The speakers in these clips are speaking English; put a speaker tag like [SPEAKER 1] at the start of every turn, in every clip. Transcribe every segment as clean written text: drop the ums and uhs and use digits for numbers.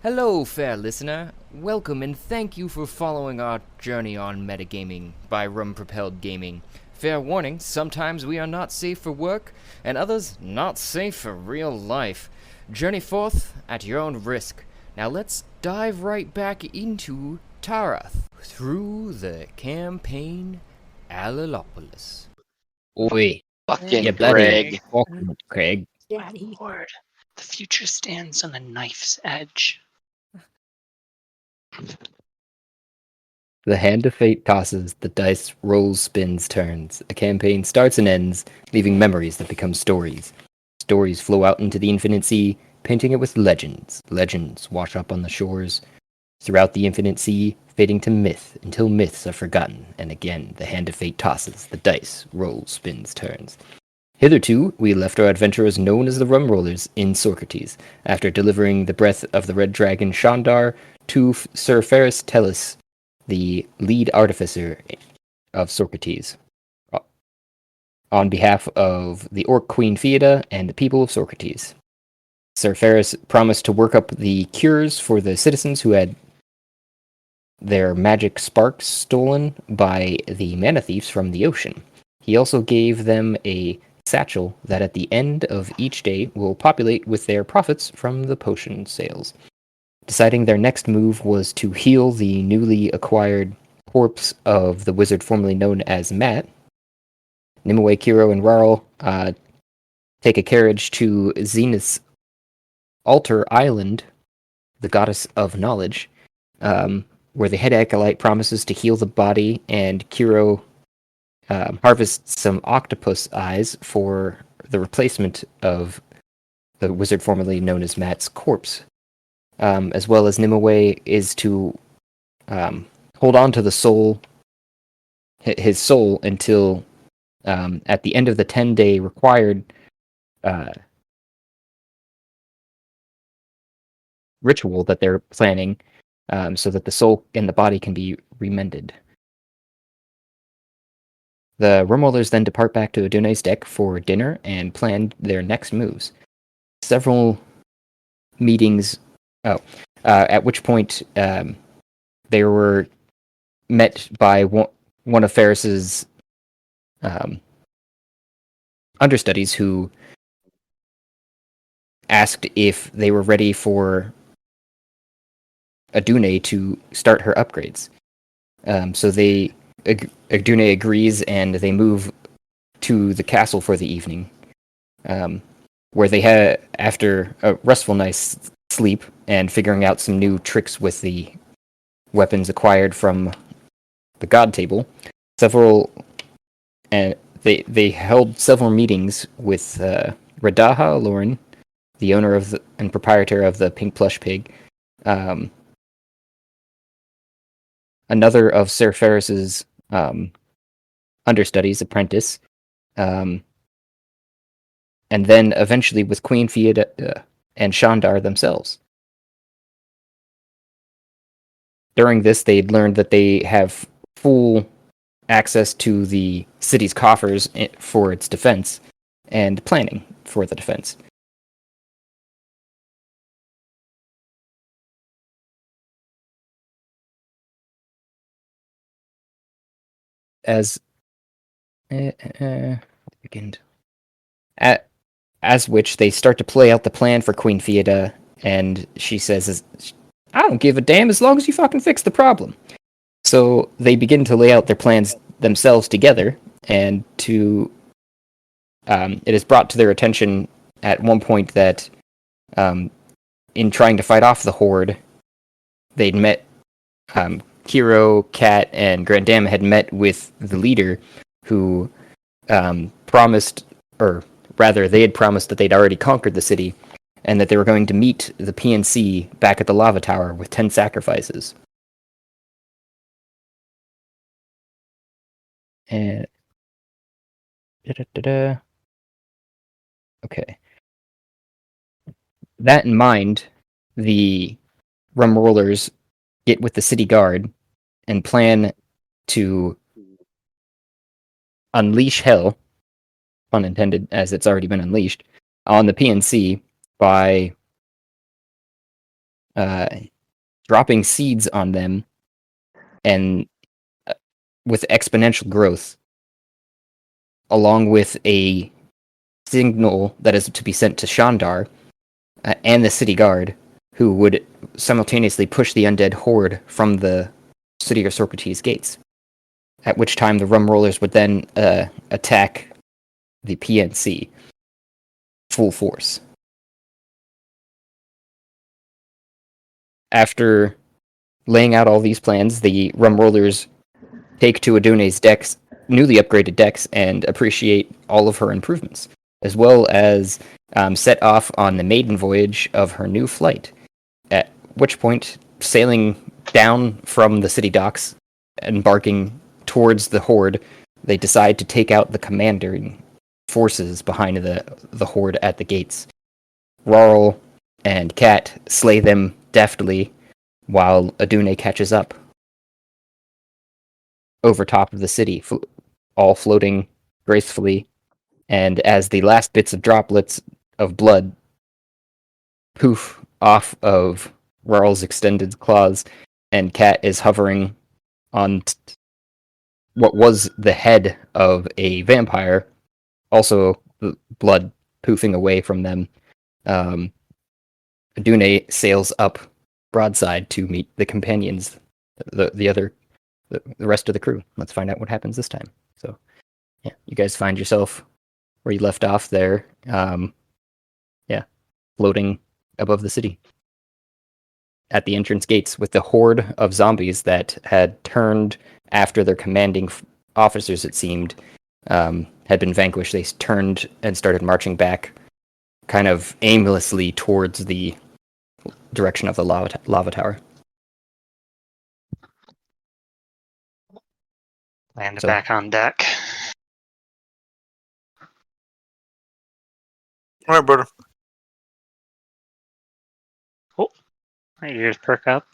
[SPEAKER 1] Hello, fair listener. Welcome and thank you for following our journey on metagaming by Rum Propelled Gaming. Fair warning, sometimes we are not safe for work, and others not safe for real life. Journey forth at your own risk. Now let's dive right back into Tarath through the campaign Alilopolis.
[SPEAKER 2] Oi,
[SPEAKER 3] Fucking
[SPEAKER 2] you bloody
[SPEAKER 3] Greg.
[SPEAKER 2] fucking Craig.
[SPEAKER 3] My lord. The future stands on a knife's edge.
[SPEAKER 2] The hand of fate tosses, the dice rolls, spins, turns. A campaign starts and ends, leaving memories that become stories. Stories flow out into the infinite sea, painting it with legends. Legends wash up on the shores throughout the infinite sea, fading to myth until myths are forgotten. And again, the hand of fate tosses, the dice rolls, spins, turns. Hitherto, we left our adventurers known as the Rum Rollers in Socrates, after delivering the breath of the red dragon Shandar to Sir Ferris Tellis, the lead artificer of Socrates, on behalf of the Orc Queen Theada and the people of Socrates. Sir Ferris promised to work up the cures for the citizens who had their magic sparks stolen by the mana thieves from the ocean. He also gave them a satchel that at the end of each day will populate with their profits from the potion sales. Deciding their next move was to heal the newly acquired corpse of the wizard formerly known as Matt. Nimue, Kiro, and Rarl take a carriage to Zenith's altar island, the goddess of knowledge, where the head acolyte promises to heal the body, and Kiro harvests some octopus eyes for the replacement of the wizard formerly known as Matt's corpse. As well as Nimue is to hold on to the soul, his soul, until at the end of the 10-day required ritual that they're planning, so that the soul and the body can be remended. The Rumrollers then depart back to Adune's deck for dinner and plan their next moves. Several meetings. At which point they were met by one of Ferris's understudies, who asked if they were ready for Adune to start her upgrades. So Adune agrees, and they move to the castle for the evening, where they had, after a restful night's sleep and figuring out some new tricks with the weapons acquired from the god table, they held several meetings with Radaha Lauren, the owner of and proprietor of the Pink Plush Pig, another of Sir Ferris's understudies, apprentice, and then eventually with Queen Theada and Shandar themselves. During this, they'd learned that they have full access to the city's coffers for its defense and planning for the defense. As as which they start to play out the plan for Queen Theada, and she says, "I don't give a damn as long as you fucking fix the problem." So they begin to lay out their plans themselves together, and it is brought to their attention at one point that in trying to fight off the Horde, they'd met Kiro, Kat, and Grandam had met with the leader, who promised, or rather, they had promised that they'd already conquered the city, and that they were going to meet the PNC back at the lava tower with 10 sacrifices. And okay. That in mind, the Rum Rollers get with the city guard and plan to unleash hell, pun intended, as it's already been unleashed, on the PNC by dropping seeds on them, and with exponential growth, along with a signal that is to be sent to Shandar and the city guard, who would simultaneously push the undead horde from the city of Socrates gates. At which time the rum rollers would then attack the PNC full force. After laying out all these plans, the rum rollers take to Adune's decks, newly upgraded decks, and appreciate all of her improvements, as well as set off on the maiden voyage of her new flight. At which point, sailing down from the city docks, embarking towards the horde, they decide to take out the commanding forces behind the horde at the gates. Rarl and Kat slay them deftly, while Adune catches up over top of the city, all floating gracefully. And as the last bits of droplets of blood poof off of Rarl's extended claws, and Kat is hovering on what was the head of a vampire, also the blood poofing away from them, Adune sails up broadside to meet the companions, the rest of the crew. Let's find out what happens this time. So, yeah, you guys find yourself where you left off there. Floating above the city at the entrance gates, with the horde of zombies that had turned after their commanding officers, it seemed, had been vanquished. They turned and started marching back, kind of aimlessly towards the direction of the lava tower.
[SPEAKER 3] Land
[SPEAKER 2] So-
[SPEAKER 3] back on deck.
[SPEAKER 4] All right, brother.
[SPEAKER 3] My ears perk up.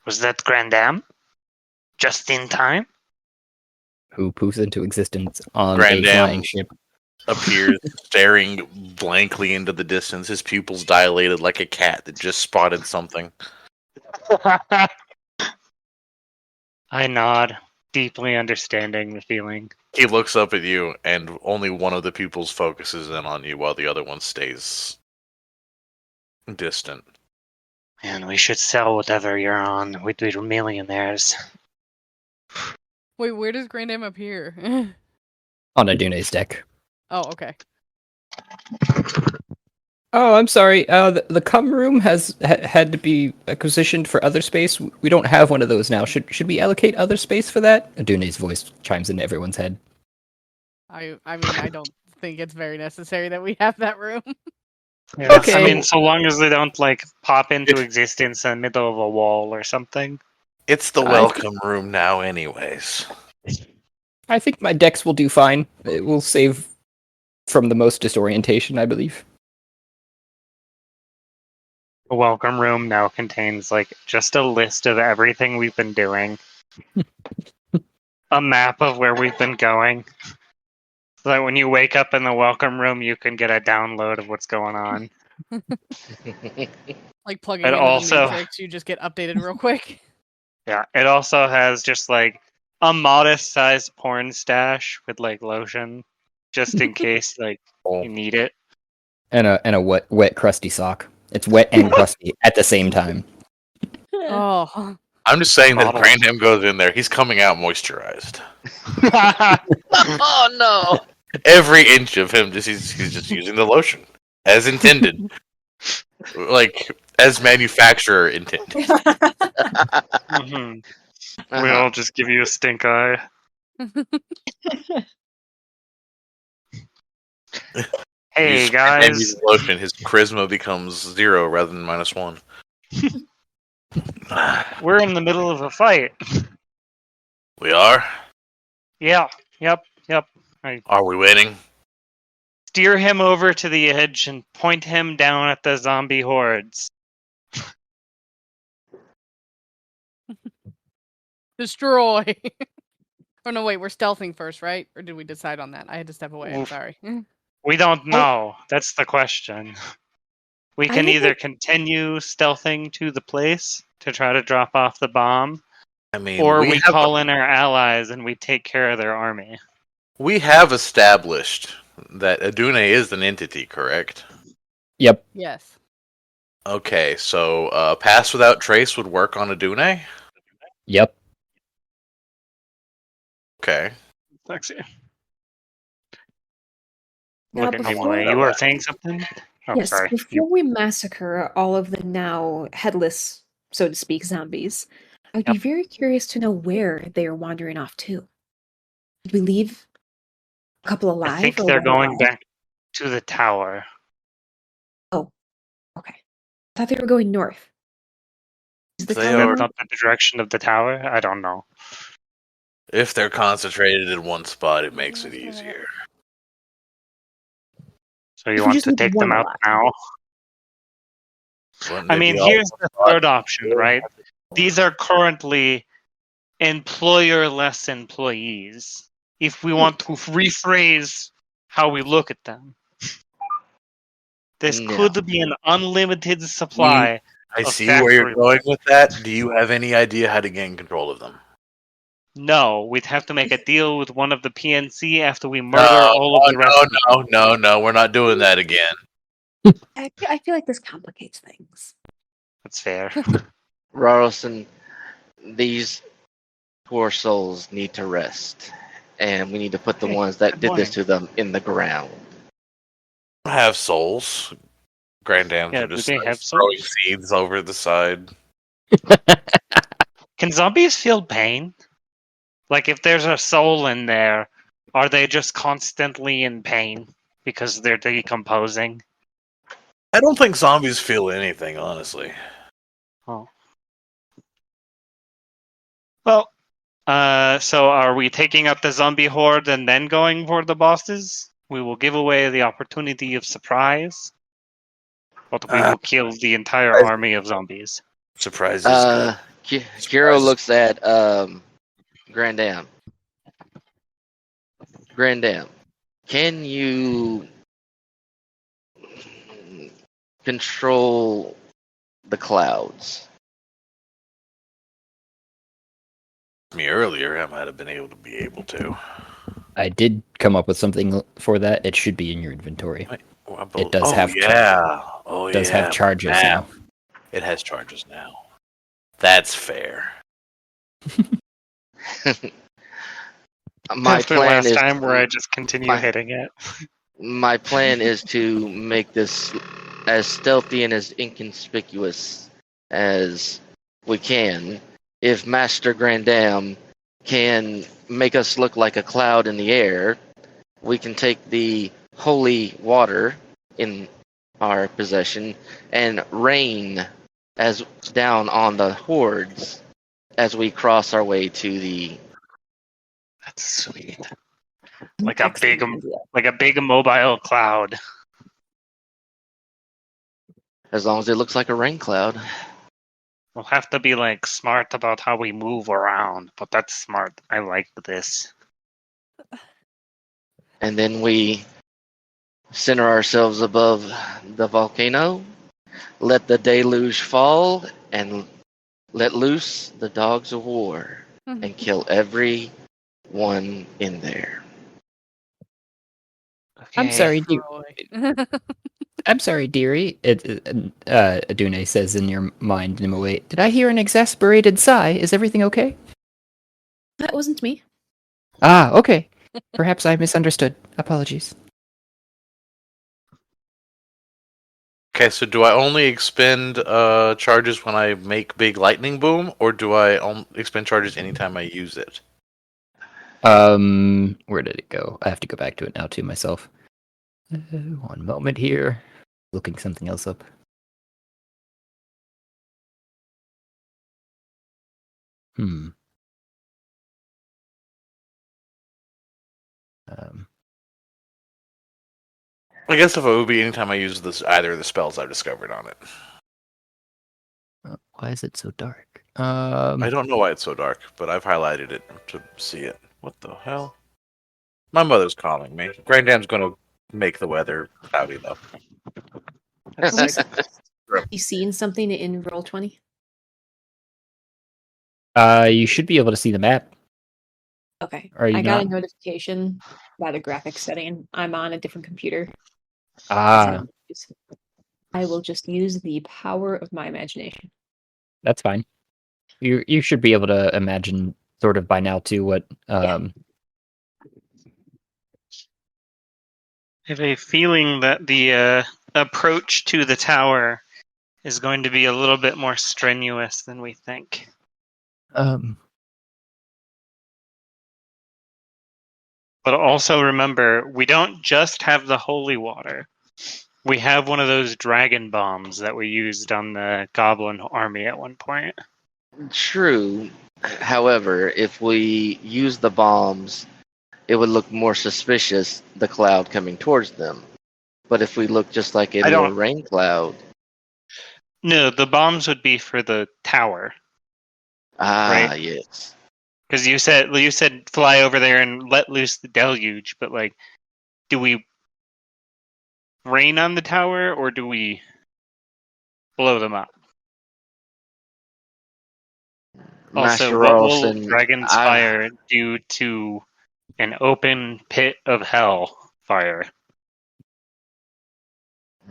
[SPEAKER 3] Was that Grand Dam? Just in time?
[SPEAKER 2] Who poofs into existence on
[SPEAKER 4] Grand
[SPEAKER 2] a
[SPEAKER 4] Dam.
[SPEAKER 2] flying ship.
[SPEAKER 4] Appears staring blankly into the distance, his pupils dilated like a cat that just spotted something.
[SPEAKER 3] I nod, deeply understanding the feeling.
[SPEAKER 4] He looks up at you, and only one of the pupils focuses in on you while the other one stays distant.
[SPEAKER 3] And we should sell whatever you're on. We'd be millionaires.
[SPEAKER 5] Wait, where does Grand Dam appear?
[SPEAKER 2] On Adune's deck.
[SPEAKER 5] Oh, okay.
[SPEAKER 2] Oh, I'm sorry. The cum room has had to be acquisitioned for other space. We don't have one of those now. Should we allocate other space for that? Adune's voice chimes into everyone's head.
[SPEAKER 5] I mean, I don't think it's very necessary that we have that room.
[SPEAKER 3] Yeah,
[SPEAKER 2] Okay.
[SPEAKER 3] I mean, so long as they don't, like, pop into existence in the middle of a wall or something.
[SPEAKER 4] It's the
[SPEAKER 2] I-
[SPEAKER 4] welcome room now, anyways.
[SPEAKER 2] I think my decks will do fine. It will save from the most disorientation, I believe.
[SPEAKER 3] The welcome room now contains, like, just a list of everything we've been doing. A map of where we've been going. So that when you wake up in the welcome room, you can get a download of what's going on.
[SPEAKER 5] Like plugging
[SPEAKER 3] But
[SPEAKER 5] into
[SPEAKER 3] also-
[SPEAKER 5] the Matrix, you just get updated real quick.
[SPEAKER 3] Yeah, it also has just, like, a modest-sized porn stash with, like, lotion. Just in case, like,
[SPEAKER 4] Oh,
[SPEAKER 3] you need it.
[SPEAKER 2] And a wet crusty sock. It's wet and crusty at the same time.
[SPEAKER 5] Oh,
[SPEAKER 4] I'm just saying that
[SPEAKER 3] Model.
[SPEAKER 4] Grand Dam goes in there, he's coming out moisturized.
[SPEAKER 6] Oh no!
[SPEAKER 4] Every inch of him, he's just using the lotion as intended, like as manufacturer intended.
[SPEAKER 3] Mhm.
[SPEAKER 6] Uh-huh.
[SPEAKER 3] We'll just give you a stink eye. Hey
[SPEAKER 4] And
[SPEAKER 3] guys,
[SPEAKER 4] he's lotion, his charisma becomes 0 rather than -1.
[SPEAKER 3] we're in the middle of a fight.
[SPEAKER 4] We are.
[SPEAKER 3] Yeah, yep.
[SPEAKER 4] Are we winning?
[SPEAKER 3] Steer him over to the edge and point him down at the zombie hordes.
[SPEAKER 5] destroy. Oh no, wait, we're stealthing first, right? Or did we decide on that? I had to step away. I'm
[SPEAKER 3] Oof.
[SPEAKER 5] sorry.
[SPEAKER 3] We don't know. That's the question. We
[SPEAKER 6] I
[SPEAKER 3] can
[SPEAKER 6] think
[SPEAKER 3] either continue stealthing to the place to try to drop off the bomb,
[SPEAKER 4] I mean,
[SPEAKER 3] or we call in our allies and we take care of their army.
[SPEAKER 4] we have established that Adune is an entity, correct?
[SPEAKER 2] Yep.
[SPEAKER 5] Yes.
[SPEAKER 4] Okay, so pass without trace would work on Adune?
[SPEAKER 2] Yep.
[SPEAKER 4] Okay.
[SPEAKER 3] Lexi.
[SPEAKER 6] Now,
[SPEAKER 3] Look at me,
[SPEAKER 6] before-
[SPEAKER 3] you were saying something? Oh,
[SPEAKER 6] yes,
[SPEAKER 3] sorry.
[SPEAKER 6] before we massacre all of the now headless, so to speak, zombies, I'd be
[SPEAKER 3] Yep.
[SPEAKER 6] very curious to know where they are wandering off to. Did we leave a couple alive?
[SPEAKER 3] I think
[SPEAKER 6] or
[SPEAKER 3] they're
[SPEAKER 6] one
[SPEAKER 3] going
[SPEAKER 6] alive?
[SPEAKER 3] back to the tower.
[SPEAKER 6] Oh, okay. I thought they were going north. Is the
[SPEAKER 4] They
[SPEAKER 6] tower
[SPEAKER 4] are-
[SPEAKER 3] That's
[SPEAKER 6] north?
[SPEAKER 3] not the direction of the tower? I don't know.
[SPEAKER 4] If they're concentrated in one spot, it makes it easier.
[SPEAKER 3] So
[SPEAKER 6] If
[SPEAKER 3] you
[SPEAKER 6] we
[SPEAKER 3] want
[SPEAKER 6] just
[SPEAKER 3] to
[SPEAKER 6] leave
[SPEAKER 3] take
[SPEAKER 6] one
[SPEAKER 3] them out
[SPEAKER 6] alive.
[SPEAKER 3] now?
[SPEAKER 4] Wouldn't
[SPEAKER 3] I
[SPEAKER 4] they
[SPEAKER 3] mean,
[SPEAKER 4] be all
[SPEAKER 3] here's
[SPEAKER 4] one
[SPEAKER 3] the
[SPEAKER 4] spot?
[SPEAKER 3] third option, right? These are currently employer-less employees. If we want to rephrase how we look at them, this
[SPEAKER 7] No.
[SPEAKER 3] could be an unlimited supply.
[SPEAKER 4] I
[SPEAKER 3] of
[SPEAKER 4] see where you're
[SPEAKER 3] factory
[SPEAKER 4] going with that. Do you have any idea how to gain control of them?
[SPEAKER 3] No, we'd have to make a deal with one of the PNC after we murder all of the rest of them.
[SPEAKER 4] No, we're not doing that again.
[SPEAKER 6] I feel like this complicates things.
[SPEAKER 3] That's fair.
[SPEAKER 7] Rarlison, these poor souls need to rest. And we need to put the
[SPEAKER 3] Hey,
[SPEAKER 7] ones that
[SPEAKER 3] good
[SPEAKER 7] did this
[SPEAKER 3] morning.
[SPEAKER 7] to them in the ground.
[SPEAKER 4] Have souls. Grandams
[SPEAKER 3] Yeah,
[SPEAKER 4] are
[SPEAKER 3] do
[SPEAKER 4] just
[SPEAKER 3] they
[SPEAKER 4] like,
[SPEAKER 3] have
[SPEAKER 4] throwing
[SPEAKER 3] souls?
[SPEAKER 4] seeds over the side.
[SPEAKER 3] Can zombies feel pain? Like, if there's a soul in there, are they just constantly in pain because they're decomposing?
[SPEAKER 4] I don't think zombies feel anything, honestly.
[SPEAKER 3] Oh. Well, so are we taking out the zombie horde and then going for the bosses? We will give away the opportunity of surprise, but we will kill the entire army of zombies.
[SPEAKER 4] Surprise is good.
[SPEAKER 7] Kiro looks at Grandam. Grandam, can you control the clouds?
[SPEAKER 4] Me earlier, I might have been able to.
[SPEAKER 2] I did come up with something for that. It should be in your inventory. It does have does have charges now.
[SPEAKER 4] It has charges now. That's fair.
[SPEAKER 7] My
[SPEAKER 3] After
[SPEAKER 7] plan
[SPEAKER 3] last
[SPEAKER 7] is
[SPEAKER 3] time where I just continue
[SPEAKER 7] my-
[SPEAKER 3] hitting it.
[SPEAKER 7] my plan is to make this as stealthy and as inconspicuous as we can. If Master Grandam can make us look like a cloud in the air, we can take the holy water in our possession and rain as down on the hordes as we cross our way to the
[SPEAKER 3] That's sweet. Like a big,
[SPEAKER 6] Excellent idea.
[SPEAKER 3] like a big mobile cloud.
[SPEAKER 7] as long as it looks like a rain cloud.
[SPEAKER 3] We'll have to be like smart about how we move around, but that's smart. I like this.
[SPEAKER 7] And then we center ourselves above the volcano, let the deluge fall, and let loose the dogs of war and kill every one in there.
[SPEAKER 2] I'm
[SPEAKER 3] Okay.
[SPEAKER 2] sorry,
[SPEAKER 5] Roy.
[SPEAKER 2] I'm sorry, dearie. Adune says in your mind, Nimue. Did I hear an exasperated sigh? Is everything okay?
[SPEAKER 6] That wasn't me.
[SPEAKER 2] Ah, okay. Perhaps I misunderstood. Apologies.
[SPEAKER 4] Okay, so do I only expend charges when I make big lightning boom, or do I expend charges anytime I use it?
[SPEAKER 2] Where did it go? I have to go back to it now too myself. One moment here. Looking something else up. Hmm.
[SPEAKER 4] I guess if it would be anytime I use this, either of the spells I've discovered on it.
[SPEAKER 2] Why is it so dark?
[SPEAKER 4] I don't know why it's so dark, but I've highlighted it to see it. What the hell? My mother's calling me. Granddad's gonna make the weather cloudy though.
[SPEAKER 6] You seen something in roll 20?
[SPEAKER 2] You should be able to see the map.
[SPEAKER 6] Okay.
[SPEAKER 2] Are you
[SPEAKER 6] I got a
[SPEAKER 2] not?
[SPEAKER 6] notification by the graphics setting. I'm on a different computer. That's
[SPEAKER 2] Ah,
[SPEAKER 6] not use. I will just use the power of my imagination.
[SPEAKER 2] that's fine. You should be able to imagine sort of by now too what
[SPEAKER 3] I have a feeling that the approach to the tower is going to be a little bit more strenuous than we think. But also remember, we don't just have the holy water. We have one of those dragon bombs that we used on the goblin army at one point.
[SPEAKER 7] True. However, if we use the bombs, it would look more suspicious, the cloud coming towards them. But if we look just like a
[SPEAKER 3] I
[SPEAKER 7] little
[SPEAKER 3] don't-
[SPEAKER 7] rain cloud,
[SPEAKER 3] No, the bombs would be for the tower. Right.
[SPEAKER 7] yes.
[SPEAKER 3] Because you said fly over there and let loose the deluge, but like, do we rain on the tower or do we blow them up? Also,
[SPEAKER 7] Master
[SPEAKER 3] what will
[SPEAKER 7] Rawlson,
[SPEAKER 3] Dragon's Fire do to an open pit of hell fire?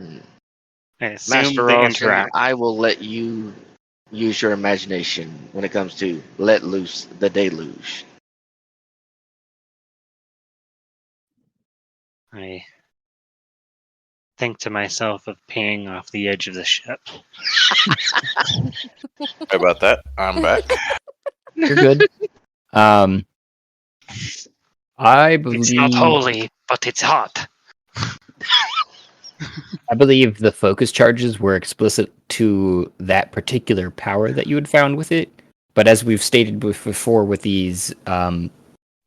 [SPEAKER 3] I assume
[SPEAKER 7] Master
[SPEAKER 3] they
[SPEAKER 7] Rawlson,
[SPEAKER 3] interact.
[SPEAKER 7] I will let you use your imagination when it comes to let loose the deluge.
[SPEAKER 3] I think to myself of peeing off the edge of the ship.
[SPEAKER 4] Sorry about that. I'm back.
[SPEAKER 2] you're good. I
[SPEAKER 3] It's not
[SPEAKER 2] believe
[SPEAKER 3] holy, but it's hot.
[SPEAKER 2] the focus charges were explicit to that particular power that you had found with it. But as we've stated before with these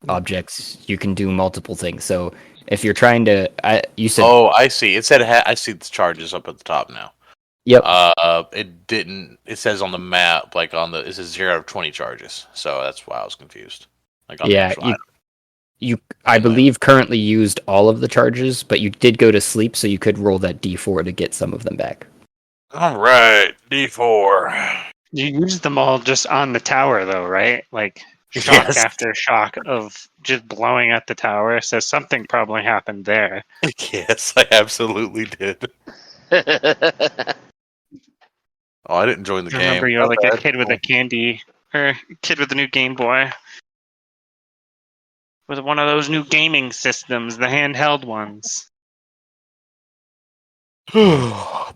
[SPEAKER 2] objects, you can do multiple things. So if you're trying to, you said,
[SPEAKER 4] Oh, I see. It said I see the charges up at the top now.
[SPEAKER 2] yep,
[SPEAKER 4] It didn't. It says on the map, like on the, it says 0 out of 20 charges. So that's why I was confused. Like on the
[SPEAKER 2] yeah,
[SPEAKER 4] actual item.
[SPEAKER 2] I believe currently used all of the charges, but you did go to sleep, so you could roll that D4 to get some of them back.
[SPEAKER 4] All right, D4.
[SPEAKER 3] You use them all just on the tower, though, right? Like shock
[SPEAKER 4] Yes.
[SPEAKER 3] after shock of just blowing at the tower. So something probably happened there.
[SPEAKER 4] Yes, I absolutely did. Oh, I didn't join the
[SPEAKER 3] I
[SPEAKER 4] game.
[SPEAKER 3] remember you're
[SPEAKER 4] My
[SPEAKER 3] like
[SPEAKER 4] bad.
[SPEAKER 3] a kid with a candy, or a kid with a new Game Boy. With one of those new gaming systems, the handheld ones.
[SPEAKER 4] I'm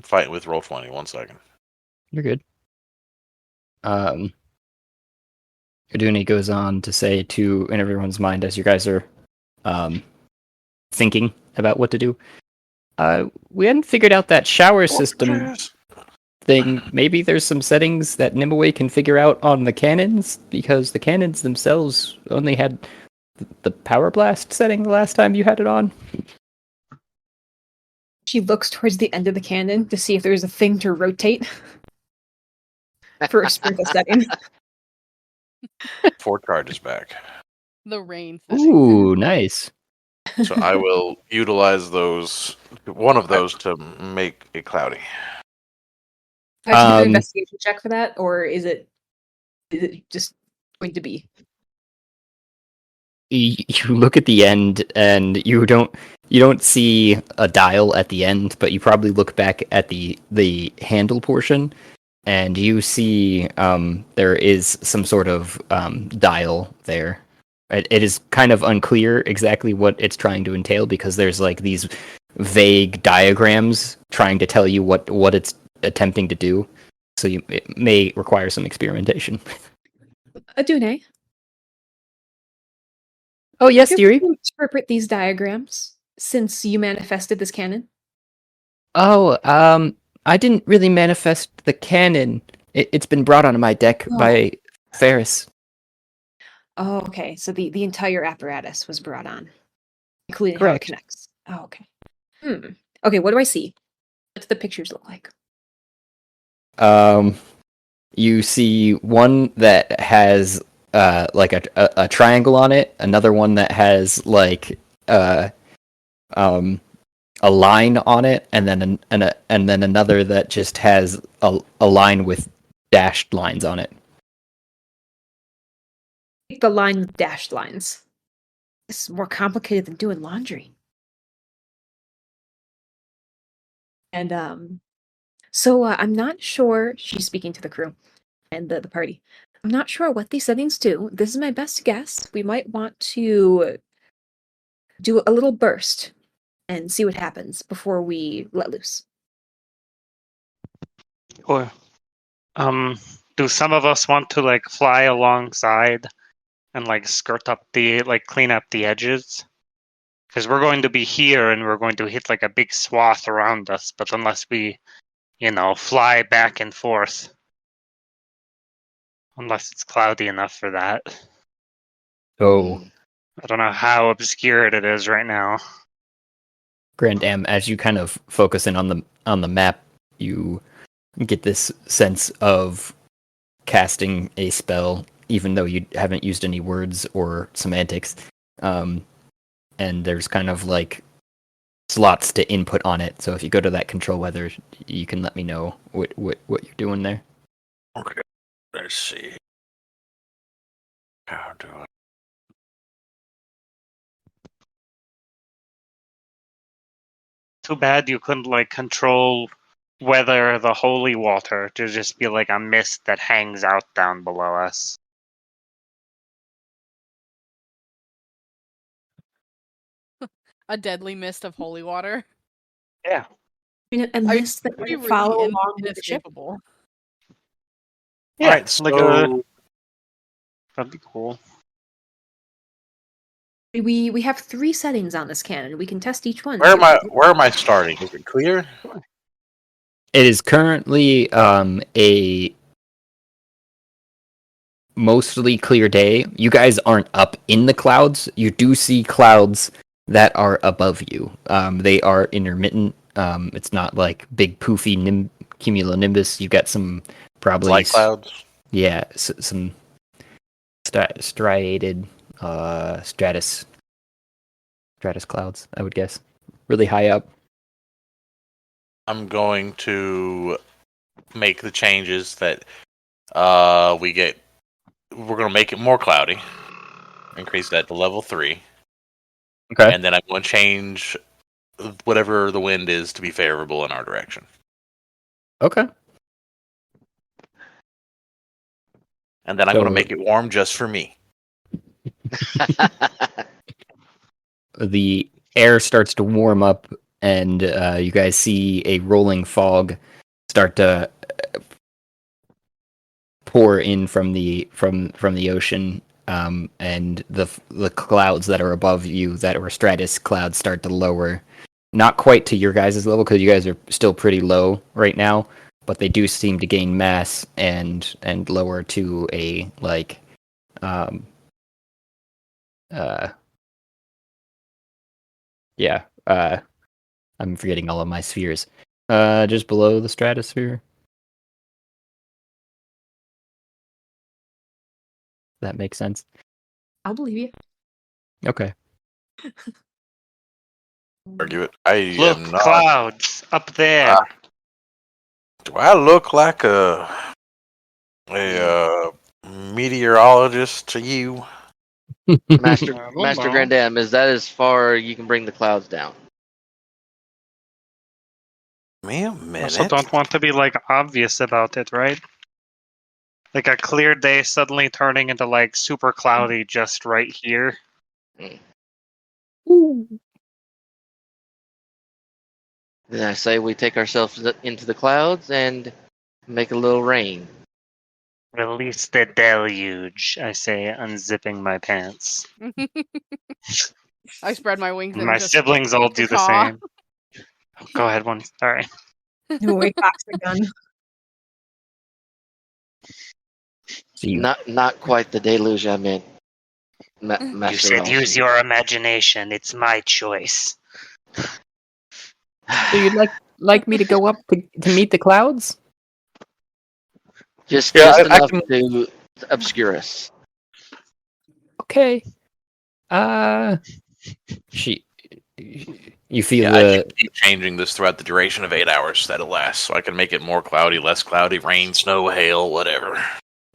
[SPEAKER 4] fighting with roll 20. 1 second.
[SPEAKER 2] You're good. Arduni goes on to say in everyone's mind as you guys are thinking about what to do. We hadn't figured out that shower system thing. Maybe there's some settings that Nimue can figure out on the cannons, because the cannons themselves only had the power blast setting the last time you had it on.
[SPEAKER 6] She looks towards the end of the cannon to see if there's a thing to rotate for a split second.
[SPEAKER 4] 4 charges back.
[SPEAKER 5] The rain setting.
[SPEAKER 2] Ooh, nice.
[SPEAKER 4] So I will utilize one of those to make it cloudy.
[SPEAKER 6] Do I have to do an
[SPEAKER 2] Um,
[SPEAKER 6] investigation check for that, or is it just going to be?
[SPEAKER 2] You look at the end and you don't see a dial at the end, but you probably look back at the handle portion and you see there is some sort of dial there. It is kind of unclear exactly what it's trying to entail, because there's like these vague diagrams trying to tell you what it's attempting to do. So it may require some experimentation.
[SPEAKER 6] Adune,
[SPEAKER 2] Oh yes,
[SPEAKER 6] could
[SPEAKER 2] dearie.
[SPEAKER 6] you interpret these diagrams since you manifested this cannon?
[SPEAKER 2] Oh, I didn't really manifest the cannon. It's been brought onto my deck by Ferris.
[SPEAKER 6] Oh, okay. So the entire apparatus was brought on, including how it
[SPEAKER 2] Correct.
[SPEAKER 6] connects. Oh, okay. Okay, what do I see? What do the pictures look like?
[SPEAKER 2] You see one that has like a triangle on it, another one that has like a line on it, and then and then another that just has a line with dashed lines on it.
[SPEAKER 6] The line with dashed lines. This is more complicated than doing laundry. And so I'm not sure. She's speaking to the crew and the party. I'm not sure what these settings do. This is my best guess. We might want to do a little burst and see what happens before we let loose.
[SPEAKER 3] Or, do some of us want to like fly alongside and like skirt up the clean up the edges? Because we're going to be here and we're going to hit like a big swath around us. But unless we, fly back and forth, unless it's cloudy enough for that.
[SPEAKER 2] So,
[SPEAKER 3] I don't know how obscured it is right now.
[SPEAKER 2] Grand Am, as you kind of focus in on the map, you get this sense of casting a spell, even though you haven't used any words or semantics. And there's kind of like slots to input on it. So if you go to that control weather, you can let me know what you're doing there.
[SPEAKER 4] Okay, let's see. How do I?
[SPEAKER 3] Too bad you couldn't like control weather the holy water to just be like a mist that hangs out down below us.
[SPEAKER 5] A deadly mist of holy water.
[SPEAKER 3] Yeah.
[SPEAKER 6] A mist that
[SPEAKER 5] That'd be
[SPEAKER 6] would follow
[SPEAKER 5] really
[SPEAKER 6] along with the ship.
[SPEAKER 5] inescapable.
[SPEAKER 3] Yeah,
[SPEAKER 4] All right,
[SPEAKER 3] like
[SPEAKER 4] so
[SPEAKER 3] that'd be cool.
[SPEAKER 6] We have 3 settings on this cannon. We can test each one.
[SPEAKER 4] where am I starting? Is it clear?
[SPEAKER 2] It is currently a mostly clear day. You guys aren't up in the clouds. You do see clouds that are above you. They are intermittent. It's not like big poofy cumulonimbus. You got some probably
[SPEAKER 4] Light clouds.
[SPEAKER 2] Yeah, some striated stratus clouds, I would guess. Really high up.
[SPEAKER 4] I'm going to make the changes that we're going to make it more cloudy. Increase that to level 3.
[SPEAKER 2] Okay.
[SPEAKER 4] And then I'm going to change whatever the wind is to be favorable in our direction.
[SPEAKER 2] Okay.
[SPEAKER 4] And then I'm
[SPEAKER 2] So-
[SPEAKER 4] going to make it warm just for me.
[SPEAKER 2] The air starts to warm up, and you guys see a rolling fog start to pour in from the ocean, and the clouds that are above you, that were stratus clouds, start to lower. Not quite to your guys' level, because you guys are still pretty low right now, but they do seem to gain mass and lower to a like yeah, I'm forgetting all of my spheres. Just below the stratosphere. That makes sense.
[SPEAKER 6] I'll believe you.
[SPEAKER 2] Okay.
[SPEAKER 4] Argue it. I
[SPEAKER 3] Look,
[SPEAKER 4] am not.
[SPEAKER 3] clouds up there.
[SPEAKER 4] Do I look like a meteorologist to you?
[SPEAKER 7] Master
[SPEAKER 3] I don't
[SPEAKER 7] Master
[SPEAKER 3] know.
[SPEAKER 7] Grandam, is that as far you can bring the clouds down?
[SPEAKER 4] Me a
[SPEAKER 3] I
[SPEAKER 4] minute.
[SPEAKER 3] also don't want to be like obvious about it, right? Like a clear day suddenly turning into like super cloudy just right here.
[SPEAKER 7] Then I say we take ourselves into the clouds and make a little rain.
[SPEAKER 3] Release the deluge, I say, unzipping my pants.
[SPEAKER 5] I spread my wings and
[SPEAKER 3] My
[SPEAKER 5] just
[SPEAKER 3] siblings all do the
[SPEAKER 5] caw.
[SPEAKER 3] same. Go ahead, one. Sorry.
[SPEAKER 6] No way, cocks the gun.
[SPEAKER 2] So you,
[SPEAKER 7] Not quite the deluge I meant.
[SPEAKER 3] You
[SPEAKER 7] Master
[SPEAKER 3] said use
[SPEAKER 7] Ralston.
[SPEAKER 3] your imagination. It's my choice.
[SPEAKER 2] so you'd like me to go up to meet the clouds?
[SPEAKER 7] Just
[SPEAKER 4] Yeah, I
[SPEAKER 7] enough
[SPEAKER 4] can-
[SPEAKER 7] to obscure us.
[SPEAKER 2] Okay. She You feel
[SPEAKER 4] Yeah, I
[SPEAKER 2] the
[SPEAKER 4] can keep changing this throughout the duration of 8 hours that it lasts, so I can make it more cloudy, less cloudy, rain, snow, hail, whatever.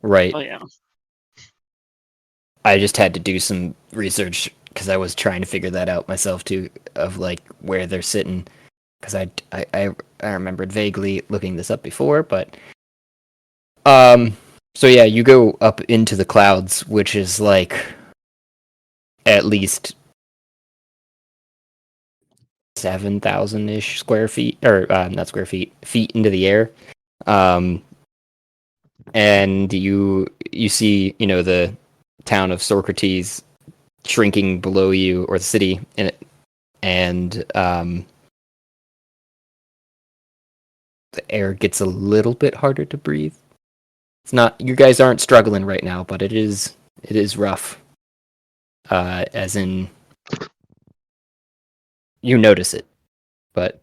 [SPEAKER 2] right.
[SPEAKER 3] Oh yeah.
[SPEAKER 2] I just had to do some research because I was trying to figure that out myself too, of like where they're sitting. Because I remembered vaguely looking this up before, but so yeah, you go up into the clouds, which is like at least 7,000 ish square feet, or not square feet into the air. And you see, the town of Socrates shrinking below you, or the city in it, and the air gets a little bit harder to breathe. It's not, you guys aren't struggling right now, but it is rough. As in, you notice it, but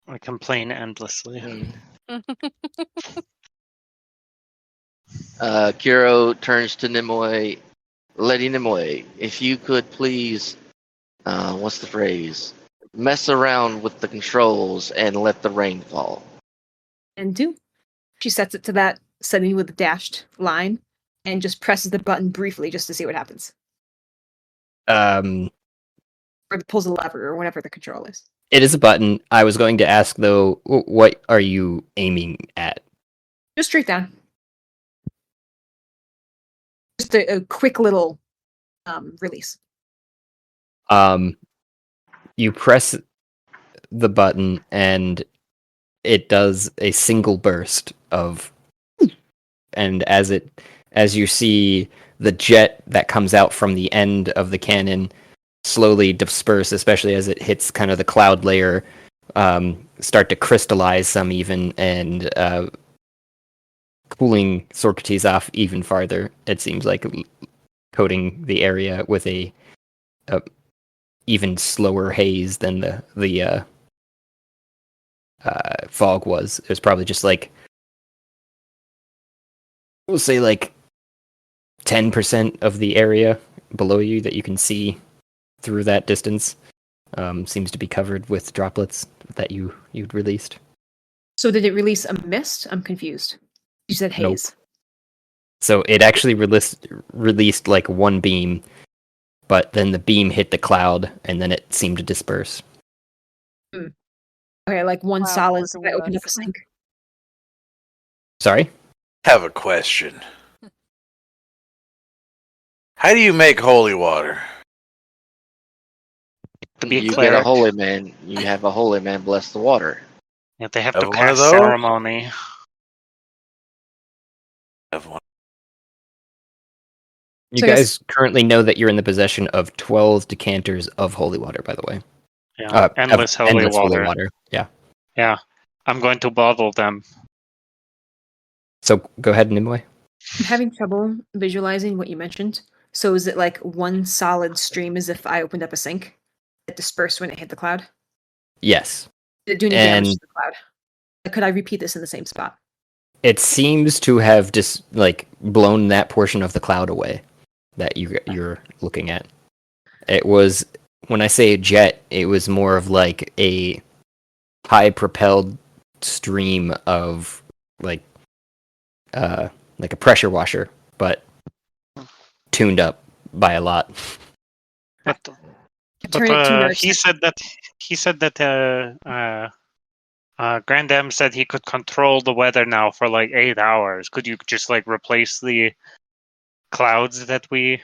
[SPEAKER 3] I complain endlessly.
[SPEAKER 7] Kiro turns to Nimue, Lady Nimue. If you could please, what's the phrase? Mess around with the controls and let the rain fall.
[SPEAKER 6] And do. She sets it to that setting with the dashed line and just presses the button briefly just to see what happens.
[SPEAKER 2] um,
[SPEAKER 6] Or pulls a lever or whatever the control is.
[SPEAKER 2] it is a button. I was going to ask though, what are you aiming at?
[SPEAKER 6] Just straight down. Just a quick little release.
[SPEAKER 2] You press the button and it does a single burst of, and as you see the jet that comes out from the end of the cannon slowly disperse, especially as it hits kind of the cloud layer, start to crystallize some even, and cooling Socrates off even farther. It seems like coating the area with a even slower haze than the fog was. It was probably just like, we'll say like 10% of the area below you that you can see through that distance seems to be covered with droplets that you'd released.
[SPEAKER 6] So did it release a mist? I'm confused. You said
[SPEAKER 2] Nope.
[SPEAKER 6] haze.
[SPEAKER 2] So it actually released like one beam, but then the beam hit the cloud and then it seemed to disperse.
[SPEAKER 6] Okay, like one
[SPEAKER 5] Wow,
[SPEAKER 6] solid
[SPEAKER 5] working
[SPEAKER 6] that
[SPEAKER 5] with
[SPEAKER 6] opened up a
[SPEAKER 5] us.
[SPEAKER 6] sink.
[SPEAKER 2] Sorry?
[SPEAKER 4] Have a question. How do you make holy water?
[SPEAKER 3] To be
[SPEAKER 7] You
[SPEAKER 3] clear,
[SPEAKER 7] get a holy man. You have a holy man bless the water.
[SPEAKER 3] yeah, they have
[SPEAKER 4] Have
[SPEAKER 3] to
[SPEAKER 4] one of
[SPEAKER 3] cast
[SPEAKER 4] those?
[SPEAKER 3] ceremony.
[SPEAKER 4] Have one.
[SPEAKER 2] You
[SPEAKER 6] So I guess-
[SPEAKER 2] guys currently know that you're in the possession of 12 decanters of holy water, by the way.
[SPEAKER 3] Yeah,
[SPEAKER 2] Of
[SPEAKER 3] endless holy water.
[SPEAKER 2] Yeah.
[SPEAKER 3] Yeah, I'm going to bottle them.
[SPEAKER 2] So go ahead, Nimue.
[SPEAKER 6] I'm having trouble visualizing what you mentioned. So is it like one solid stream as if I opened up a sink that dispersed when it hit the cloud?
[SPEAKER 2] Yes.
[SPEAKER 6] Did it do any damage
[SPEAKER 2] And-
[SPEAKER 6] to the cloud? Could I repeat this in the same spot?
[SPEAKER 2] It seems to have just like blown that portion of the cloud away that you're looking at. It was, when I say jet, it was more of like a high propelled stream of like a pressure washer, but tuned up by a lot.
[SPEAKER 3] But
[SPEAKER 6] Turn it to another
[SPEAKER 3] he
[SPEAKER 6] sink.
[SPEAKER 3] said that Grandam said he could control the weather now for like 8 hours. Could you just like replace the clouds that we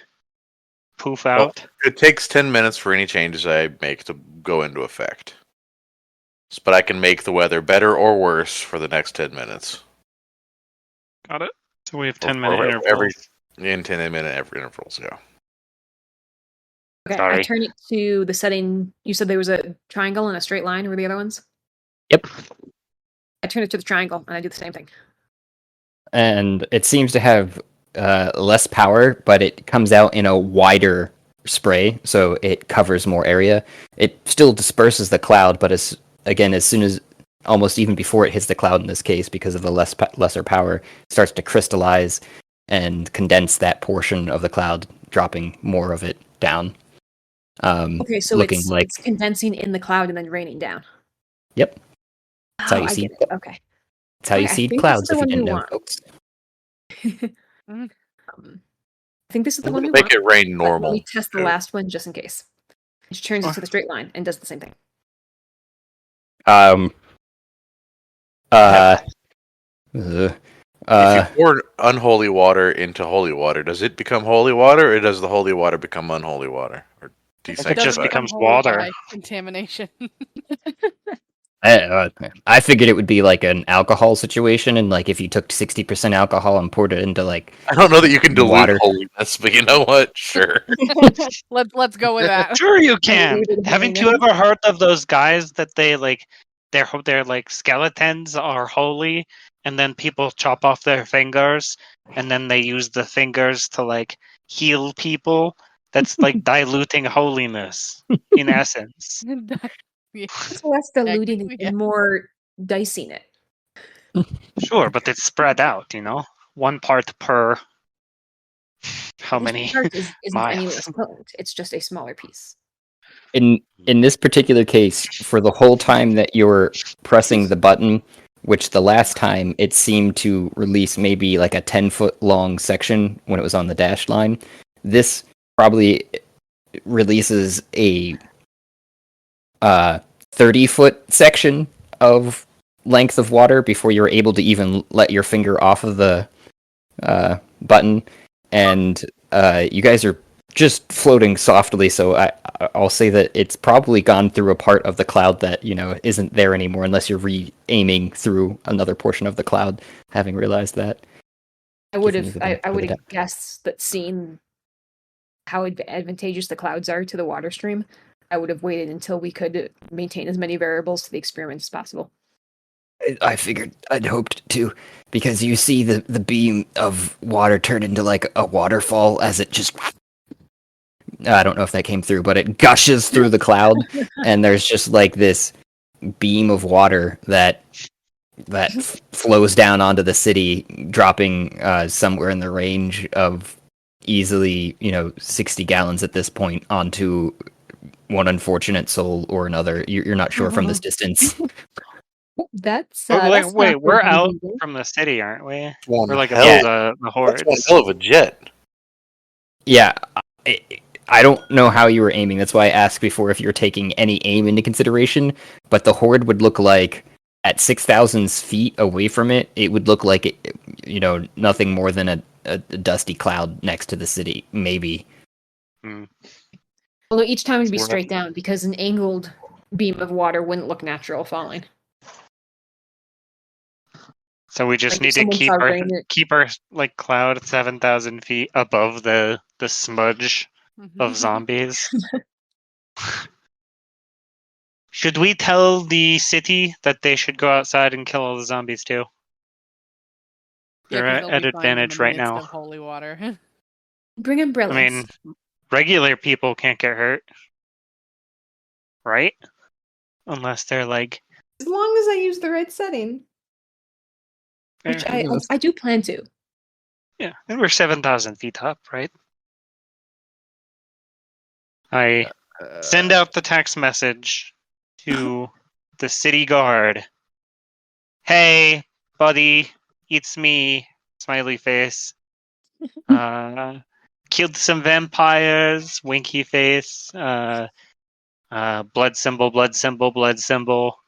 [SPEAKER 3] poof out?
[SPEAKER 4] It takes 10 minutes for any changes I make to go into effect. But I can make the weather better or worse for the next 10 minutes.
[SPEAKER 3] Got it. So we have
[SPEAKER 4] Or-
[SPEAKER 3] 10-minute
[SPEAKER 4] or
[SPEAKER 3] intervals.
[SPEAKER 4] in 10-minute intervals, yeah.
[SPEAKER 6] Okay, I
[SPEAKER 3] Sorry.
[SPEAKER 6] turn it to the setting. You said there was a triangle and a straight line. Were the other ones?
[SPEAKER 2] Yep.
[SPEAKER 6] I turn it to the triangle and I do the same thing.
[SPEAKER 2] And it seems to have less power, but it comes out in a wider spray, so it covers more area. It still disperses the cloud, but as soon as, almost even before it hits the cloud in this case, because of the lesser power, it starts to crystallize and condense that portion of the cloud, dropping more of it down.
[SPEAKER 6] Okay, so
[SPEAKER 2] looking
[SPEAKER 6] it's
[SPEAKER 2] like
[SPEAKER 6] it's condensing in the cloud and then raining down.
[SPEAKER 2] yep. That's how
[SPEAKER 6] Oh,
[SPEAKER 2] you
[SPEAKER 6] I
[SPEAKER 2] see.
[SPEAKER 6] get it. Okay.
[SPEAKER 2] That's how you
[SPEAKER 6] Okay, I
[SPEAKER 2] seed
[SPEAKER 6] think this is
[SPEAKER 2] clouds.
[SPEAKER 6] the
[SPEAKER 2] If you
[SPEAKER 6] one we
[SPEAKER 2] didn't know,
[SPEAKER 6] want.
[SPEAKER 2] folks.
[SPEAKER 5] Mm.
[SPEAKER 6] I think this is the
[SPEAKER 4] I'm
[SPEAKER 6] one
[SPEAKER 4] gonna
[SPEAKER 6] we
[SPEAKER 4] make
[SPEAKER 6] want.
[SPEAKER 4] it rain
[SPEAKER 6] But let me
[SPEAKER 4] normal.
[SPEAKER 6] test the
[SPEAKER 4] too.
[SPEAKER 6] last one just in case. It turns into the straight line and does the same thing.
[SPEAKER 2] Um. Uh.
[SPEAKER 4] If
[SPEAKER 2] Uh.
[SPEAKER 4] you pour unholy water into holy water, does it become holy water, or does the holy water become unholy water, or
[SPEAKER 3] It
[SPEAKER 5] It doesn't
[SPEAKER 3] just
[SPEAKER 4] desanctified?
[SPEAKER 5] become
[SPEAKER 3] becomes
[SPEAKER 5] holy
[SPEAKER 3] water.
[SPEAKER 5] by contamination.
[SPEAKER 2] I figured it would be like an alcohol situation, and like if you took 60% alcohol and poured it into like
[SPEAKER 4] I don't know that you can dilute
[SPEAKER 2] water.
[SPEAKER 4] holiness, but you know what? Sure.
[SPEAKER 5] Let's go with that.
[SPEAKER 3] Sure, you can.
[SPEAKER 6] Diluted
[SPEAKER 3] Haven't you
[SPEAKER 6] holiness.
[SPEAKER 3] ever heard of those guys that they like? Their like skeletons are holy, and then people chop off their fingers, and then they use the fingers to like heal people. That's like diluting holiness in essence.
[SPEAKER 5] Yeah,
[SPEAKER 6] It's less diluting
[SPEAKER 5] technically, yeah.
[SPEAKER 6] and more dicing it.
[SPEAKER 3] Sure, but it's spread out. One part per how
[SPEAKER 6] Each
[SPEAKER 3] many
[SPEAKER 6] part isn't any
[SPEAKER 3] miles.
[SPEAKER 6] less potent. It's just a smaller piece.
[SPEAKER 2] In this particular case, for the whole time that you're pressing the button, which the last time it seemed to release maybe like a 10-foot long section when it was on the dash line, this probably releases a 30-foot section of length of water before you're able to even let your finger off of the button, and you guys are just floating softly. So I'll say that it's probably gone through a part of the cloud that isn't there anymore, unless you're re-aiming through another portion of the cloud. Having realized that,
[SPEAKER 6] I would
[SPEAKER 2] giving you
[SPEAKER 6] have
[SPEAKER 2] the
[SPEAKER 6] I,
[SPEAKER 2] benefit
[SPEAKER 6] I
[SPEAKER 2] of
[SPEAKER 6] would
[SPEAKER 2] the
[SPEAKER 6] have
[SPEAKER 2] doubt.
[SPEAKER 6] guessed that seeing how advantageous the clouds are to the water stream, I would have waited until we could maintain as many variables to the experiment as possible.
[SPEAKER 2] I figured I'd hoped to, because you see the beam of water turn into like a waterfall as it just. I don't know if that came through, but it gushes through the cloud, and there's just like this beam of water that flows down onto the city, dropping somewhere in the range of easily 60 gallons at this point onto one unfortunate soul or another. You're not sure from this distance.
[SPEAKER 6] That's
[SPEAKER 3] But
[SPEAKER 6] that's
[SPEAKER 3] wait,
[SPEAKER 6] not
[SPEAKER 3] we're
[SPEAKER 6] going to be
[SPEAKER 3] out
[SPEAKER 6] easy.
[SPEAKER 3] from the city, aren't we?
[SPEAKER 4] One
[SPEAKER 3] We're like
[SPEAKER 4] hell.
[SPEAKER 3] above the
[SPEAKER 4] That's
[SPEAKER 3] hordes.
[SPEAKER 4] one hell of a jet.
[SPEAKER 2] Yeah, I don't know how you were aiming. That's why I asked before if you're taking any aim into consideration. But the horde would look like at 6,000 feet away from it. It would look like nothing more than a dusty cloud next to the city, maybe.
[SPEAKER 6] Although each time would be
[SPEAKER 3] We're-
[SPEAKER 6] straight down because an angled beam of water wouldn't look natural falling.
[SPEAKER 3] So we just
[SPEAKER 6] Like if
[SPEAKER 3] need to
[SPEAKER 6] someone
[SPEAKER 3] keep
[SPEAKER 6] saw
[SPEAKER 3] our
[SPEAKER 6] rain,
[SPEAKER 3] keep our like cloud 7,000 feet above the smudge of zombies. Should we tell the city that they should go outside and kill all the zombies too?
[SPEAKER 5] Yeah,
[SPEAKER 3] They're
[SPEAKER 5] 'cause they'll
[SPEAKER 3] at
[SPEAKER 5] be fine in
[SPEAKER 3] advantage
[SPEAKER 5] the
[SPEAKER 3] right
[SPEAKER 5] midst
[SPEAKER 3] now.
[SPEAKER 5] of holy water.
[SPEAKER 6] bring
[SPEAKER 3] I
[SPEAKER 6] umbrellas.
[SPEAKER 3] mean, regular people can't get hurt, right? Unless they're like,
[SPEAKER 6] as long as I use the right setting, which I do plan to.
[SPEAKER 3] yeah, and we're 7,000 feet up, right? I send out the text message to the city guard. Hey, buddy, it's me, smiley face. Killed some vampires, winky face. Blood symbol, blood symbol, blood symbol.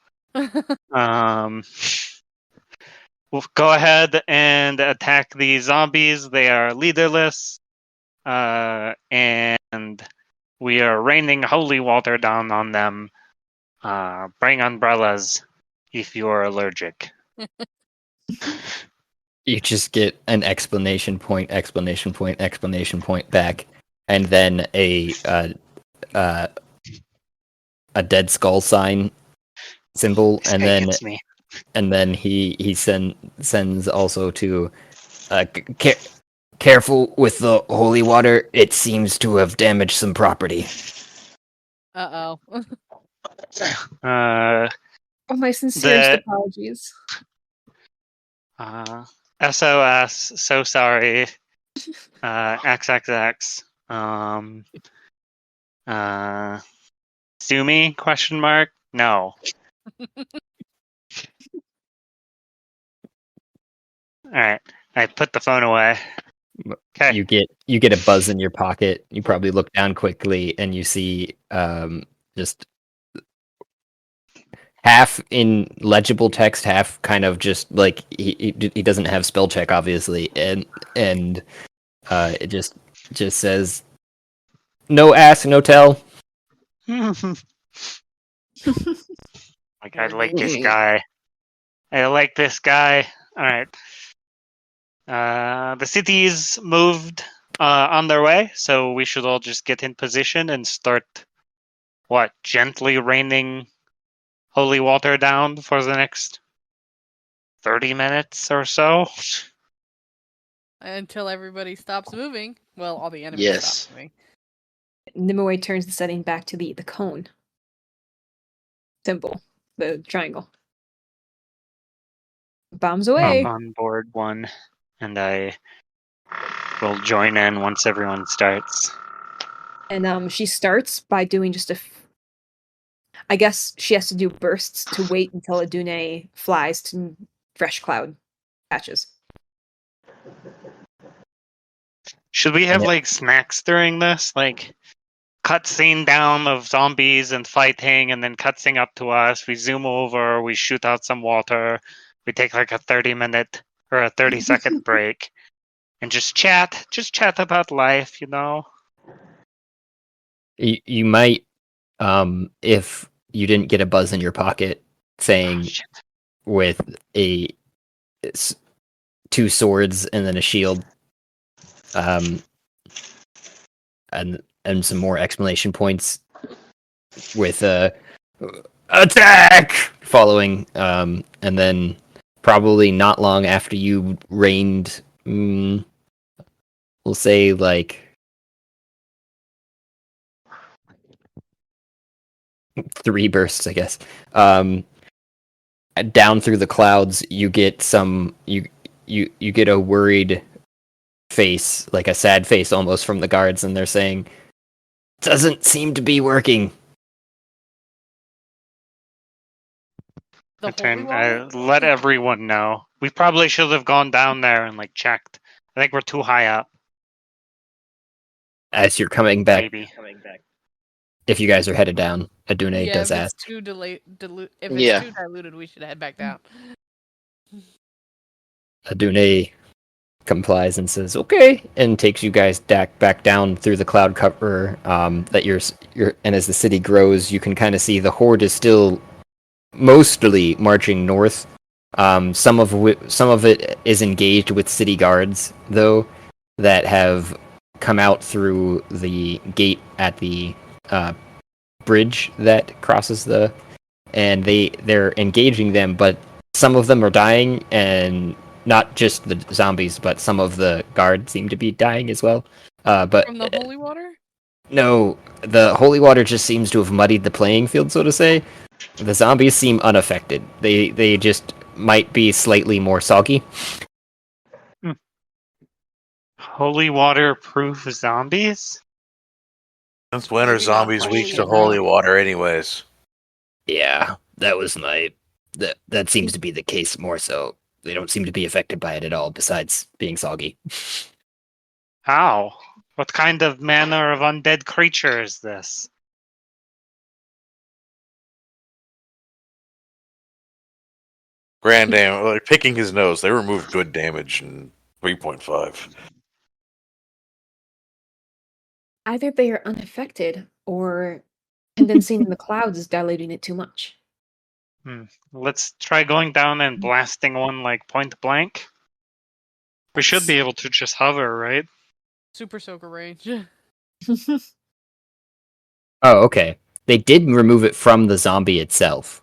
[SPEAKER 3] We'll go ahead and attack the zombies. They are leaderless. And we are raining holy water down on them. Bring umbrellas if you're allergic.
[SPEAKER 2] You just get an exclamation point, exclamation point, exclamation point back, and then a dead skull sign symbol,
[SPEAKER 3] This
[SPEAKER 2] and
[SPEAKER 3] guy
[SPEAKER 2] then
[SPEAKER 3] gets me.
[SPEAKER 2] he sends also to careful with the holy water. It seems to have damaged some property.
[SPEAKER 5] Uh oh.
[SPEAKER 3] Uh,
[SPEAKER 6] Oh, my sincerest
[SPEAKER 3] The-
[SPEAKER 6] apologies.
[SPEAKER 3] SOS. So sorry. XXX. Sue me? Question mark. No. All right. I put the phone away. Okay.
[SPEAKER 2] You get a buzz in your pocket. You probably look down quickly and you see just half in legible text, half kind of just like he doesn't have spell check obviously, and it just says no ask, no tell.
[SPEAKER 3] Like, I like this guy. I like this guy. All right. The city's moved on their way, so we should all just get in position and start, gently raining holy water down for the next 30 minutes or so?
[SPEAKER 5] Until everybody stops moving. Well, all the enemies
[SPEAKER 7] Yes.
[SPEAKER 5] stop moving.
[SPEAKER 6] Nimue turns the setting back to the cone symbol, the triangle. Bombs away.
[SPEAKER 3] On board one, and I will join in once everyone starts.
[SPEAKER 6] And she starts by doing just I guess she has to do bursts to wait until Adune flies to fresh cloud patches.
[SPEAKER 3] Should we have
[SPEAKER 2] Yeah.
[SPEAKER 3] like snacks during this? Like cutscene down of zombies and fighting, and then cutscene up to us. We zoom over, we shoot out some water, we take like a 30-minute or a 30-second break, and just chat about life, you know?
[SPEAKER 2] You might, if you didn't get a buzz in your pocket saying
[SPEAKER 3] Shit.
[SPEAKER 2] with two swords and then a shield, and some more exclamation points with attack following, and then probably not long after you rained, we'll say like 3 bursts, I guess. Down through the clouds, you get you get a worried face, like a sad face almost from the guards, and they're saying, "Doesn't seem to be working."
[SPEAKER 5] The holy water?
[SPEAKER 3] Let everyone know. We probably should have gone down there and like checked. I think we're too high up.
[SPEAKER 2] As you're coming back,
[SPEAKER 3] Maybe.
[SPEAKER 2] if you guys are headed down, Adune
[SPEAKER 5] Yeah,
[SPEAKER 2] does
[SPEAKER 5] if
[SPEAKER 2] ask.
[SPEAKER 5] it's too if
[SPEAKER 7] Yeah.
[SPEAKER 5] it's too diluted, we should head back down.
[SPEAKER 2] Adune complies and says, "Okay," and takes you guys back down through the cloud cover. That you're, and as the city grows, you can kind of see the horde is still mostly marching north. Some of it is engaged with city guards, though, that have come out through the gate at the bridge that crosses and they're engaging them, but some of them are dying, and not just the zombies, but some of the guards seem to be dying as well. But
[SPEAKER 5] From the holy water?
[SPEAKER 2] no, the holy water just seems to have muddied the playing field, so to say. The zombies seem unaffected. They just might be slightly more soggy.
[SPEAKER 3] Holy water proof zombies?
[SPEAKER 4] Since when are
[SPEAKER 5] Maybe not
[SPEAKER 4] zombies weak
[SPEAKER 5] holy
[SPEAKER 4] to
[SPEAKER 5] water.
[SPEAKER 4] holy water, anyways?
[SPEAKER 2] Yeah, that seems to be the case more so. They don't seem to be affected by it at all, besides being soggy.
[SPEAKER 3] How? What kind of manner of undead creature is this?
[SPEAKER 4] Grand damn, like picking his nose, they remove good damage in 3.5.
[SPEAKER 6] Either they are unaffected or condensing in the clouds is dilating it too much.
[SPEAKER 3] Let's try going down and blasting one like point blank. We should be able to just hover, right?
[SPEAKER 5] Super soaker range.
[SPEAKER 2] Oh, okay. They did remove it from the zombie itself.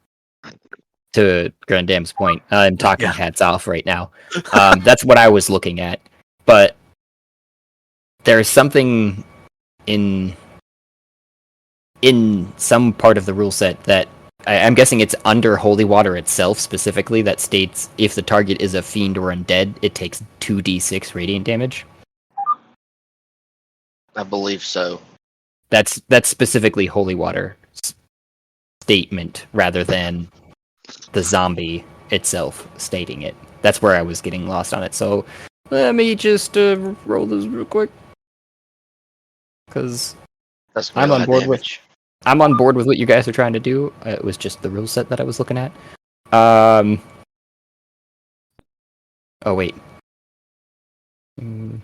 [SPEAKER 2] To Grandam's point, I'm talking
[SPEAKER 4] Yeah.
[SPEAKER 2] hats off right now. That's what I was looking at. But there's something in some part of the rule set that I'm guessing it's under holy water itself specifically that states if the target is a fiend or undead, it takes 2d6 radiant damage.
[SPEAKER 7] I believe so.
[SPEAKER 2] That's specifically holy water statement rather than the zombie itself stating it. That's where I was getting lost on it. So let me just roll this real quick, because
[SPEAKER 7] That's
[SPEAKER 2] I'm on
[SPEAKER 7] melee
[SPEAKER 2] board
[SPEAKER 7] damage.
[SPEAKER 2] I'm on board with what you guys are trying to do. It was just the rule set that I was looking at. Oh wait. 3.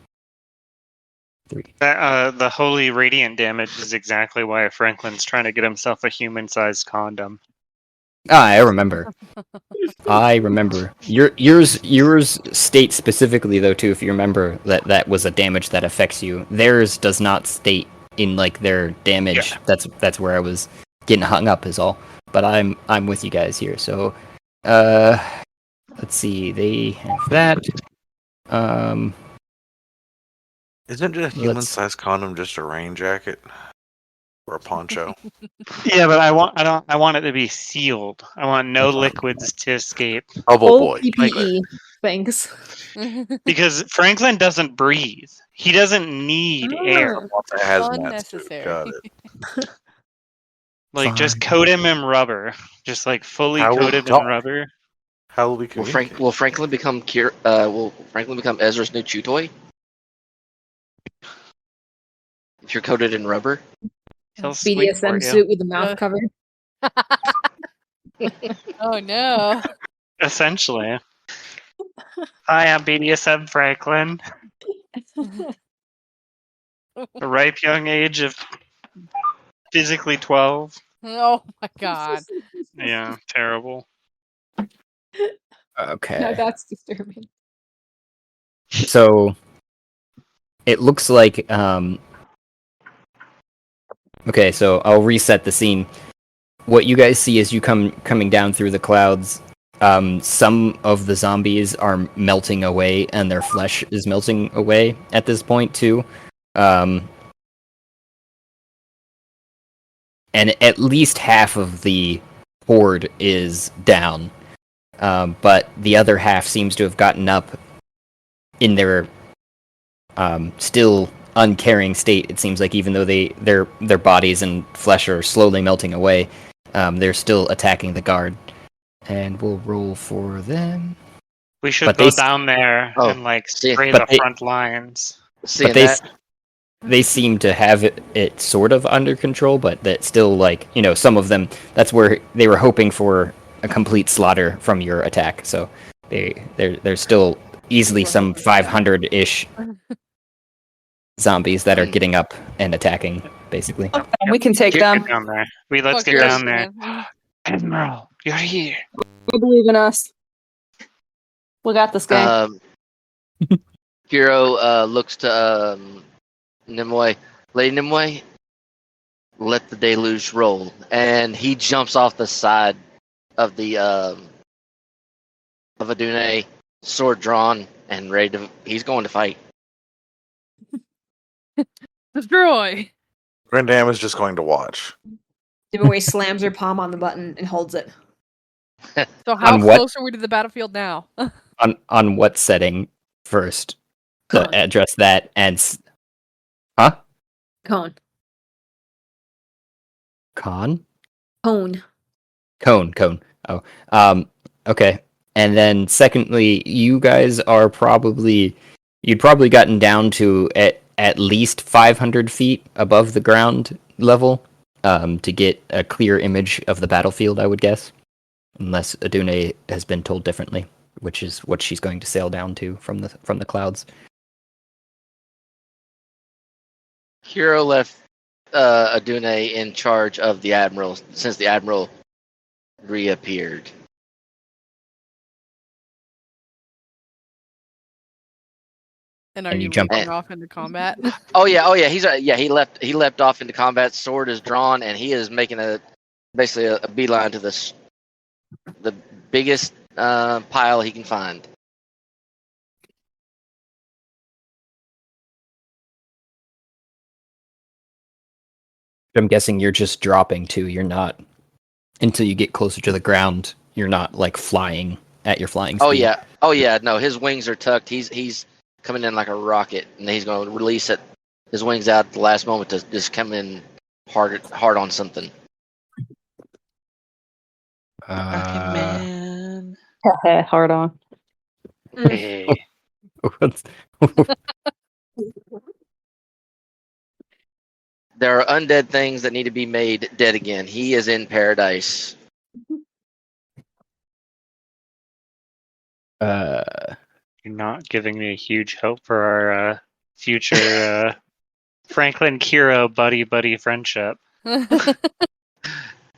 [SPEAKER 3] The holy radiant damage is exactly why Franklin's trying to get himself a human-sized condom.
[SPEAKER 2] I remember. I remember. Yours states specifically though too, if you remember, that was a damage that affects you. Theirs does not state in like their damage.
[SPEAKER 3] Yeah.
[SPEAKER 2] That's where I was getting hung up is all. But I'm with you guys here. So let's see. They have that.
[SPEAKER 4] Isn't a
[SPEAKER 2] Let's-
[SPEAKER 4] human-sized condom just a rain jacket or a poncho?
[SPEAKER 3] Yeah, but I want it to be sealed. I want no liquids to escape
[SPEAKER 4] Bubble
[SPEAKER 6] Full
[SPEAKER 4] boy.
[SPEAKER 6] PPE. Thanks.
[SPEAKER 3] because Franklin doesn't breathe. He doesn't need air.
[SPEAKER 4] Lots of hazmat suit.
[SPEAKER 5] Unnecessary.
[SPEAKER 4] Got it.
[SPEAKER 3] Like just
[SPEAKER 2] Fine.
[SPEAKER 3] coat him in rubber, just like fully
[SPEAKER 4] How
[SPEAKER 3] coat him in
[SPEAKER 4] don't-
[SPEAKER 3] rubber.
[SPEAKER 4] How will we
[SPEAKER 7] Will
[SPEAKER 4] communicate?
[SPEAKER 7] Franklin become will Franklin become Ezra's new chew toy? If you're coated in rubber?
[SPEAKER 3] He'll sleep for
[SPEAKER 6] BDSM
[SPEAKER 3] you.
[SPEAKER 6] suit with the mouth covered.
[SPEAKER 5] Oh no.
[SPEAKER 3] Essentially. Hi, I'm BDSM Franklin. The ripe young age of physically 12.
[SPEAKER 5] Oh my god.
[SPEAKER 3] Yeah, terrible.
[SPEAKER 2] Okay.
[SPEAKER 6] Now that's disturbing.
[SPEAKER 2] So it looks like okay, so I'll reset the scene. What you guys see as you coming down through the clouds, some of the zombies are melting away and their flesh is melting away at this point too. And at least half of the horde is down. But the other half seems to have gotten up in their still uncaring state. It seems like even though their bodies and flesh are slowly melting away, they're still attacking the guard. And we'll roll for them.
[SPEAKER 3] We should
[SPEAKER 2] But
[SPEAKER 3] go
[SPEAKER 2] they-
[SPEAKER 3] down there
[SPEAKER 7] Oh,
[SPEAKER 3] and like
[SPEAKER 7] see,
[SPEAKER 3] spray
[SPEAKER 2] but
[SPEAKER 3] the
[SPEAKER 2] they-
[SPEAKER 3] front lines.
[SPEAKER 7] Seeing
[SPEAKER 2] But
[SPEAKER 7] that,
[SPEAKER 2] they seem to have it sort of under control, but that still, like, you know, some of them, that's where they were hoping for a complete slaughter from your attack. So they're still easily some 500-ish zombies that are getting up and attacking, basically.
[SPEAKER 8] We can take
[SPEAKER 3] Get
[SPEAKER 8] them.
[SPEAKER 3] down there. Let's
[SPEAKER 5] Fuck
[SPEAKER 3] get
[SPEAKER 5] yes,
[SPEAKER 3] down there.
[SPEAKER 5] man.
[SPEAKER 3] Admiral, you're here.
[SPEAKER 8] We believe in us. We got this game.
[SPEAKER 7] Hero looks to Nimue. Lady Nimue, let the deluge roll. And he jumps off the side of the of Adune, sword drawn and ready to. He's going to fight.
[SPEAKER 5] Destroy.
[SPEAKER 4] Grandam is just going to watch.
[SPEAKER 6] Dimaway slams her palm on the button and holds it.
[SPEAKER 5] So how
[SPEAKER 2] On what?
[SPEAKER 5] close are we to the battlefield now?
[SPEAKER 2] On what setting first to
[SPEAKER 6] Cone.
[SPEAKER 2] address that and huh?
[SPEAKER 6] Cone.
[SPEAKER 2] Con?
[SPEAKER 6] Cone.
[SPEAKER 2] Cone. Oh. Okay. And then secondly, you guys are you'd probably gotten down to at least 500 feet above the ground level to get a clear image of the battlefield, I would guess. Unless Adune has been told differently, which is what she's going to sail down to from the clouds.
[SPEAKER 7] Hero left Adune in charge of the admiral since the admiral reappeared.
[SPEAKER 5] And are
[SPEAKER 2] And you
[SPEAKER 5] you
[SPEAKER 2] jump
[SPEAKER 5] leaping
[SPEAKER 7] in.
[SPEAKER 5] off into combat?
[SPEAKER 7] Oh yeah. He left off into combat. Sword is drawn, and he is making basically a beeline to the biggest pile he can find.
[SPEAKER 2] I'm guessing you're just dropping too. You're not until you get closer to the ground. You're not like flying at your flying speed.
[SPEAKER 7] Oh yeah. No, his wings are tucked. He's coming in like a rocket, and he's going to release his wings out at the last moment to just come in hard on something.
[SPEAKER 4] man.
[SPEAKER 8] Hard on.
[SPEAKER 3] Hey.
[SPEAKER 2] What's-
[SPEAKER 7] There are undead things that need to be made dead again. He is in paradise.
[SPEAKER 2] uh,
[SPEAKER 3] You're not giving me a huge hope for our future Franklin Kiro buddy friendship.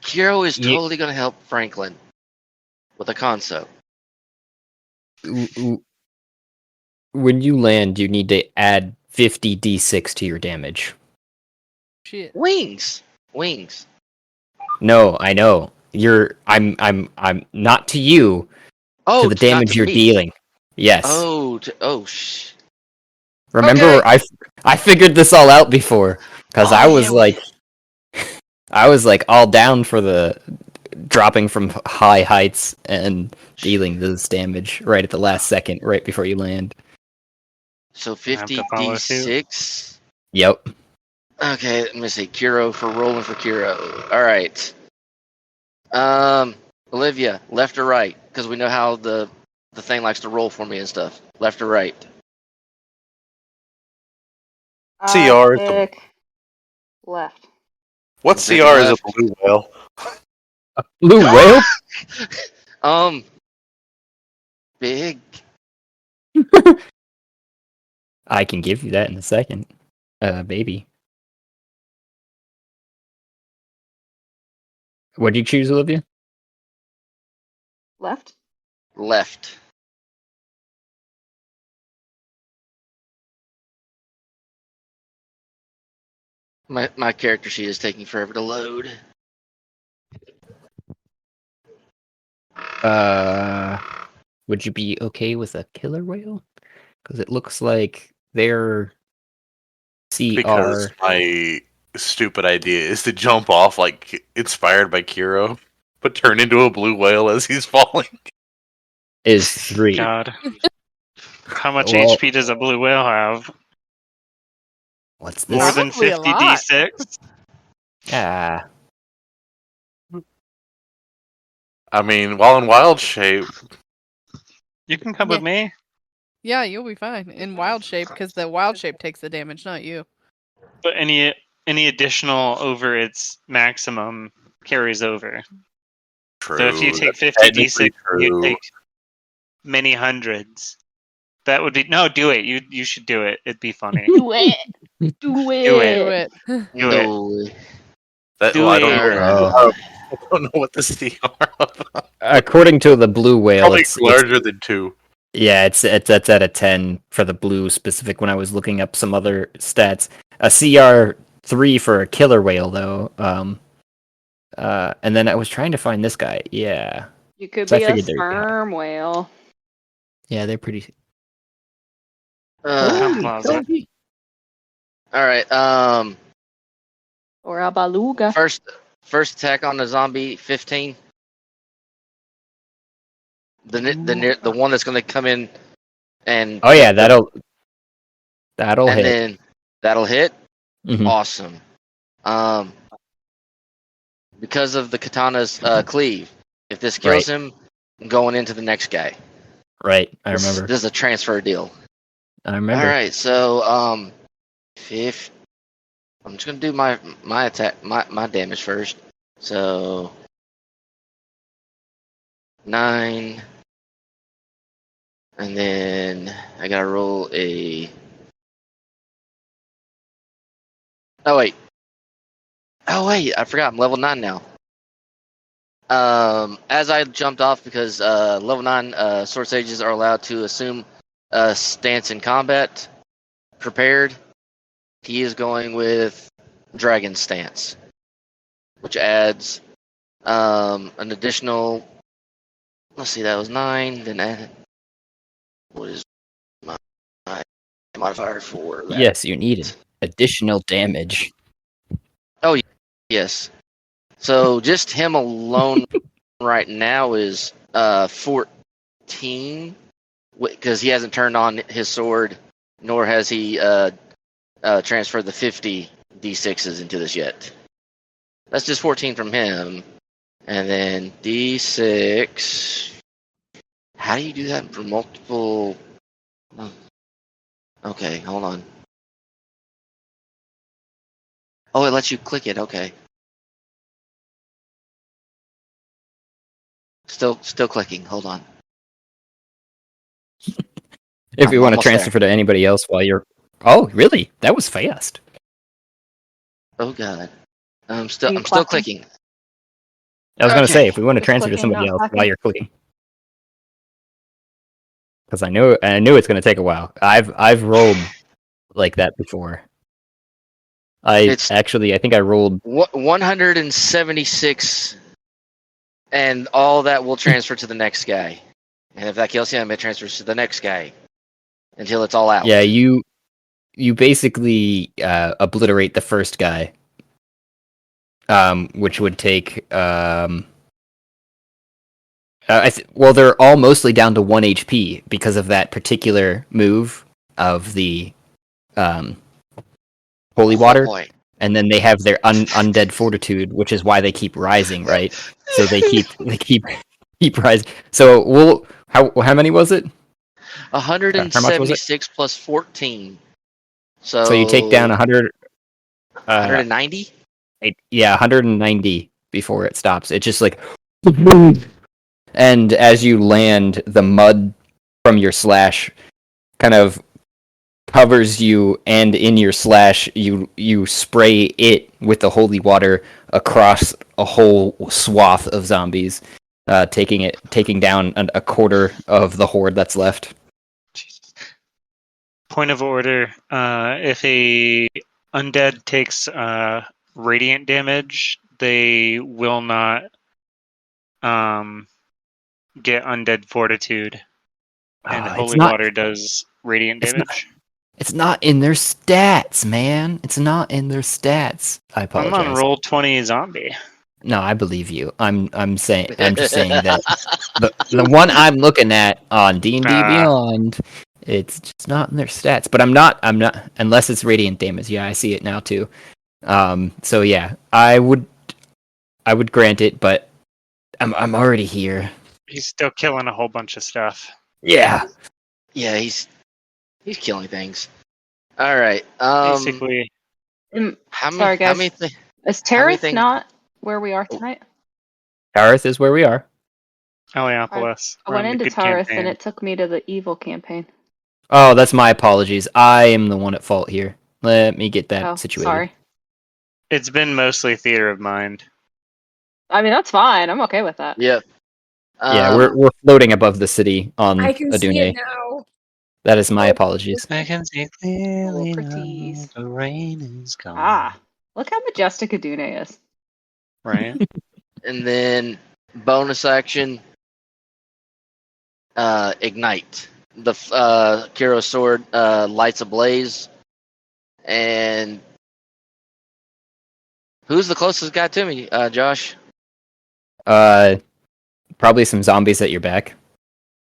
[SPEAKER 7] Kiro is
[SPEAKER 2] Ye-
[SPEAKER 7] totally going to help Franklin with a conso.
[SPEAKER 2] when you land, you need to add 50 d6 to your damage.
[SPEAKER 5] Shit.
[SPEAKER 7] Wings.
[SPEAKER 2] No, I know. I'm not to you,
[SPEAKER 7] Oh,
[SPEAKER 2] to the
[SPEAKER 7] not
[SPEAKER 2] damage
[SPEAKER 7] to
[SPEAKER 2] you're
[SPEAKER 7] me.
[SPEAKER 2] dealing. Yes. Remember,
[SPEAKER 7] Okay.
[SPEAKER 2] I figured this all out before because
[SPEAKER 7] Oh,
[SPEAKER 2] I was
[SPEAKER 7] yeah,
[SPEAKER 2] like, I was like all down for the dropping from high heights and dealing this damage right at the last second, right before you land.
[SPEAKER 7] So
[SPEAKER 3] I have to follow suit.
[SPEAKER 7] 50d6.
[SPEAKER 2] Yep.
[SPEAKER 7] Okay, let me see. Kiro for rolling for Kiro. All right. Olivia, left or right? Because we know how the thing likes to roll for me and stuff. Left or right?
[SPEAKER 4] CR is a,
[SPEAKER 8] Pick left.
[SPEAKER 4] what
[SPEAKER 7] Pick
[SPEAKER 4] CR is a
[SPEAKER 7] left.
[SPEAKER 4] blue whale?
[SPEAKER 2] Blue whale?
[SPEAKER 7] Big.
[SPEAKER 2] I can give you that in a second, baby. What did you choose, Olivia?
[SPEAKER 8] Left.
[SPEAKER 7] Left. My character sheet is taking forever to load.
[SPEAKER 2] Would you be okay with a killer whale? Because it looks like they're
[SPEAKER 4] Because
[SPEAKER 2] CR
[SPEAKER 4] my stupid idea is to jump off like inspired by Kiro, but turn into a blue whale as he's falling.
[SPEAKER 2] is 3.
[SPEAKER 3] God. How much
[SPEAKER 2] Well-
[SPEAKER 3] HP does a blue whale have?
[SPEAKER 2] What's this?
[SPEAKER 3] More than
[SPEAKER 5] Probably a
[SPEAKER 3] 50
[SPEAKER 5] lot.
[SPEAKER 3] d6?
[SPEAKER 2] Ah,
[SPEAKER 4] I mean, while in wild shape,
[SPEAKER 3] You can come with me.
[SPEAKER 5] Yeah, you'll be fine in wild shape because the wild shape takes the damage, not you.
[SPEAKER 3] But any additional over its maximum carries over.
[SPEAKER 4] true.
[SPEAKER 3] So if you take
[SPEAKER 4] that's
[SPEAKER 3] 50
[SPEAKER 4] technically
[SPEAKER 3] d6, you
[SPEAKER 4] true.
[SPEAKER 3] take many hundreds. That would be no. Do it. You should do it. It'd be funny.
[SPEAKER 8] Do it. Do it.
[SPEAKER 3] Do
[SPEAKER 5] Do
[SPEAKER 3] it.
[SPEAKER 5] it.
[SPEAKER 3] Do
[SPEAKER 7] No.
[SPEAKER 4] That,
[SPEAKER 3] Do
[SPEAKER 4] well, I don't
[SPEAKER 3] it.
[SPEAKER 4] know.
[SPEAKER 2] Oh.
[SPEAKER 4] I don't know what the CR of.
[SPEAKER 2] according to the blue whale,
[SPEAKER 4] Probably
[SPEAKER 2] it's
[SPEAKER 4] larger than 2.
[SPEAKER 2] yeah, it's at a 10 for the blue specific. When I was looking up some other stats, a CR3 for a killer whale though. And then I was trying to find this guy. Yeah,
[SPEAKER 8] You could
[SPEAKER 2] So I
[SPEAKER 8] be a
[SPEAKER 2] figured they'd be high.
[SPEAKER 8] sperm whale.
[SPEAKER 2] yeah, they're pretty.
[SPEAKER 3] I'm closet.
[SPEAKER 7] All right.
[SPEAKER 8] Or a beluga.
[SPEAKER 7] First attack on the zombie. 15. The one that's going to come in and.
[SPEAKER 2] Oh yeah, that'll
[SPEAKER 7] and
[SPEAKER 2] hit.
[SPEAKER 7] then that'll hit.
[SPEAKER 2] Mhm.
[SPEAKER 7] Awesome. Because of the katana's cleave, if this kills him, I'm going into the next guy.
[SPEAKER 2] Right, I
[SPEAKER 7] This
[SPEAKER 2] remember.
[SPEAKER 7] is a transfer deal.
[SPEAKER 2] I remember.
[SPEAKER 7] All right, so I'm just gonna do my attack, my damage first. So 9, and then I gotta roll a. Oh wait, I forgot. I'm level 9 now. As I jumped off, because level 9 sword sages are allowed to assume a stance in combat. Prepared. He is going with dragon stance, which adds an additional. Let's see, that was 9. Then add. What is my modifier for that?
[SPEAKER 2] Yes, you need additional damage.
[SPEAKER 7] Yes. So just him alone right now is 14, because he hasn't turned on his sword, nor has he transferred the 50 d6s into this yet. That's just 14 from him. And then D6. How do you do that for multiple? Oh, okay, hold on. Oh, it lets you click it. Okay. Still clicking. Hold on.
[SPEAKER 2] If
[SPEAKER 7] I'm
[SPEAKER 2] you want to
[SPEAKER 7] almost there.
[SPEAKER 2] transfer to anybody else while you're. Oh, really? That was fast.
[SPEAKER 7] Oh god. I'm
[SPEAKER 8] Are
[SPEAKER 7] still
[SPEAKER 8] you
[SPEAKER 7] I'm still
[SPEAKER 8] clapping?
[SPEAKER 7] clicking.
[SPEAKER 2] I was going to say,
[SPEAKER 7] Okay.
[SPEAKER 2] if we want to
[SPEAKER 8] Just
[SPEAKER 2] transfer to
[SPEAKER 8] clicking,
[SPEAKER 2] somebody
[SPEAKER 8] not
[SPEAKER 2] else while
[SPEAKER 8] clapping.
[SPEAKER 2] you're clicking. Because I knew it's going to take a while. I've rolled like that before.
[SPEAKER 7] It's
[SPEAKER 2] I think I rolled.
[SPEAKER 7] 176, and all that will transfer to the next guy. And if that kills him, it transfers to the next guy until it's all out.
[SPEAKER 2] Yeah, you basically obliterate the first guy, which would take. Well, they're all mostly down to 1 HP because of that particular move of the holy water,
[SPEAKER 7] boy.
[SPEAKER 2] and then they have their undead fortitude, which is why they keep rising, right? So they keep rising. So how many was it? How much was it?
[SPEAKER 7] 176 plus 14.
[SPEAKER 2] So you take down 100.
[SPEAKER 7] 190?
[SPEAKER 2] Yeah, 190 before it stops. It's just like, and as you land, the mud from your slash kind of covers you, and in your slash, you spray it with the holy water across a whole swath of zombies, taking down a quarter of the horde that's left.
[SPEAKER 3] Jesus. Point of order: if a undead takes radiant damage, they will not get undead fortitude, and holy water does radiant damage.
[SPEAKER 2] It's not in their stats, man. It's not in their stats. I
[SPEAKER 3] I'm
[SPEAKER 2] apologize.
[SPEAKER 3] on roll 20 zombie.
[SPEAKER 2] No, I believe you. I'm just saying that the one I'm looking at on D&D Beyond, it's just not in their stats. But I'm not unless it's radiant damage. Yeah, I see it now too. So yeah, I would grant it, but I'm already here.
[SPEAKER 3] He's still killing a whole bunch of stuff.
[SPEAKER 2] Yeah.
[SPEAKER 7] Yeah, he's killing things. All right.
[SPEAKER 3] Basically,
[SPEAKER 8] Sorry, guys. Is Terrace not where we are tonight?
[SPEAKER 2] Tarith is where we are.
[SPEAKER 3] Heliopolis.
[SPEAKER 8] I went
[SPEAKER 3] run the
[SPEAKER 8] into
[SPEAKER 3] good
[SPEAKER 8] Taurus
[SPEAKER 3] campaign.
[SPEAKER 8] and it took me to the evil campaign.
[SPEAKER 2] Oh, that's my apologies. I am the one at fault here. Let me get that situated.
[SPEAKER 8] Sorry.
[SPEAKER 3] It's been mostly theater of mind.
[SPEAKER 8] I mean, that's fine. I'm okay with that.
[SPEAKER 7] Yep.
[SPEAKER 2] Yeah, we're floating above the city on
[SPEAKER 6] I can see
[SPEAKER 2] Adune.
[SPEAKER 6] it now.
[SPEAKER 2] That is my apologies.
[SPEAKER 3] I can see clearly
[SPEAKER 8] pretties.
[SPEAKER 3] now the rain is gone.
[SPEAKER 8] Ah, look how majestic Adune is.
[SPEAKER 3] Right?
[SPEAKER 7] And then bonus action, ignite. The Kiro sword lights ablaze, and who's the closest guy to me? Josh.
[SPEAKER 2] Probably some zombies at your back.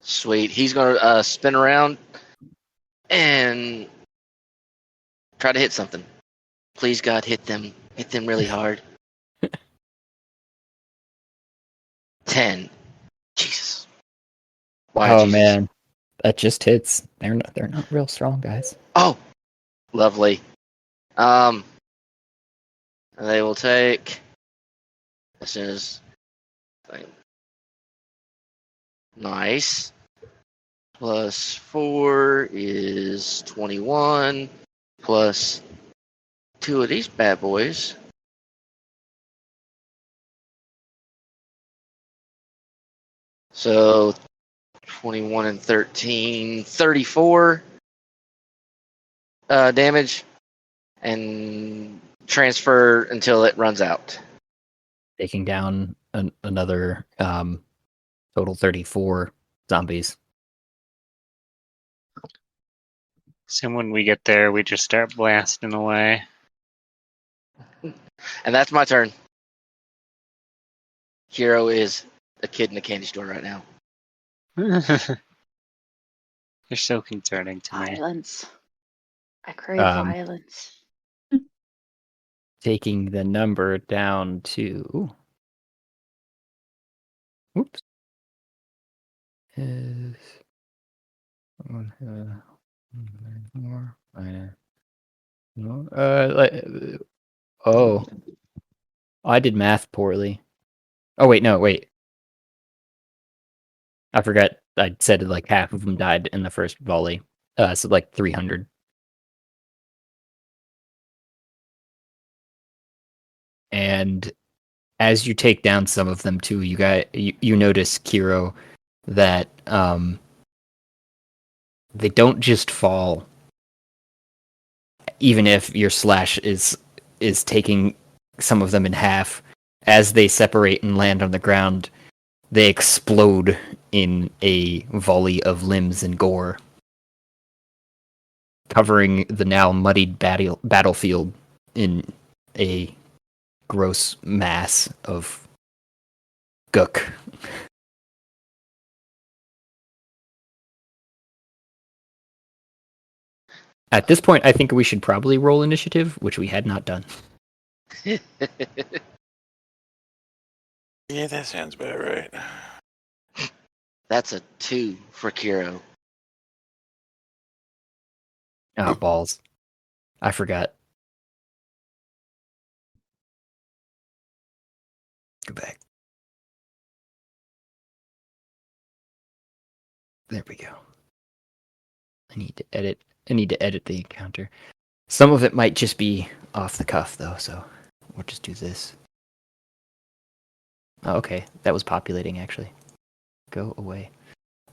[SPEAKER 7] Sweet. He's gonna spin around and try to hit something. Please, God, hit them. Hit them really hard. 10. Jesus. Why,
[SPEAKER 2] Oh
[SPEAKER 7] Jesus?
[SPEAKER 2] man, that just hits. They're not real strong, guys.
[SPEAKER 7] Oh, lovely. They will take as soon as nice. Plus 4 is 21. Plus 2 of these bad boys. So 21 and 13, 34 damage, and transfer until it runs out.
[SPEAKER 2] Taking down another total 34 zombies.
[SPEAKER 3] So when we get there, we just start blasting away.
[SPEAKER 7] And that's my turn. Hero is a kid in a candy store right now.
[SPEAKER 3] You're so concerning to me.
[SPEAKER 8] Violence. I crave
[SPEAKER 2] Um,
[SPEAKER 8] violence.
[SPEAKER 2] taking the number down to... Oops. Is... more minus... No, oh. I did math poorly. Oh, wait. I forgot I said like half of them died in the first volley. So like 300. And as you take down some of them too, you notice, Kiro, that they don't just fall. Even if your slash is taking some of them in half, as they separate and land on the ground, they explode in a volley of limbs and gore, covering the now muddied battlefield in a gross mass of gook. At this point, I think we should probably roll initiative, which we had not done.
[SPEAKER 4] Yeah, that sounds about right.
[SPEAKER 7] That's a 2 for Kiro.
[SPEAKER 2] Oh, balls. I forgot. Go back. There we go. I need to edit the encounter. Some of it might just be off the cuff, though, so we'll just do this. Oh, okay. That was populating, actually. Go away.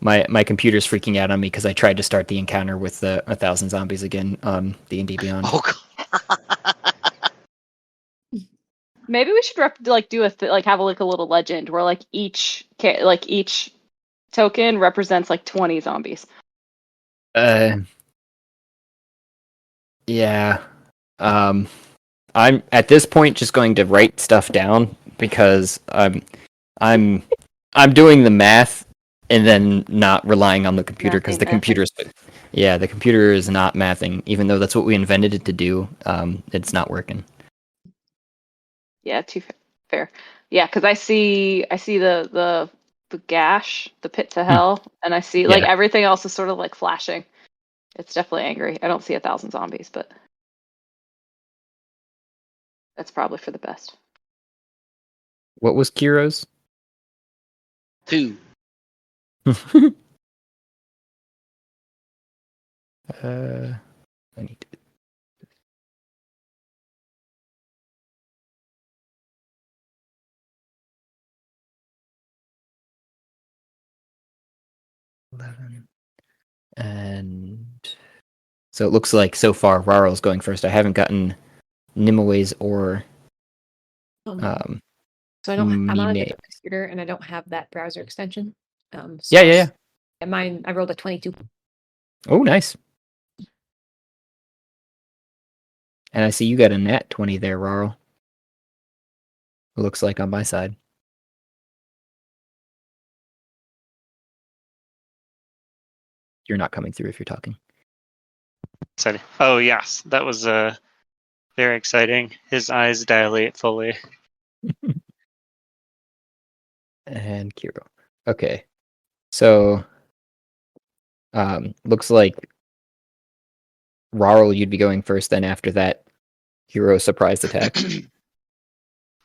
[SPEAKER 2] My computer's freaking out on me because I tried to start the encounter with the 1,000 zombies again on D&D Beyond.
[SPEAKER 7] Oh, God.
[SPEAKER 8] Maybe we should do have a little legend where each token represents 20 zombies.
[SPEAKER 2] Yeah. I'm at this point just going to write stuff down because I'm doing the math and then not relying on the computer because the computer is not mathing, even though that's what we invented it to do. It's not working.
[SPEAKER 8] Yeah, too fair. Yeah, because I see the gash, the pit to hell, and I see everything else is sort of flashing. It's definitely angry. I don't see 1,000 zombies, but that's probably for the best.
[SPEAKER 2] What was Kiro's?
[SPEAKER 7] 2.
[SPEAKER 2] I need to... And so it looks like so far Rarl's going first. I haven't gotten Nimue or
[SPEAKER 6] So I'm on a
[SPEAKER 2] Mine.
[SPEAKER 6] different computer and I don't have that browser extension.
[SPEAKER 2] Yeah.
[SPEAKER 6] And mine, I rolled a 22.
[SPEAKER 2] Oh, nice. And I see you got a nat 20 there, Rarl. It looks like on my side. You're not coming through if you're talking.
[SPEAKER 3] Oh, yes. That was very exciting. His eyes dilate fully.
[SPEAKER 2] And Kiro. Okay. So, looks like Rarl, you'd be going first, then after that, Hero surprise attack.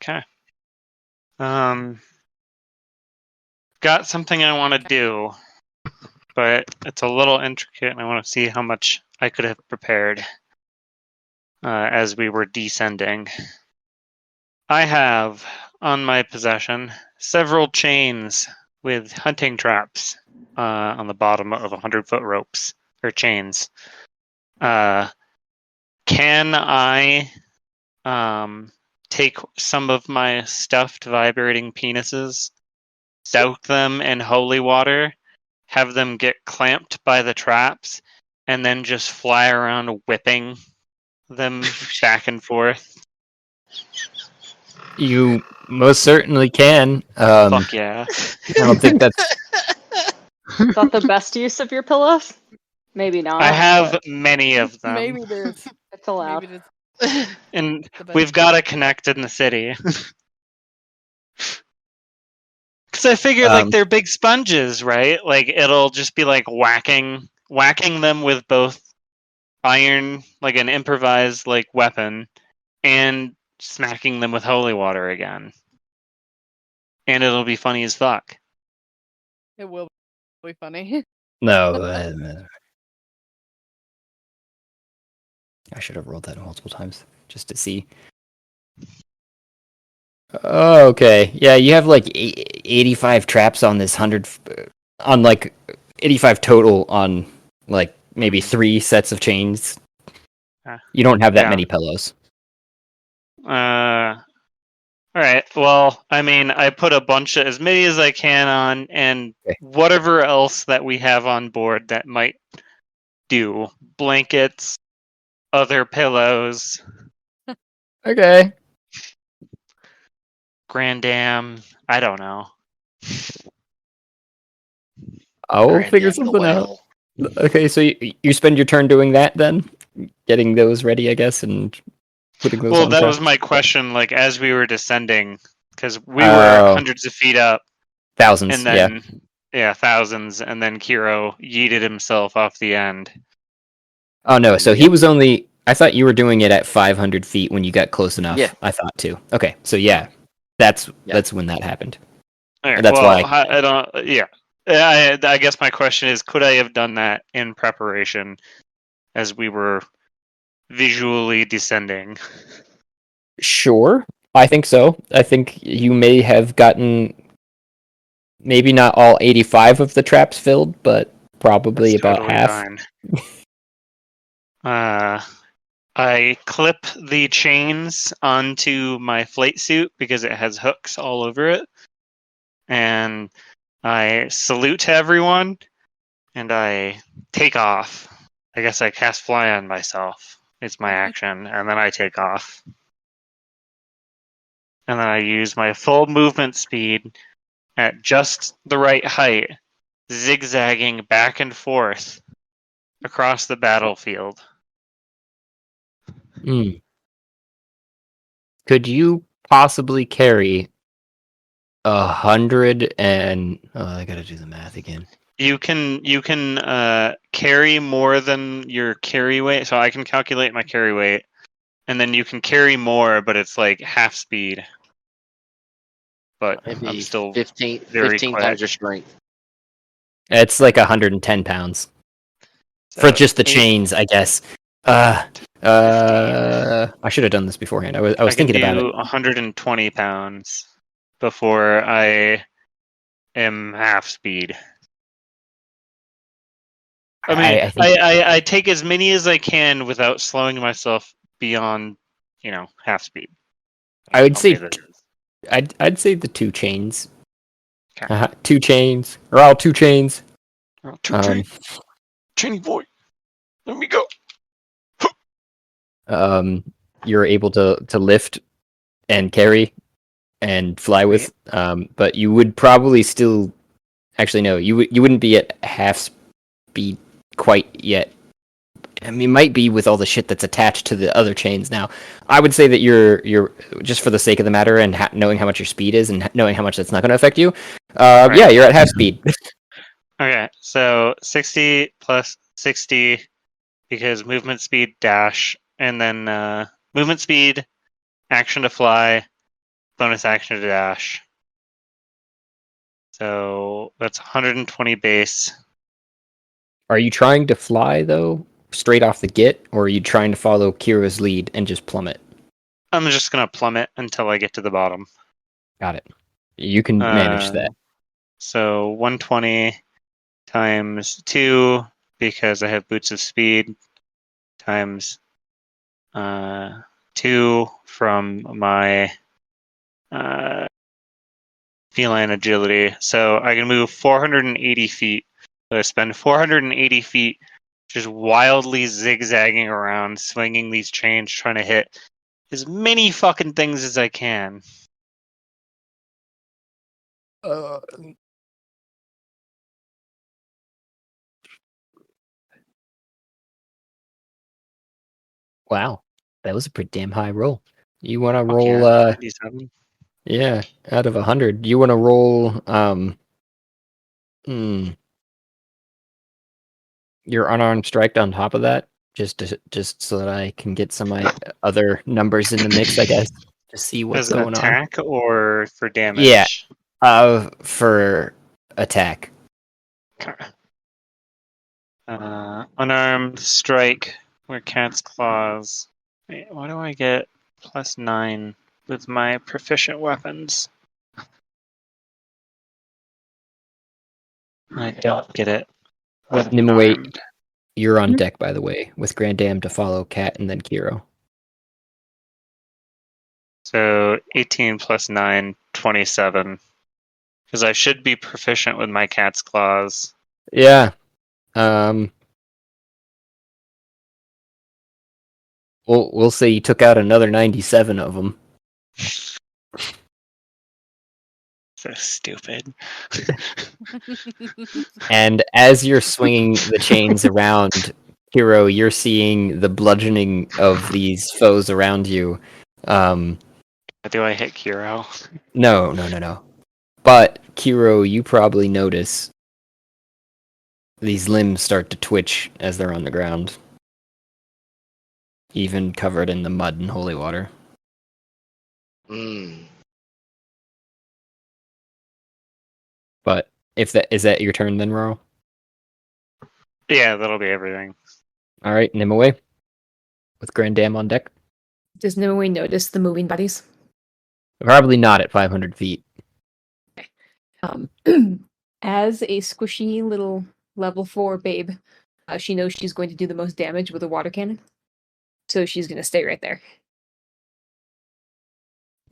[SPEAKER 3] Okay. Got something I want to do, but it's a little intricate, and I want to see how much I could have prepared as we were descending. I have on my possession several chains with hunting traps on the bottom of 100-foot ropes or chains. Can I take some of my stuffed vibrating penises, soak them in holy water, have them get clamped by the traps, and then just fly around whipping them back and forth?
[SPEAKER 2] You most certainly can.
[SPEAKER 3] Fuck yeah.
[SPEAKER 2] I don't think that's...
[SPEAKER 8] Is that the best use of your pillows? Maybe not.
[SPEAKER 3] I have many of them.
[SPEAKER 5] Maybe there's.
[SPEAKER 8] It's allowed.
[SPEAKER 5] Maybe
[SPEAKER 3] And
[SPEAKER 5] The best.
[SPEAKER 3] we've got to connect in the city. Because I figured, like, they're big sponges, right? Like, it'll just be like whacking them with both iron, like an improvised like weapon, and smacking them with holy water again. And it'll be funny as fuck.
[SPEAKER 5] It will be funny.
[SPEAKER 2] No, I should have rolled that multiple times just to see. Oh, okay. Yeah, you have like 85 traps on this 100, on like 85 total on like maybe 3 sets of chains. You don't have that
[SPEAKER 3] Yeah.
[SPEAKER 2] many pillows.
[SPEAKER 3] All right. Well, I mean, I put a bunch of as many as I can on, and
[SPEAKER 2] Okay.
[SPEAKER 3] whatever else that we have on board that might do. Blankets, other pillows,
[SPEAKER 2] Okay.
[SPEAKER 3] Grand Dam. I don't know.
[SPEAKER 2] I'll
[SPEAKER 7] Grand
[SPEAKER 2] figure
[SPEAKER 7] damn the
[SPEAKER 2] something out.
[SPEAKER 7] whale.
[SPEAKER 2] Okay, so you spend your turn doing that then? Getting those ready, I guess, and putting those
[SPEAKER 3] Well,
[SPEAKER 2] on
[SPEAKER 3] that
[SPEAKER 2] track?
[SPEAKER 3] was my question. Like as we were descending, because we were
[SPEAKER 2] Oh,
[SPEAKER 3] hundreds of feet up,
[SPEAKER 2] thousands,
[SPEAKER 3] and
[SPEAKER 2] yeah.
[SPEAKER 3] then thousands, and then Kiro yeeted himself off the end.
[SPEAKER 2] Oh no, so he
[SPEAKER 7] Yep.
[SPEAKER 2] was only. I thought you were doing it at 500 feet when you got close enough.
[SPEAKER 7] Yeah.
[SPEAKER 2] I thought too. Okay, so yeah, that's
[SPEAKER 7] Yeah.
[SPEAKER 2] that's when that happened.
[SPEAKER 3] All right,
[SPEAKER 2] That's
[SPEAKER 3] well,
[SPEAKER 2] why.
[SPEAKER 3] I don't. Yeah, I guess my question is, could I have done that in preparation as we were visually descending?
[SPEAKER 2] Sure, I think so. I think you may have gotten maybe not all 85 of the traps filled, but probably
[SPEAKER 3] That's
[SPEAKER 2] about
[SPEAKER 3] totally
[SPEAKER 2] half.
[SPEAKER 3] fine. I clip the chains onto my flight suit because it has hooks all over it, and I salute to everyone, and I take off. I guess I cast fly on myself. It's my action, and then I take off. And then I use my full movement speed at just the right height, zigzagging back and forth across the battlefield.
[SPEAKER 2] Hmm. Could you possibly carry 100 and? Oh, I gotta do the math again.
[SPEAKER 3] You can carry more than your carry weight, so I can calculate my carry weight, and then you can carry more, but it's like half speed. But I'm
[SPEAKER 7] Maybe
[SPEAKER 3] still
[SPEAKER 7] 15
[SPEAKER 3] very
[SPEAKER 7] times
[SPEAKER 3] quick.
[SPEAKER 7] your strength.
[SPEAKER 2] It's like 110 pounds for
[SPEAKER 3] So
[SPEAKER 2] just the
[SPEAKER 3] 8,
[SPEAKER 2] chains, I guess.
[SPEAKER 3] 15.
[SPEAKER 2] I should have done this beforehand. I was
[SPEAKER 3] I can
[SPEAKER 2] thinking about
[SPEAKER 3] do
[SPEAKER 2] it.
[SPEAKER 3] 120 pounds before I am half speed. I mean,
[SPEAKER 2] I think
[SPEAKER 3] I take as many as I can without slowing myself beyond, half speed.
[SPEAKER 2] I would
[SPEAKER 3] How many
[SPEAKER 2] say
[SPEAKER 3] that is.
[SPEAKER 2] I'd say the 2 chains.
[SPEAKER 3] Okay.
[SPEAKER 2] 2 chains, or all 2 chains.
[SPEAKER 3] Oh, Chainy boy, let me go.
[SPEAKER 2] You're able to lift and carry and fly with. But you would probably still. Actually, no. You wouldn't be at half speed quite yet. I mean, it might be with all the shit that's attached to the other chains now. I would say that you're just for the sake of the matter and knowing how much your speed is and knowing how much that's not going to affect you.
[SPEAKER 3] Right.
[SPEAKER 2] Yeah, you're at half speed.
[SPEAKER 3] Okay, so 60 plus 60 because movement speed dash, and then movement speed, action to fly, bonus action to dash. So that's 120 base.
[SPEAKER 2] Are you trying to fly though, straight off the get, or are you trying to follow Kira's lead and just plummet?
[SPEAKER 3] I'm just gonna plummet until I get to the bottom.
[SPEAKER 2] Got it. You can manage that.
[SPEAKER 3] So 120 times 2 because I have boots of speed times 2 from my feline agility. So I can move 480 feet. So I spend 480 feet just wildly zigzagging around, swinging these chains, trying to hit as many fucking things as I can.
[SPEAKER 2] Wow. That was a pretty damn high roll. You want to
[SPEAKER 3] Fuck
[SPEAKER 2] roll?
[SPEAKER 3] yeah, 97.
[SPEAKER 2] Yeah, out of 100. You want to roll? Your unarmed strike on top of that, just so that I can get some other numbers in the mix, I guess, to see what's
[SPEAKER 3] As an
[SPEAKER 2] going on.
[SPEAKER 3] attack or for
[SPEAKER 2] Yeah.
[SPEAKER 3] damage?
[SPEAKER 2] For attack.
[SPEAKER 3] Okay. Unarmed strike or cat's claws. Wait, why do I get +9 with my proficient weapons? I don't get it with
[SPEAKER 2] Nimue,
[SPEAKER 3] unarmed.
[SPEAKER 2] you're on
[SPEAKER 6] Mhm.
[SPEAKER 2] deck, by the way, with Grandam to follow Cat and then Kiro.
[SPEAKER 3] So 18 plus 9, 27. Because I should be proficient with my cat's claws.
[SPEAKER 2] Yeah. We'll say you took out another 97 of them.
[SPEAKER 3] So stupid.
[SPEAKER 2] And as you're swinging the chains around, Hero, you're seeing the bludgeoning of these foes around you.
[SPEAKER 3] Do I hit Kiro?
[SPEAKER 2] No. But, Kiro, you probably notice these limbs start to twitch as they're on the ground. Even covered in the mud and holy water.
[SPEAKER 7] Mm.
[SPEAKER 2] But, is that your turn then, Ro?
[SPEAKER 3] Yeah, that'll be everything.
[SPEAKER 2] Alright, Nimue. With Grandam on deck.
[SPEAKER 6] Does no one notice the moving bodies?
[SPEAKER 2] Probably not at 500 feet.
[SPEAKER 6] Um, as a squishy little level 4 babe, she knows she's going to do the most damage with a water cannon. So she's going to stay right there.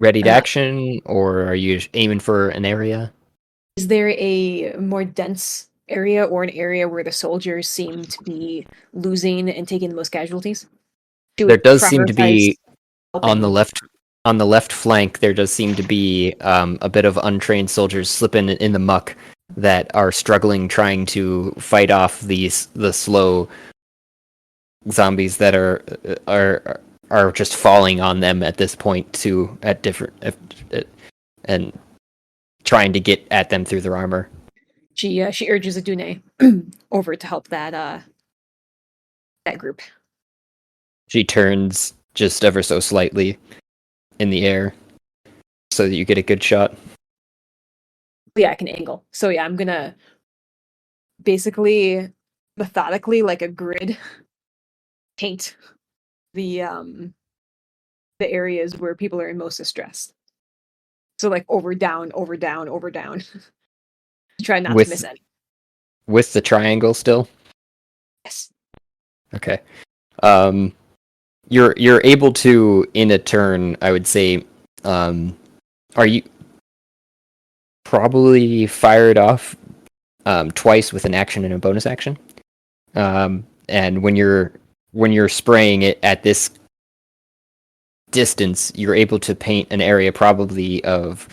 [SPEAKER 2] Ready to action, or are you aiming for an area?
[SPEAKER 6] Is there a more dense area or an area where the soldiers seem to be losing and taking the most casualties? She
[SPEAKER 2] There
[SPEAKER 6] would
[SPEAKER 2] does seem to be
[SPEAKER 6] prioritize
[SPEAKER 2] on the
[SPEAKER 6] helping.
[SPEAKER 2] left flank. There does seem to be a bit of untrained soldiers slipping in the muck that are struggling, trying to fight off the slow zombies that are just falling on them at this point and trying to get at them through their armor.
[SPEAKER 6] She urges Adune over to help that group.
[SPEAKER 2] She turns just ever so slightly in the air so that you get a good shot.
[SPEAKER 6] Yeah, I can angle. So yeah, I'm gonna basically methodically, like a grid, paint the areas where people are in most distress. So like over down, over down, over down. Try not to miss any.
[SPEAKER 2] With the triangle still?
[SPEAKER 6] Yes.
[SPEAKER 2] Okay. You're able to, in a turn, I would say, are you probably fired off twice with an action and a bonus action? And when you're spraying it at this distance, you're able to paint an area probably of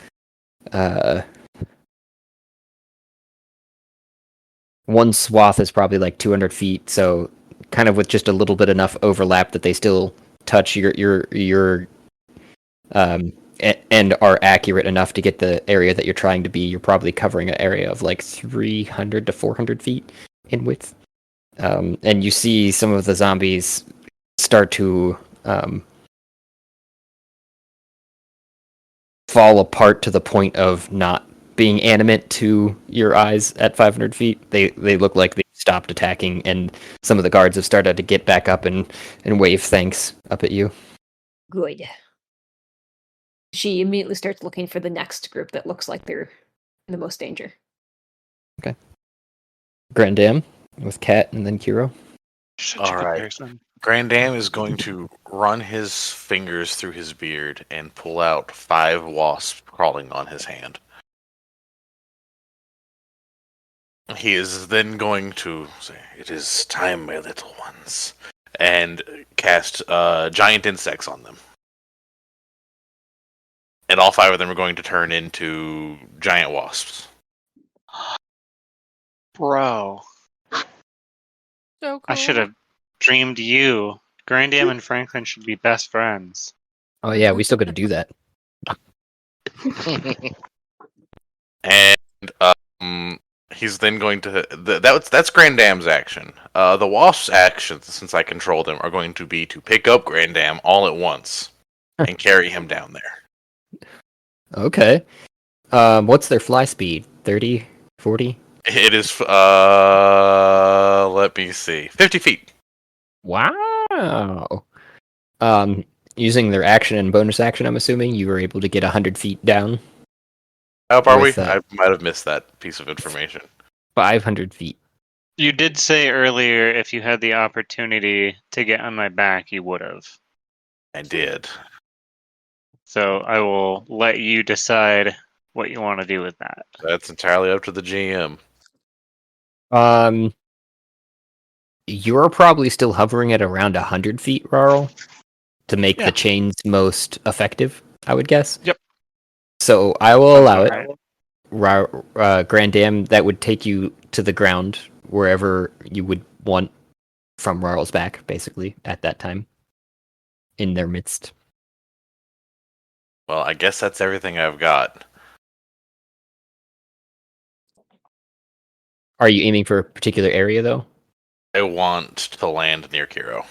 [SPEAKER 2] one swath is probably like 200 feet, so kind of with just a little bit enough overlap that they still touch your and are accurate enough to get the area that you're trying to be. You're probably covering an area of like 300 to 400 feet in width. And you see some of the zombies start to fall apart to the point of not being animate to your eyes at 500 feet. They look like they stopped attacking, and some of the guards have started to get back up and wave thanks up at you.
[SPEAKER 6] Good. She immediately starts looking for the next group that looks like they're in the most danger.
[SPEAKER 2] Okay. Grandam with Kat and then Kiro.
[SPEAKER 3] Such
[SPEAKER 4] All
[SPEAKER 3] a good
[SPEAKER 4] right.
[SPEAKER 3] person.
[SPEAKER 4] Grandam is going to run his fingers through his beard and pull out 5 wasps crawling on his hand. He is then going to say, "It is time, my little ones," and cast giant insects on them. And all 5 of them are going to turn into giant wasps.
[SPEAKER 3] Bro,
[SPEAKER 5] So cool.
[SPEAKER 3] I should have dreamed you Grandam and Franklin should be best friends.
[SPEAKER 2] Oh yeah, we still got to do that.
[SPEAKER 4] And he's then going to that's Grandam's action. The Wasp's actions, since I control them, are going to be to pick up Grandam all at once and carry him down there.
[SPEAKER 2] Okay. What's their fly speed? 30, 40?
[SPEAKER 4] It is let me see, 50 feet.
[SPEAKER 2] Wow. Using their action and bonus action, I'm assuming you were able to get 100 feet down.
[SPEAKER 4] How up are we?
[SPEAKER 2] With,
[SPEAKER 4] I might have missed that piece of information.
[SPEAKER 2] 500 feet.
[SPEAKER 3] You did say earlier if you had the opportunity to get on my back, you would have.
[SPEAKER 4] I did.
[SPEAKER 3] So I will let you decide what you want to do with that.
[SPEAKER 4] That's entirely up to the GM.
[SPEAKER 2] You're probably still hovering at around 100 feet, Rarl, to make the chains most effective, I would guess.
[SPEAKER 3] Yep.
[SPEAKER 2] So I will allow it.
[SPEAKER 3] Right.
[SPEAKER 2] Grandam, that would take you to the ground, wherever you would want from Rarl's back, basically, at that time. In their midst.
[SPEAKER 4] Well, I guess that's everything I've got.
[SPEAKER 2] Are you aiming for a particular area, though?
[SPEAKER 4] I want to land near Kiro.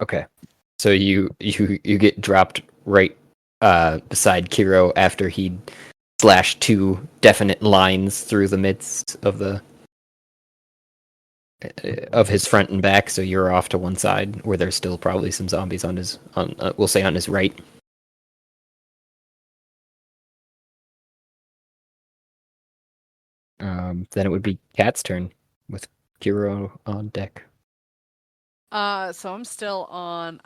[SPEAKER 2] Okay. So you get dropped right beside Kiro after he slashed 2 definite lines through the midst of his front and back. So you're off to one side where there's still probably some zombies on his we'll say on his right. Then it would be Kat's turn with Kiro on deck.
[SPEAKER 5] So I'm still on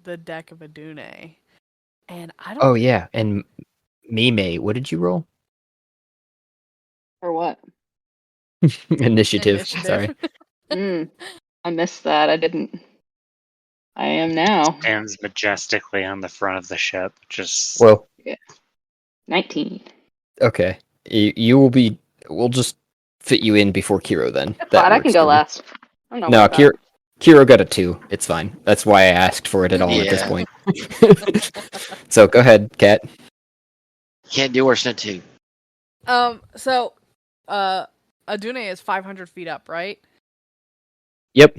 [SPEAKER 5] the deck of Adune, and I don't.
[SPEAKER 2] Oh yeah, and Mime, what did you roll?
[SPEAKER 8] For what?
[SPEAKER 2] Initiative. Sorry.
[SPEAKER 8] I missed that. I didn't. I am now.
[SPEAKER 3] Stands majestically on the front of the ship. Just
[SPEAKER 2] Well,
[SPEAKER 8] 19.
[SPEAKER 2] okay. You will be. We'll just fit you in before Kiro then.
[SPEAKER 8] That's fine. I can go last. I'm not
[SPEAKER 2] No,
[SPEAKER 8] worried about it.
[SPEAKER 2] Kiro got a 2. It's fine. That's why I asked for it at all at this
[SPEAKER 7] Yeah.
[SPEAKER 2] point. So go ahead, Kat.
[SPEAKER 7] Can't do worse than 2.
[SPEAKER 5] So, Adune is 500 feet up, right?
[SPEAKER 2] Yep.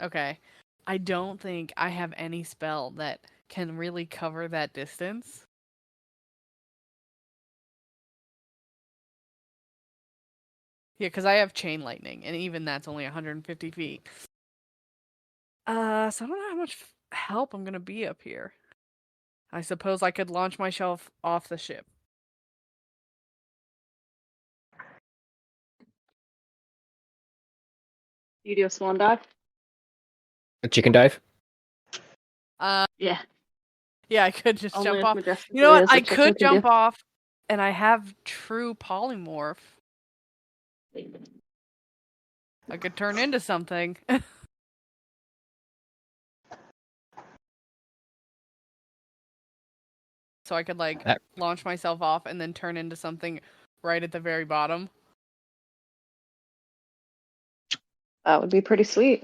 [SPEAKER 5] Okay. I don't think I have any spell that can really cover that distance. Yeah, because I have chain lightning, and even that's only 150 feet. So I don't know how much help I'm gonna be up here. I suppose I could launch myself off the ship.
[SPEAKER 8] You do a swan dive?
[SPEAKER 2] A chicken dive.
[SPEAKER 8] Yeah.
[SPEAKER 5] Yeah, I could just
[SPEAKER 8] Only
[SPEAKER 5] jump
[SPEAKER 8] as
[SPEAKER 5] off.
[SPEAKER 8] majestically
[SPEAKER 5] You know what?
[SPEAKER 8] as a
[SPEAKER 5] I
[SPEAKER 8] chicken
[SPEAKER 5] could
[SPEAKER 8] can
[SPEAKER 5] jump
[SPEAKER 8] do.
[SPEAKER 5] off, and I have true polymorph. I could turn into something. So I could launch myself off and then turn into something right at the very bottom.
[SPEAKER 8] That would be pretty sweet.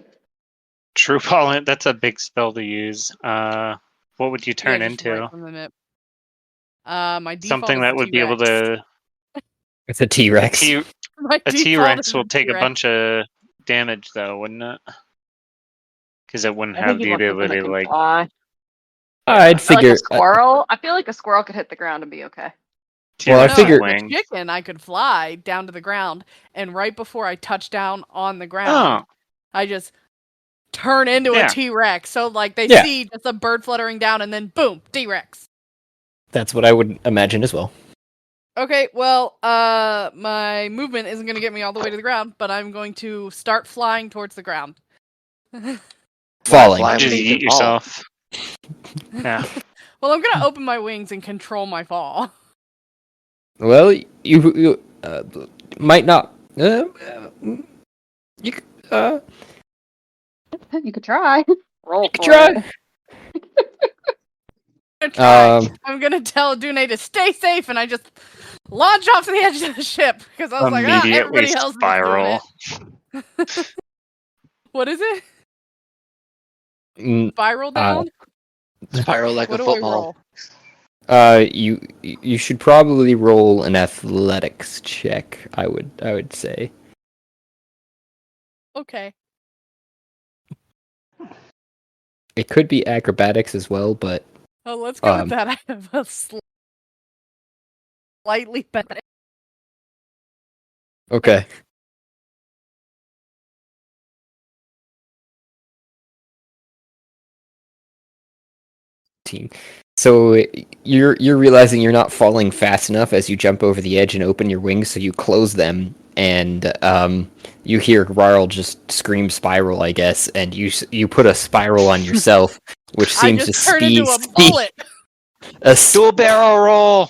[SPEAKER 3] True pollen. That's a big spell to use. What would you turn
[SPEAKER 5] Yeah, just
[SPEAKER 3] into?
[SPEAKER 5] right from the nip. My default
[SPEAKER 3] Something
[SPEAKER 5] is
[SPEAKER 3] that
[SPEAKER 5] the
[SPEAKER 3] would be able
[SPEAKER 5] T-Rex.
[SPEAKER 3] to.
[SPEAKER 2] It's a T-Rex.
[SPEAKER 5] My
[SPEAKER 3] A
[SPEAKER 5] default
[SPEAKER 3] T-Rex
[SPEAKER 5] is
[SPEAKER 3] will
[SPEAKER 5] the
[SPEAKER 3] take a
[SPEAKER 5] T-Rex.
[SPEAKER 3] bunch of damage, though, wouldn't it? Because it wouldn't
[SPEAKER 8] I
[SPEAKER 3] have
[SPEAKER 8] think you
[SPEAKER 3] the
[SPEAKER 8] want something
[SPEAKER 3] ability
[SPEAKER 8] that
[SPEAKER 3] to
[SPEAKER 8] can
[SPEAKER 3] like.
[SPEAKER 8] fly.
[SPEAKER 2] I'd
[SPEAKER 8] Like
[SPEAKER 2] figure.
[SPEAKER 8] a squirrel. I feel like a squirrel could hit the ground and be okay.
[SPEAKER 2] Well, I
[SPEAKER 3] T-Rex
[SPEAKER 2] figure-
[SPEAKER 3] with
[SPEAKER 5] The
[SPEAKER 3] wings.
[SPEAKER 5] chicken, I could fly down to the ground, and right before I touch down on the ground, I just turn into
[SPEAKER 3] Yeah.
[SPEAKER 5] a T-Rex. So they
[SPEAKER 2] Yeah.
[SPEAKER 5] see just a bird fluttering down, and then boom, T-Rex.
[SPEAKER 2] That's what I would imagine as well.
[SPEAKER 5] Okay, well, my movement isn't going to get me all the way to the ground, but I'm going to start flying towards the ground.
[SPEAKER 2] Falling.
[SPEAKER 7] Why
[SPEAKER 3] Just
[SPEAKER 7] would you
[SPEAKER 3] eat
[SPEAKER 7] fall?
[SPEAKER 3] yourself. Yeah.
[SPEAKER 5] Well, I'm going to open my wings and control my fall.
[SPEAKER 2] Well, you might not. You could,
[SPEAKER 8] You could try. Roll
[SPEAKER 2] you could
[SPEAKER 8] for
[SPEAKER 2] try.
[SPEAKER 8] it.
[SPEAKER 5] I'm gonna try.
[SPEAKER 2] Um,
[SPEAKER 5] I'm going to tell Dune to stay safe, and I just launch off to the edge of the ship, because I was like,
[SPEAKER 3] Immediately
[SPEAKER 5] everybody else is doing
[SPEAKER 3] spiral.
[SPEAKER 5] it. What is it? Spiral down?
[SPEAKER 7] Spiral like
[SPEAKER 5] What
[SPEAKER 7] a
[SPEAKER 5] do I
[SPEAKER 7] football.
[SPEAKER 5] roll?
[SPEAKER 2] You should probably roll an athletics check. I would say.
[SPEAKER 5] Okay.
[SPEAKER 2] It could be acrobatics as well, but
[SPEAKER 5] Oh, let's go with
[SPEAKER 2] Um,
[SPEAKER 5] that. I have a slightly better.
[SPEAKER 2] okay. Team. So you're realizing you're not falling fast enough as you jump over the edge and open your wings, so you close them, and you hear Rarl just scream "spiral," I guess, and you put a spiral on yourself, which
[SPEAKER 5] I
[SPEAKER 2] seems to
[SPEAKER 5] just turned into a
[SPEAKER 2] speed
[SPEAKER 5] bullet.
[SPEAKER 7] Do a barrel roll.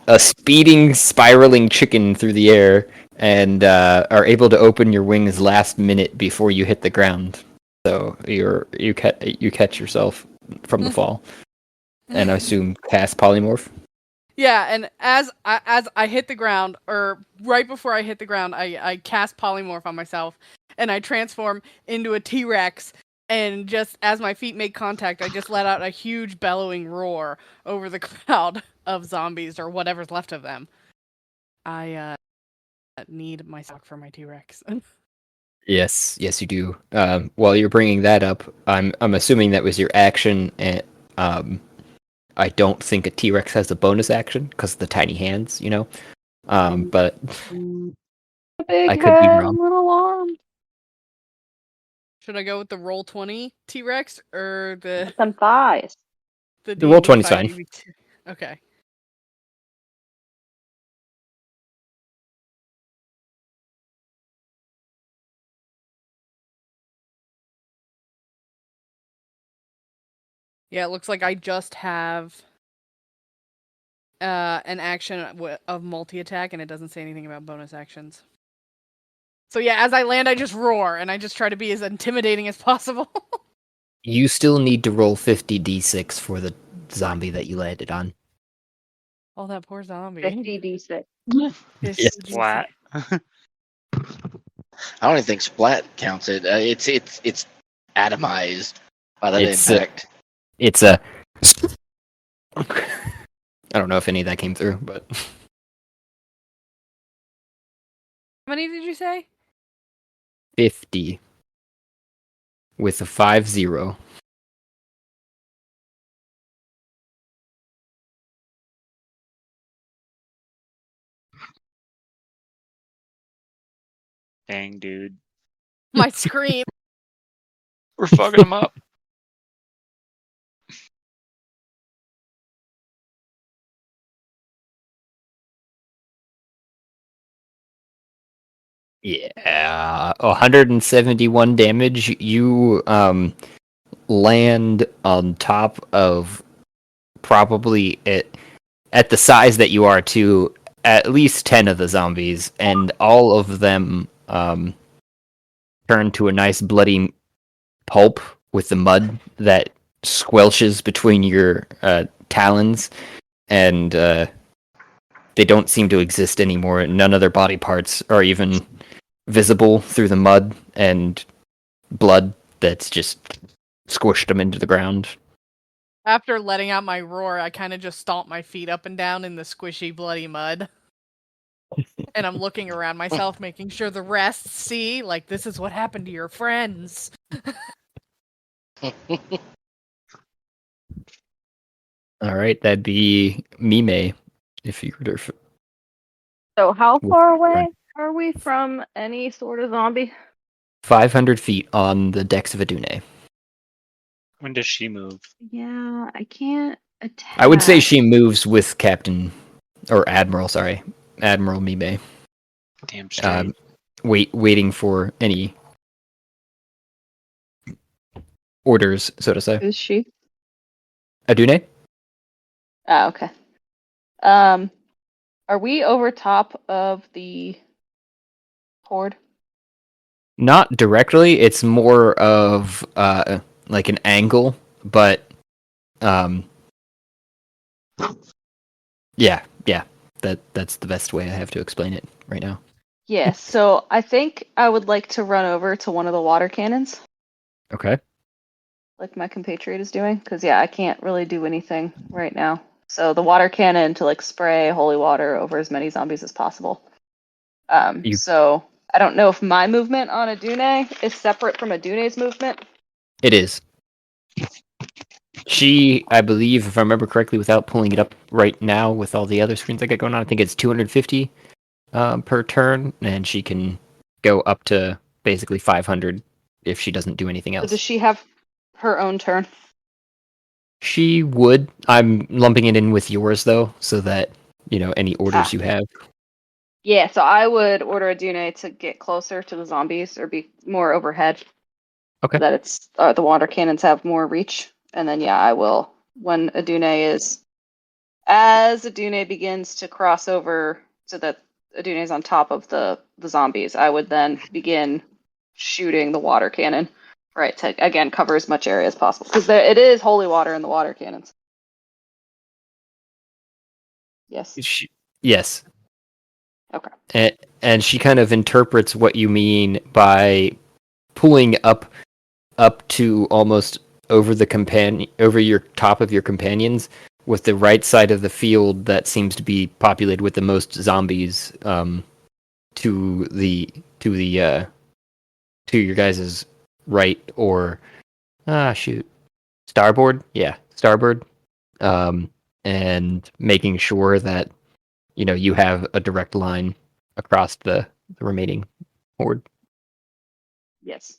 [SPEAKER 2] a speeding, spiraling chicken through the air, and are able to open your wings last minute before you hit the ground. So you catch yourself from the fall, and I assume cast polymorph.
[SPEAKER 5] Yeah, and as I hit the ground, or right before I hit the ground, I cast polymorph on myself, and I transform into a T-Rex. And just as my feet make contact, I just let out a huge bellowing roar over the crowd of zombies or whatever's left of them. I need my sock for my T-Rex.
[SPEAKER 2] Yes, you do. While you're bringing that up, I'm assuming that was your action, and I don't think a T-Rex has a bonus action because of the tiny hands, you know. But
[SPEAKER 8] Big
[SPEAKER 2] I could be
[SPEAKER 8] head,
[SPEAKER 2] wrong.
[SPEAKER 8] little arms.
[SPEAKER 5] Should I go with the roll 20 T-Rex or the
[SPEAKER 8] Some thighs.
[SPEAKER 5] the
[SPEAKER 2] The roll
[SPEAKER 5] D&D
[SPEAKER 2] 20's fine.
[SPEAKER 5] 5e2? Okay. Yeah, it looks like I just have an action of multi-attack, and it doesn't say anything about bonus actions. So yeah, as I land, I just roar, and I just try to be as intimidating as possible.
[SPEAKER 2] You still need to roll 50d6 for the zombie that you landed on.
[SPEAKER 5] Oh, that poor zombie.
[SPEAKER 8] 50d6.
[SPEAKER 5] 50
[SPEAKER 3] Flat.
[SPEAKER 7] I don't even think splat counts it. It's atomized by that
[SPEAKER 2] It's
[SPEAKER 7] impact.
[SPEAKER 2] It's a. I don't know if any of that came through, but
[SPEAKER 5] How many did you say?
[SPEAKER 2] 50 with a 5-0.
[SPEAKER 3] Dang, dude.
[SPEAKER 5] My scream.
[SPEAKER 3] We're fucking them up.
[SPEAKER 2] Yeah, 171 damage. You land on top of probably at the size that you are to at least 10 of the zombies, and all of them turn to a nice bloody pulp with the mud that squelches between your talons, and they don't seem to exist anymore. None of their body parts are even visible through the mud and blood that's just squished them into the ground.
[SPEAKER 5] After letting out my roar, I kind of just stomp my feet up and down in the squishy, bloody mud. And I'm looking around myself, making sure the rest see, like, this is what happened to your friends.
[SPEAKER 2] All right, that'd be Mime if you were to.
[SPEAKER 8] So how
[SPEAKER 2] With
[SPEAKER 8] far
[SPEAKER 2] your
[SPEAKER 8] away are we from any sort of zombie?
[SPEAKER 2] 500 feet on the decks of Adune.
[SPEAKER 3] When does she move?
[SPEAKER 8] Yeah, I can't attack.
[SPEAKER 2] I would say she moves with Captain or Admiral. Sorry, Admiral Mime.
[SPEAKER 3] Damn straight.
[SPEAKER 2] Waiting for any orders, so to say.
[SPEAKER 8] Who's she?
[SPEAKER 2] Adune?
[SPEAKER 8] Oh, okay. Are we over top of the horde?
[SPEAKER 2] Not directly. It's more of like an angle, but yeah. That's the best way I have to explain it right now.
[SPEAKER 8] Yes. So I think I would like to run over to one of the water cannons.
[SPEAKER 2] Okay.
[SPEAKER 8] like my compatriot is doing, because yeah, I can't really do anything right now. So the water cannon to like spray holy water over as many zombies as possible.
[SPEAKER 2] You-
[SPEAKER 8] So I don't know if my movement on Adune is separate from Adune's movement.
[SPEAKER 2] It is. She, I believe, if I remember correctly, without pulling it up right now with all the other screens I got going on, I think it's 250 per turn, and she can go up to basically 500 if she doesn't do anything
[SPEAKER 8] So does
[SPEAKER 2] else.
[SPEAKER 8] she have her own turn?
[SPEAKER 2] She would. I'm lumping it in with yours though, so that any orders you have.
[SPEAKER 8] Yeah, so I would order Adune to get closer to the zombies or be more overhead.
[SPEAKER 2] Okay.
[SPEAKER 8] So that it's the water cannons have more reach. And then yeah, I will when Adune is as Adune begins to cross over so that Adune is on top of the zombies, I would then begin shooting the water cannon. Right, to again cover as much area as possible. Because it is holy water in the water cannons. Yes.
[SPEAKER 2] Yes.
[SPEAKER 8] Okay.
[SPEAKER 2] And she kind of interprets what you mean by pulling up to almost over your top of your companions, with the right side of the field that seems to be populated with the most zombies, to the to your guys' right, or starboard, starboard, and making sure that you have a direct line across the remaining horde.
[SPEAKER 8] Yes.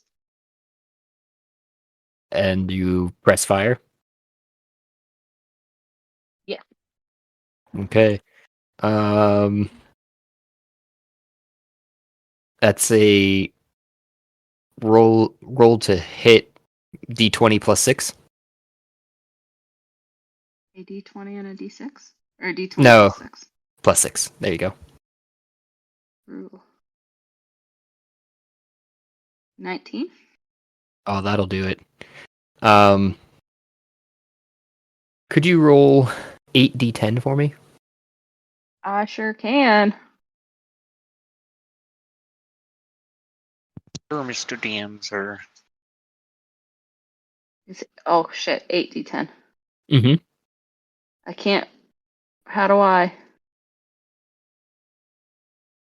[SPEAKER 2] And you press fire.
[SPEAKER 8] Yeah.
[SPEAKER 2] Okay. That's a roll to hit, D20 plus 6.
[SPEAKER 8] A D20 and a D6? Or a D20
[SPEAKER 2] No,
[SPEAKER 8] plus 6?
[SPEAKER 2] plus 6. There you go.
[SPEAKER 8] Ooh. 19?
[SPEAKER 2] Oh, that'll do it. Could you roll 8d10 for me?
[SPEAKER 8] I sure can.
[SPEAKER 3] Sure, Mr. DM, sir.
[SPEAKER 8] Oh shit, 8d10.
[SPEAKER 2] Mm-hmm.
[SPEAKER 8] I can't. How do I?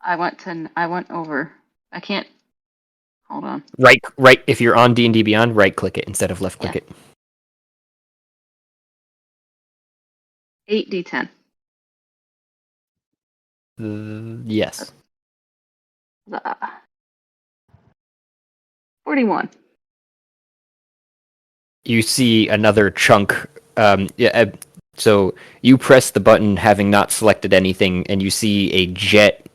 [SPEAKER 8] I went over. I can't. Hold on.
[SPEAKER 2] Right. If you're on D&D Beyond, right click it instead of left click
[SPEAKER 8] Yeah.
[SPEAKER 2] it.
[SPEAKER 8] 8d10.
[SPEAKER 2] Yes.
[SPEAKER 8] 41.
[SPEAKER 2] You see another chunk. So you press the button having not selected anything, and you see a jet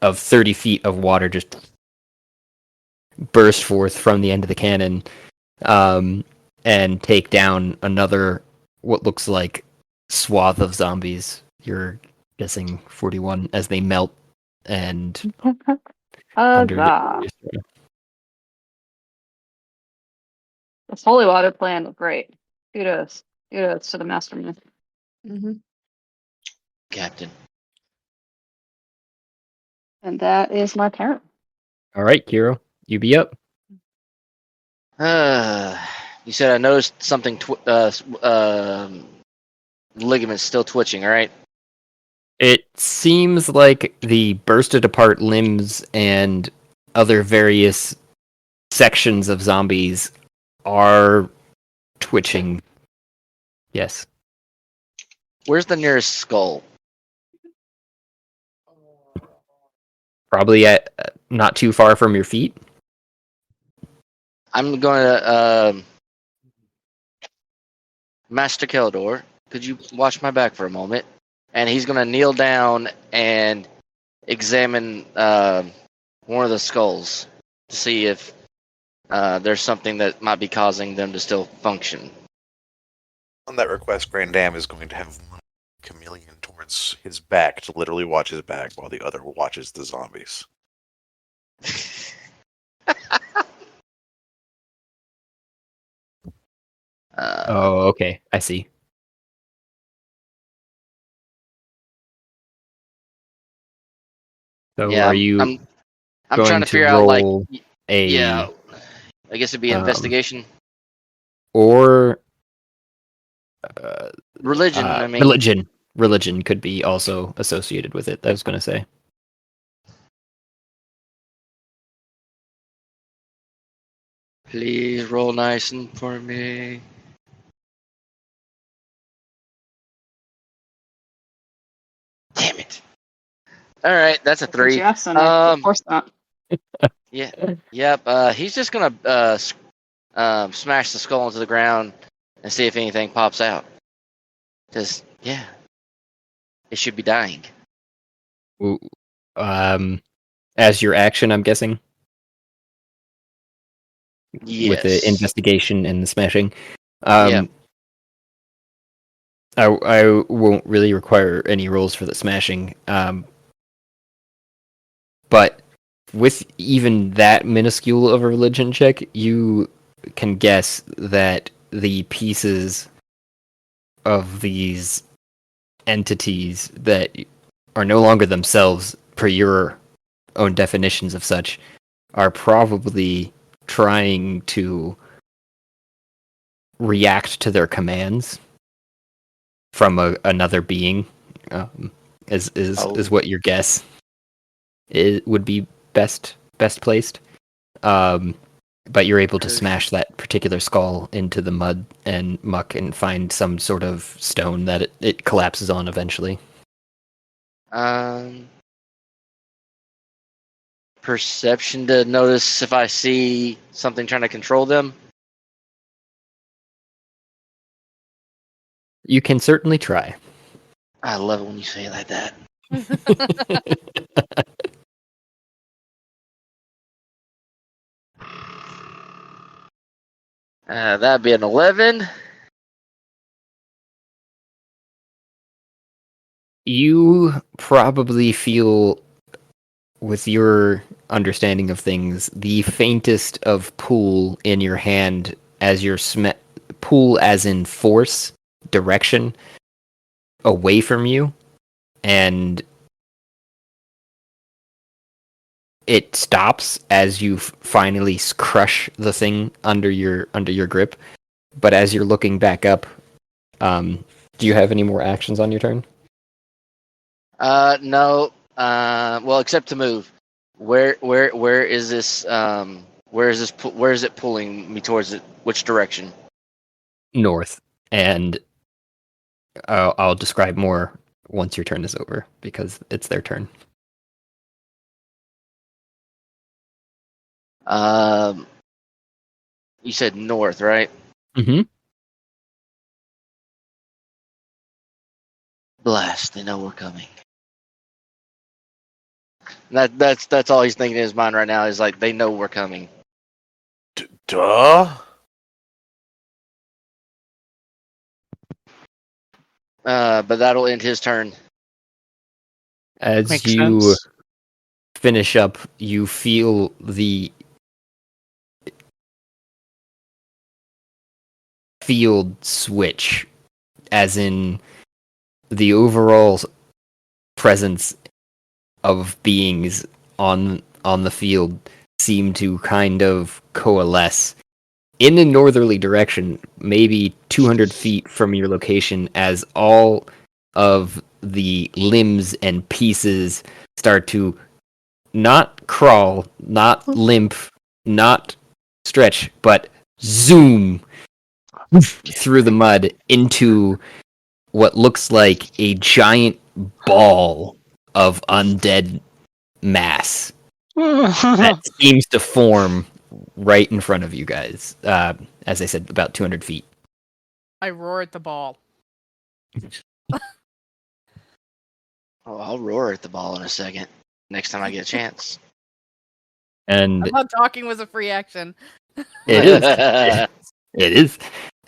[SPEAKER 2] of 30 feet of water just burst forth from the end of the cannon, and take down another, what looks like, swath of zombies. You're guessing 41 as they melt and under
[SPEAKER 8] Huzzah. This holy water plan was great. Kudos. Kudos to the mastermind.
[SPEAKER 6] Mm-hmm.
[SPEAKER 7] Captain.
[SPEAKER 8] And that is my turn.
[SPEAKER 2] All right, Kiro, you be up.
[SPEAKER 7] You said I noticed something. Ligaments still twitching. All right.
[SPEAKER 2] It seems like the bursted apart limbs and other various sections of zombies are twitching. Yes.
[SPEAKER 7] Where's the nearest skull?
[SPEAKER 2] Probably at not too far from your feet.
[SPEAKER 7] I'm going to Master Keldor. Could you watch my back for a moment? And he's going to kneel down and examine one of the skulls to see if there's something that might be causing them to still function.
[SPEAKER 4] On that request, Grand Dam is going to have one chameleon towards his back to literally watch his back while the other watches the zombies.
[SPEAKER 2] Oh, okay. I see. So
[SPEAKER 7] yeah,
[SPEAKER 2] are you
[SPEAKER 7] I'm
[SPEAKER 2] going
[SPEAKER 7] trying to
[SPEAKER 2] to
[SPEAKER 7] figure out, like,
[SPEAKER 2] roll a...
[SPEAKER 7] yeah, I guess it'd be investigation.
[SPEAKER 2] or
[SPEAKER 7] Religion, I mean.
[SPEAKER 2] Religion could be also associated with it. I was going to say.
[SPEAKER 7] Please roll nice and for me. Damn it. All right, that's a 3.
[SPEAKER 8] Jeffson, of course not.
[SPEAKER 7] Yeah. Yep. He's just gonna smash the skull into the ground and see if anything pops out. Cause yeah, it should be dying.
[SPEAKER 2] Ooh, as your action, I'm guessing,
[SPEAKER 7] Yes.
[SPEAKER 2] with the investigation and the smashing.
[SPEAKER 7] Yeah.
[SPEAKER 2] I won't really require any rolls for the smashing. But with even that minuscule of a religion check, you can guess that the pieces of these entities that are no longer themselves, per your own definitions of such, are probably trying to react to their commands from another being. Is what your guess would be best placed. But you're able to smash that particular skull into the mud and muck and find some sort of stone that it collapses on eventually.
[SPEAKER 7] Perception to notice if I see something trying to control them.
[SPEAKER 2] You can certainly try.
[SPEAKER 7] I love it when you say it like that. That'd be an 11.
[SPEAKER 2] You probably feel, with your understanding of things, the faintest of pull in your hand as your pull as in force, direction, away from you, and it stops as you finally crush the thing under your grip. But as you're looking back up, do you have any more actions on your turn?
[SPEAKER 7] No. Well, except to move. Where is this? Where is it pulling me towards it? Which direction?
[SPEAKER 2] North, and I'll describe more once your turn is over because it's their turn.
[SPEAKER 7] You said north, right?
[SPEAKER 2] Mm-hmm.
[SPEAKER 7] Blast! They know we're coming. That's all he's thinking in his mind right now. Is like they know we're coming.
[SPEAKER 4] Duh.
[SPEAKER 7] But that'll end his turn.
[SPEAKER 2] As
[SPEAKER 3] Makes
[SPEAKER 2] you
[SPEAKER 3] sense.
[SPEAKER 2] finish up, you feel the field switch, as in the overall presence of beings on the field seem to kind of coalesce in a northerly direction, maybe 200 feet from your location, as all of the limbs and pieces start to not crawl, not limp, not stretch, but zoom through the mud into what looks like a giant ball of undead mass that seems to form right in front of you guys. As I said, about 200 feet.
[SPEAKER 5] I roar at the ball.
[SPEAKER 7] Oh, I'll roar at the ball in a second. Next time I get a chance.
[SPEAKER 2] And
[SPEAKER 5] I thought talking was a free action.
[SPEAKER 2] it is. It is.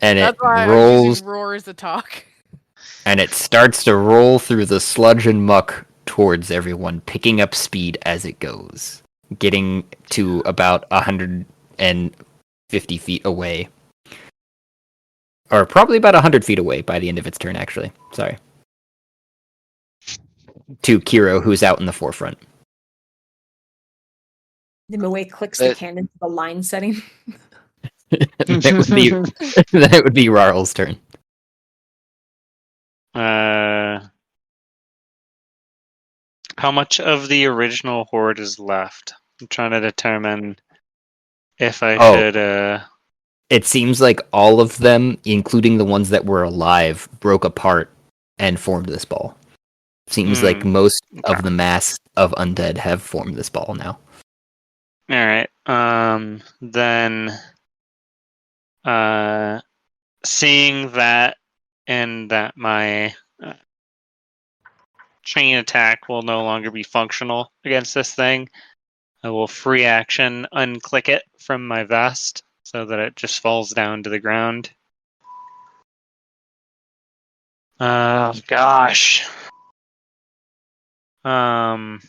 [SPEAKER 2] And
[SPEAKER 5] That's
[SPEAKER 2] it
[SPEAKER 5] why I'm
[SPEAKER 2] rolls,
[SPEAKER 5] using roar as a talk.
[SPEAKER 2] and it starts to roll through the sludge and muck towards everyone, picking up speed as it goes, getting to about 150 feet away. Or probably about 100 feet away by the end of its turn, actually. Sorry. To Kiro, who's out in the forefront.
[SPEAKER 6] Nimue clicks the cannon to the line setting.
[SPEAKER 2] That would be then it would be Rarl's turn.
[SPEAKER 3] How much of the original horde is left? I'm trying to determine if I should.
[SPEAKER 2] It seems like all of them, including the ones that were alive, broke apart and formed this ball. Seems like most of the mass of undead have formed this ball now.
[SPEAKER 3] All right. Then, seeing that and that my chain attack will no longer be functional against this thing, I will free action unclick it from my vest so that it just falls down to the ground. Oh gosh. Man,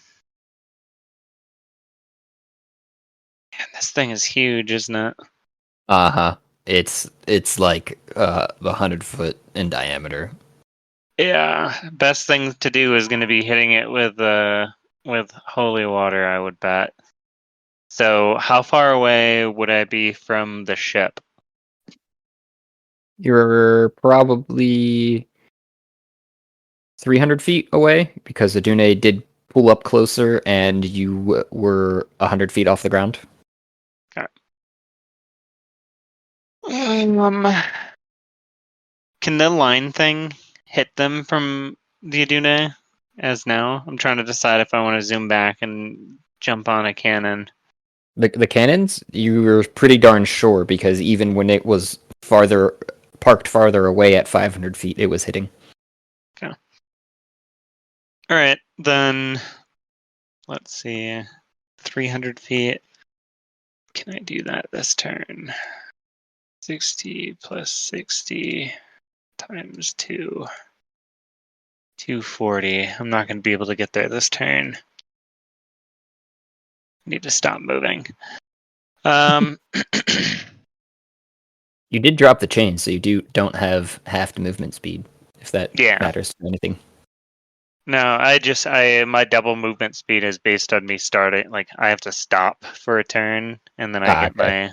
[SPEAKER 3] this thing is huge, isn't it?
[SPEAKER 2] Uh-huh. It's like 100 foot in diameter.
[SPEAKER 3] Yeah, best thing to do is going to be hitting it with holy water, I would bet. So, how far away would I be from the ship?
[SPEAKER 2] You're probably 300 feet away because the Dune did pull up closer and you were 100 feet off the ground.
[SPEAKER 3] Okay. Can the line thing hit them from the Adune as now? I'm trying to decide if I want to zoom back and jump on a cannon.
[SPEAKER 2] The cannons, you were pretty darn sure because even when it was parked farther away at 500 feet, it was hitting.
[SPEAKER 3] Okay. All right, then let's see. 300 feet. Can I do that this turn? 60 plus 60 times 2. 240. I'm not going to be able to get there this turn. Need to stop moving.
[SPEAKER 2] You did drop the chain, so you don't have half the movement speed, if that
[SPEAKER 3] Yeah.
[SPEAKER 2] matters to anything.
[SPEAKER 3] No, my double movement speed is based on me starting. Like, I have to stop for a turn, and then I get
[SPEAKER 2] Okay.
[SPEAKER 3] my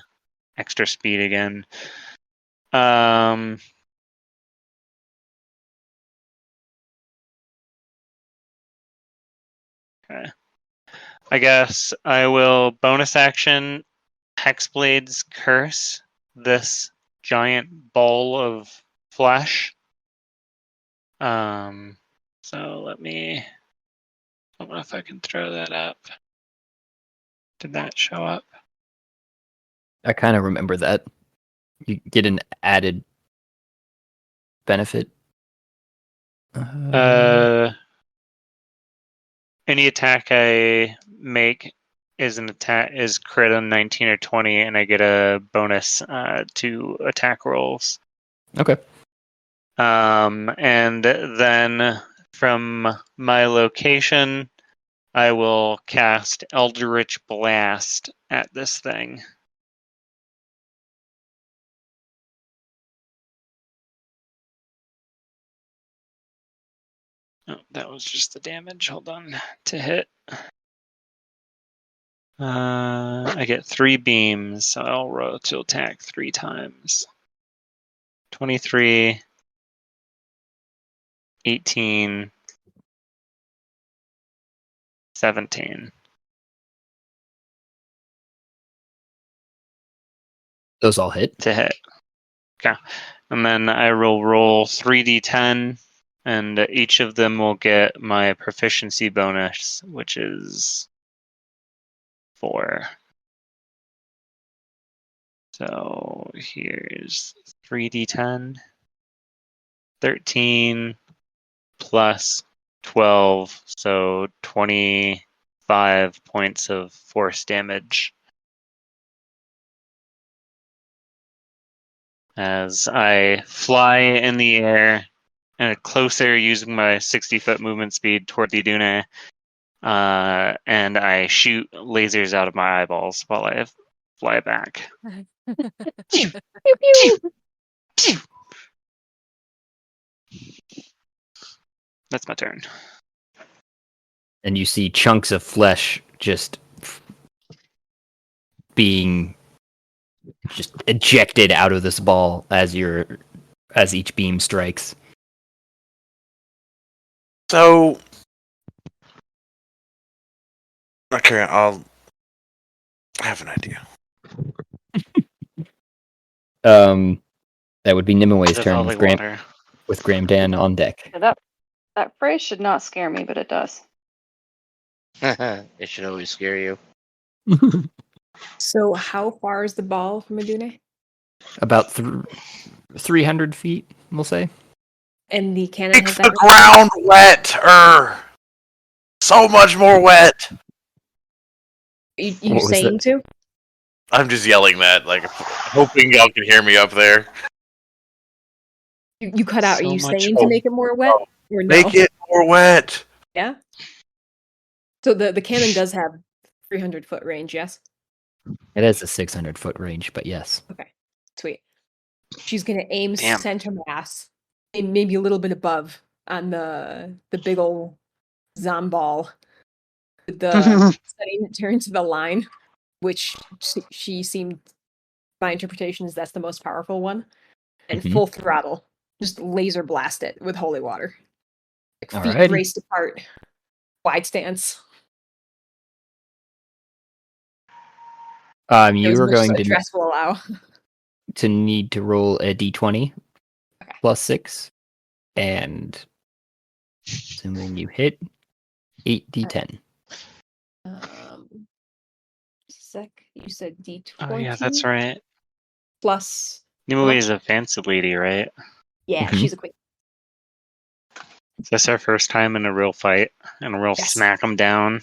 [SPEAKER 3] extra speed again. Okay. I guess I will bonus action Hexblade's Curse this giant ball of flesh. So let me. I don't know if I can throw that up. Did that show up?
[SPEAKER 2] I kind of remember that. You get an added benefit.
[SPEAKER 3] Any attack I make is crit on 19 or 20, and I get a bonus to attack rolls.
[SPEAKER 2] Okay.
[SPEAKER 3] And then from my location, I will cast Eldritch Blast at this thing. Oh, that was just the damage. Hold on. To hit. I get 3 beams, so I'll roll to attack 3 times. 23, 18, 17.
[SPEAKER 2] Those all hit?
[SPEAKER 3] To hit. Okay. And then I will roll 3d10, and each of them will get my proficiency bonus, which is 4. So here's 3d10. 13 plus 12, so 25 points of force damage. As I fly in the air and closer using my 60-foot movement speed toward the Dune, and I shoot lasers out of my eyeballs while I fly back.
[SPEAKER 6] Pew, pew.
[SPEAKER 3] That's my turn.
[SPEAKER 2] And you see chunks of flesh just being just ejected out of this ball as each beam strikes.
[SPEAKER 4] So, okay, I have an idea.
[SPEAKER 2] That would be Nimue
[SPEAKER 3] Is
[SPEAKER 2] turn
[SPEAKER 3] holy
[SPEAKER 2] with
[SPEAKER 3] water.
[SPEAKER 2] Gramdan on deck.
[SPEAKER 8] That phrase should not scare me, but it does.
[SPEAKER 7] It should always scare you.
[SPEAKER 6] So how far is the ball from Adune?
[SPEAKER 2] About 300 feet, we'll say.
[SPEAKER 6] And the cannon
[SPEAKER 4] Makes
[SPEAKER 6] has
[SPEAKER 4] the
[SPEAKER 6] that.
[SPEAKER 4] ground wetter. So much more wet.
[SPEAKER 6] You
[SPEAKER 2] What was
[SPEAKER 6] saying
[SPEAKER 2] that?
[SPEAKER 6] to?
[SPEAKER 4] I'm just yelling that, like, hoping y'all can hear me up there.
[SPEAKER 6] You cut out. Are
[SPEAKER 3] So
[SPEAKER 6] you
[SPEAKER 3] much
[SPEAKER 6] saying to make it more wet? Or no?
[SPEAKER 4] Make it more wet.
[SPEAKER 6] Yeah. So the cannon does have 300-foot range. Yes.
[SPEAKER 2] It has a 600-foot range, but yes.
[SPEAKER 6] Okay. Sweet. She's gonna aim
[SPEAKER 3] Damn.
[SPEAKER 6] center mass, and maybe a little bit above on the big old zomball. The setting it turns to the line, which she seemed. My interpretation is that's the most powerful one, and
[SPEAKER 2] Mhm.
[SPEAKER 6] full throttle, just laser blast it with holy water. Like feet
[SPEAKER 2] Alrighty.
[SPEAKER 6] braced apart, wide stance.
[SPEAKER 2] You
[SPEAKER 6] As
[SPEAKER 2] are
[SPEAKER 6] much as
[SPEAKER 2] going
[SPEAKER 6] a dress will allow.
[SPEAKER 2] to need to roll a d20
[SPEAKER 6] Okay.
[SPEAKER 2] plus 6, and assuming you hit, 8d10.
[SPEAKER 6] Sec. You said D20.
[SPEAKER 3] Oh yeah, that's right.
[SPEAKER 6] Plus.
[SPEAKER 3] Nimue is a fancy lady, right?
[SPEAKER 6] Yeah,
[SPEAKER 2] Mhm.
[SPEAKER 6] she's a queen.
[SPEAKER 3] Is this our first time in a real fight and a real
[SPEAKER 6] Yes.
[SPEAKER 3] smack 'em down?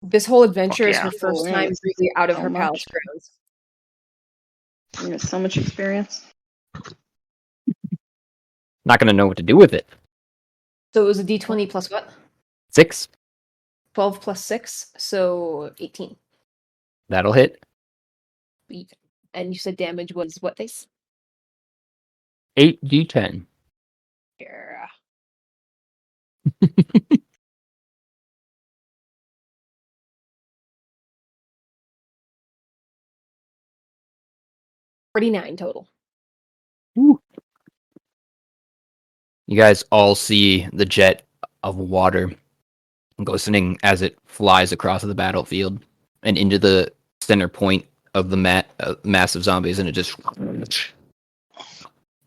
[SPEAKER 6] This whole adventure is
[SPEAKER 3] yeah.
[SPEAKER 6] her first
[SPEAKER 8] Oh,
[SPEAKER 6] time
[SPEAKER 8] yes.
[SPEAKER 6] really out of
[SPEAKER 8] So
[SPEAKER 6] her
[SPEAKER 8] much.
[SPEAKER 6] palace grounds.
[SPEAKER 8] You have so much experience.
[SPEAKER 2] Not going to know what to do with it.
[SPEAKER 6] So it was a D20 plus what?
[SPEAKER 2] 6,
[SPEAKER 6] 12 plus 6, so 18.
[SPEAKER 2] that'll hit.
[SPEAKER 6] Sweet. And you said damage was what face?
[SPEAKER 2] 8d10.
[SPEAKER 6] Yeah. $49 total.
[SPEAKER 2] You guys all see the jet of water glistening as it flies across the battlefield and into the center point of the massive zombies, and it just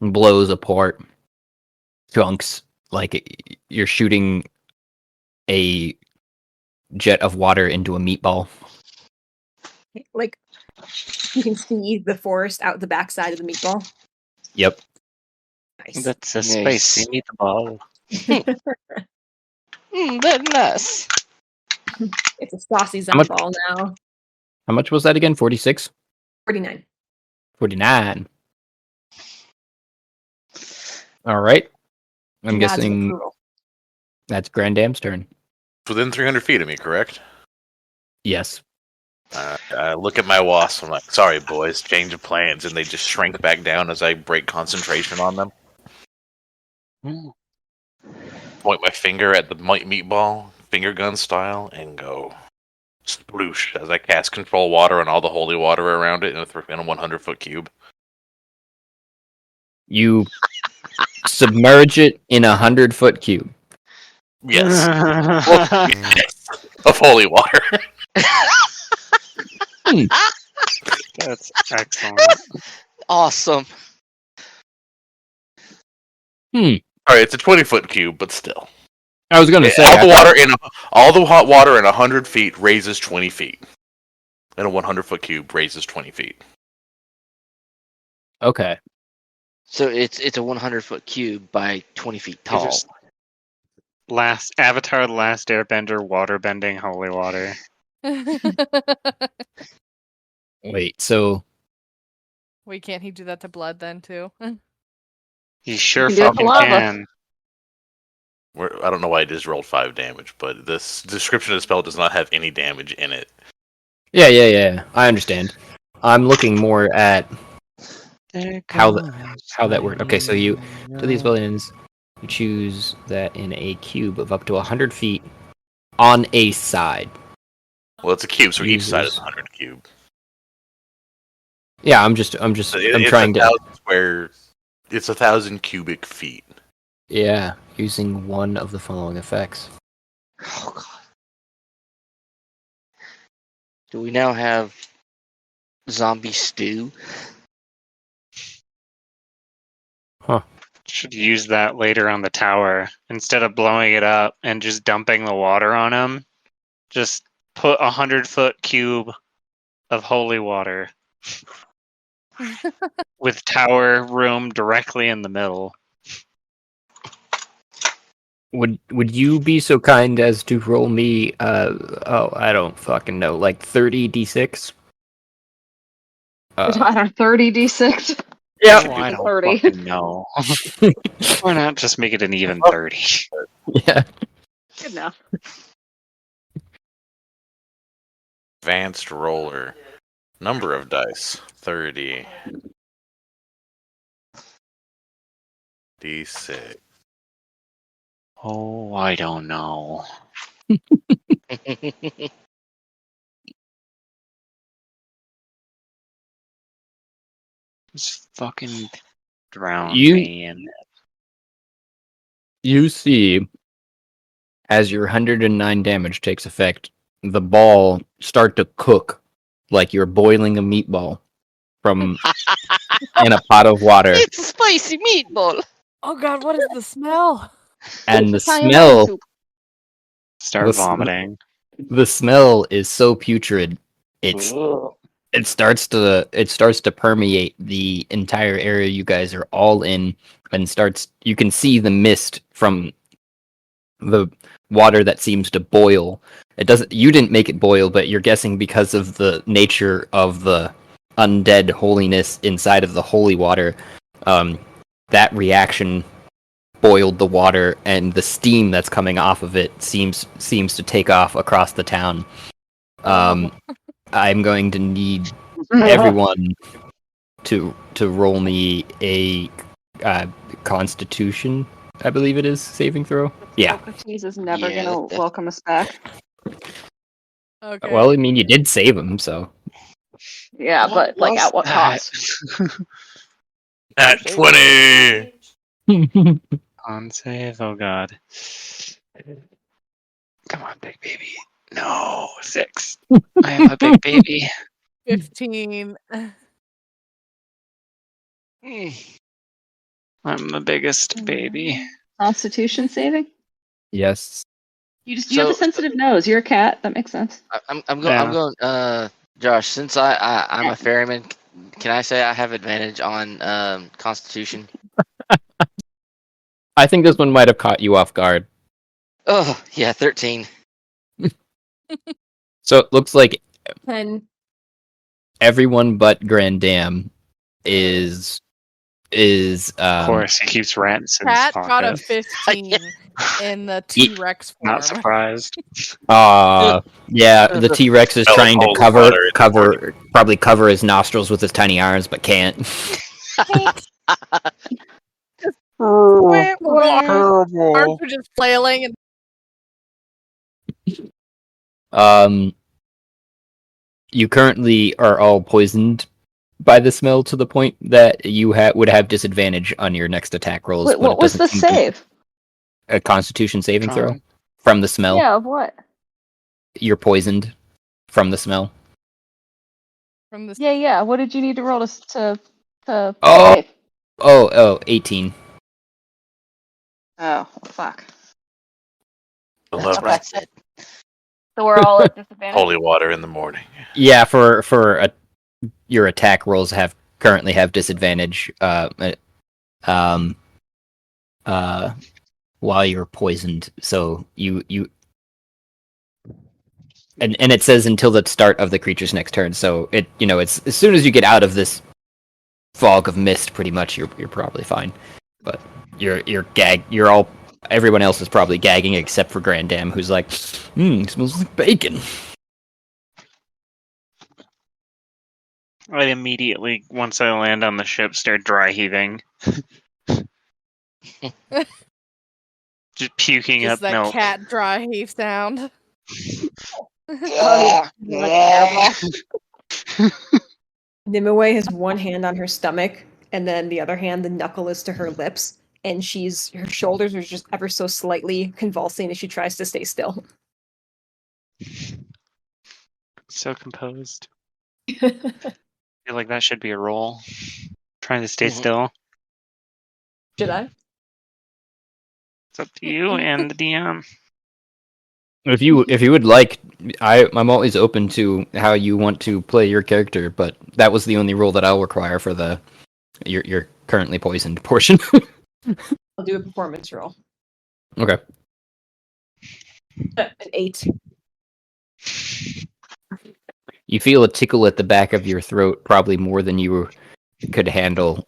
[SPEAKER 2] blows apart chunks like you're shooting a jet of water into a meatball.
[SPEAKER 6] Like, you can see the forest out the backside of the meatball.
[SPEAKER 2] Yep.
[SPEAKER 6] Nice.
[SPEAKER 3] That's a
[SPEAKER 7] Nice.
[SPEAKER 3] spicy meatball.
[SPEAKER 7] Very nice.
[SPEAKER 6] It's a saucy
[SPEAKER 2] How much-
[SPEAKER 6] zomball now.
[SPEAKER 2] How much was that again? 46?
[SPEAKER 6] 49.
[SPEAKER 2] 49. All right. I'm
[SPEAKER 6] Nods of
[SPEAKER 2] guessing
[SPEAKER 6] approval.
[SPEAKER 2] that's Grandam's turn.
[SPEAKER 4] Within 300 feet of me, correct?
[SPEAKER 2] Yes.
[SPEAKER 4] I look at my wasp. I'm like, sorry, boys, change of plans. And they just shrink back down as I break concentration on them. Point my finger at the meatball, finger gun style, and go sploosh as I cast control water and all the holy water around it in a 100-foot cube.
[SPEAKER 2] You submerge it in 100-foot cube.
[SPEAKER 4] Yes. Well, yes. Of holy water.
[SPEAKER 3] That's excellent.
[SPEAKER 7] Awesome.
[SPEAKER 4] Alright, it's a 20-foot cube, but still.
[SPEAKER 2] I was going to say,
[SPEAKER 4] All the hot water in 100 feet raises 20 feet. And a 100-foot cube raises 20 feet.
[SPEAKER 2] okay.
[SPEAKER 7] So it's a 100-foot cube by 20 feet
[SPEAKER 3] These are
[SPEAKER 7] tall.
[SPEAKER 3] s- Last Avatar: The Last Airbender, water bending, holy water.
[SPEAKER 2] Wait, so
[SPEAKER 5] Wait, can't he do that to blood then too?
[SPEAKER 3] He sure
[SPEAKER 8] can do it to
[SPEAKER 3] fucking
[SPEAKER 8] lava.
[SPEAKER 3] can.
[SPEAKER 4] I don't know why I just rolled 5 damage, but this description of the spell does not have any damage in it.
[SPEAKER 2] yeah, I understand. I'm looking more at how that worked. Okay, so you to these buildings, you choose that in a cube of up to 100 feet on a side.
[SPEAKER 4] Well, it's a cube, so each side is
[SPEAKER 2] Users.
[SPEAKER 4] 100 cube.
[SPEAKER 2] Yeah, I'm
[SPEAKER 4] It's
[SPEAKER 2] trying to.
[SPEAKER 4] 1,000 square. It's 1,000 cubic feet.
[SPEAKER 2] Yeah, using one of the following effects.
[SPEAKER 7] Oh god. Do we now have zombie stew?
[SPEAKER 2] Huh.
[SPEAKER 3] Should use that later on the tower instead of blowing it up and just dumping the water on him. Just put 100-foot cube of holy water with tower room directly in the middle.
[SPEAKER 2] Would you be so kind as to roll me? I don't fucking know, like 30d6.
[SPEAKER 8] We're talking our 30d6.
[SPEAKER 2] Yeah.
[SPEAKER 3] Oh, I don't
[SPEAKER 8] 30.
[SPEAKER 3] fucking know. Why not just make it an even 30?
[SPEAKER 2] Yeah.
[SPEAKER 8] Good enough.
[SPEAKER 4] Advanced roller. Number of dice 30. D6.
[SPEAKER 3] Oh, I don't know. Just fucking drown
[SPEAKER 2] You
[SPEAKER 3] me in it.
[SPEAKER 2] you see, as your 109 damage takes effect, the ball start to cook like you're boiling a meatball from in a pot of water,
[SPEAKER 7] It's a spicy meatball.
[SPEAKER 5] Oh god, what is the smell?
[SPEAKER 2] and the
[SPEAKER 8] Italian wedding
[SPEAKER 2] smell
[SPEAKER 8] soup.
[SPEAKER 3] Start
[SPEAKER 2] The
[SPEAKER 3] vomiting.
[SPEAKER 2] the smell is so putrid. It starts to permeate the entire area you guys are all in, and you can see the mist from the water that seems to boil. You didn't make it boil, but you're guessing because of the nature of the undead holiness inside of the holy water, that reaction boiled the water, and the steam that's coming off of it seems to take off across the town. I'm going to need everyone to roll me a Constitution, I believe it is, saving throw. Yeah.
[SPEAKER 8] Socrates is never
[SPEAKER 7] Yeah,
[SPEAKER 8] gonna
[SPEAKER 7] that-
[SPEAKER 8] welcome us back.
[SPEAKER 5] Okay.
[SPEAKER 2] Well, I mean, you did save him, so.
[SPEAKER 8] Yeah, but like at what cost?
[SPEAKER 4] At 20.
[SPEAKER 3] On save, oh god. Come on, big baby. No, 6. I am a big baby.
[SPEAKER 5] 15.
[SPEAKER 3] I'm the biggest baby.
[SPEAKER 8] Constitution saving?
[SPEAKER 2] Yes.
[SPEAKER 8] You have a sensitive nose. You're a cat. That makes sense.
[SPEAKER 7] I'm
[SPEAKER 3] Yeah.
[SPEAKER 7] going. Josh, since I'm a ferryman, can I say I have advantage on Constitution?
[SPEAKER 2] I think this one might have caught you off guard.
[SPEAKER 7] Oh yeah, 13.
[SPEAKER 2] So it looks like
[SPEAKER 6] 10.
[SPEAKER 2] everyone but Grand Dam is
[SPEAKER 3] Of course, he keeps rats in his
[SPEAKER 5] Cat got a
[SPEAKER 3] pocket.
[SPEAKER 5] 15 in the T-Rex form.
[SPEAKER 3] Not surprised.
[SPEAKER 2] yeah, the T-Rex is
[SPEAKER 4] Smell of
[SPEAKER 2] trying to
[SPEAKER 4] holy water in the
[SPEAKER 2] probably cover his nostrils with his tiny arms, but can't.
[SPEAKER 5] Arms are just flailing and
[SPEAKER 2] You currently are all poisoned by the smell to the point that you would have disadvantage on your next attack rolls.
[SPEAKER 8] Wait,
[SPEAKER 2] but
[SPEAKER 8] what
[SPEAKER 2] it
[SPEAKER 8] was the
[SPEAKER 2] doesn't seem to-
[SPEAKER 8] save?
[SPEAKER 2] A Constitution saving throw
[SPEAKER 3] From-
[SPEAKER 2] from the smell.
[SPEAKER 8] Yeah, of what?
[SPEAKER 2] You're poisoned from the smell.
[SPEAKER 5] from the
[SPEAKER 8] Yeah. What did you need to roll to
[SPEAKER 2] Oh.
[SPEAKER 8] save?
[SPEAKER 2] 18.
[SPEAKER 8] Oh, well, fuck.
[SPEAKER 7] That's
[SPEAKER 4] 11.
[SPEAKER 7] what I said.
[SPEAKER 8] So we're all at disadvantage.
[SPEAKER 4] Holy water in the morning.
[SPEAKER 2] Yeah, your attack rolls currently have disadvantage while you're poisoned. So you and it says until the start of the creature's next turn. So it's as soon as you get out of this fog of mist, pretty much you're probably fine. But everyone else is probably gagging except for Grand Dam, who's like, smells like bacon.
[SPEAKER 3] I immediately, once I land on the ship, start dry heaving. Just puking
[SPEAKER 5] just
[SPEAKER 3] up
[SPEAKER 5] that
[SPEAKER 3] milk.
[SPEAKER 5] cat dry heave sound.
[SPEAKER 8] Oh, yeah.
[SPEAKER 6] Nimue has one hand on her stomach, and then the other hand, the knuckle is to her lips, and her shoulders are just ever so slightly convulsing as she tries to stay still.
[SPEAKER 3] So composed. I feel like that should be a roll. Trying to stay still.
[SPEAKER 6] Should I?
[SPEAKER 3] It's up to you and the DM.
[SPEAKER 2] If you would like, I'm always open to how you want to play your character, but that was the only rule that I'll require for the your currently poisoned portion.
[SPEAKER 6] I'll do a performance roll.
[SPEAKER 2] Okay.
[SPEAKER 6] An 8.
[SPEAKER 2] You feel a tickle at the back of your throat, probably more than you could handle.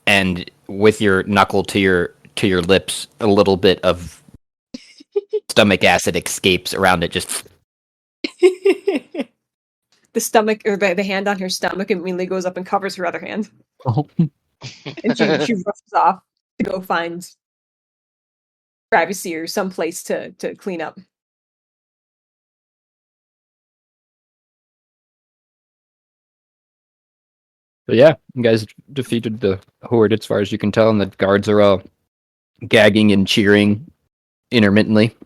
[SPEAKER 2] And with your knuckle to your lips, a little bit of stomach acid escapes around it. Just
[SPEAKER 6] The stomach, or the hand on her stomach, immediately goes up and covers her other hand, and she rushes off to go find privacy or some place to clean up.
[SPEAKER 2] But yeah, you guys defeated the horde as far as you can tell, and the guards are all gagging and cheering intermittently.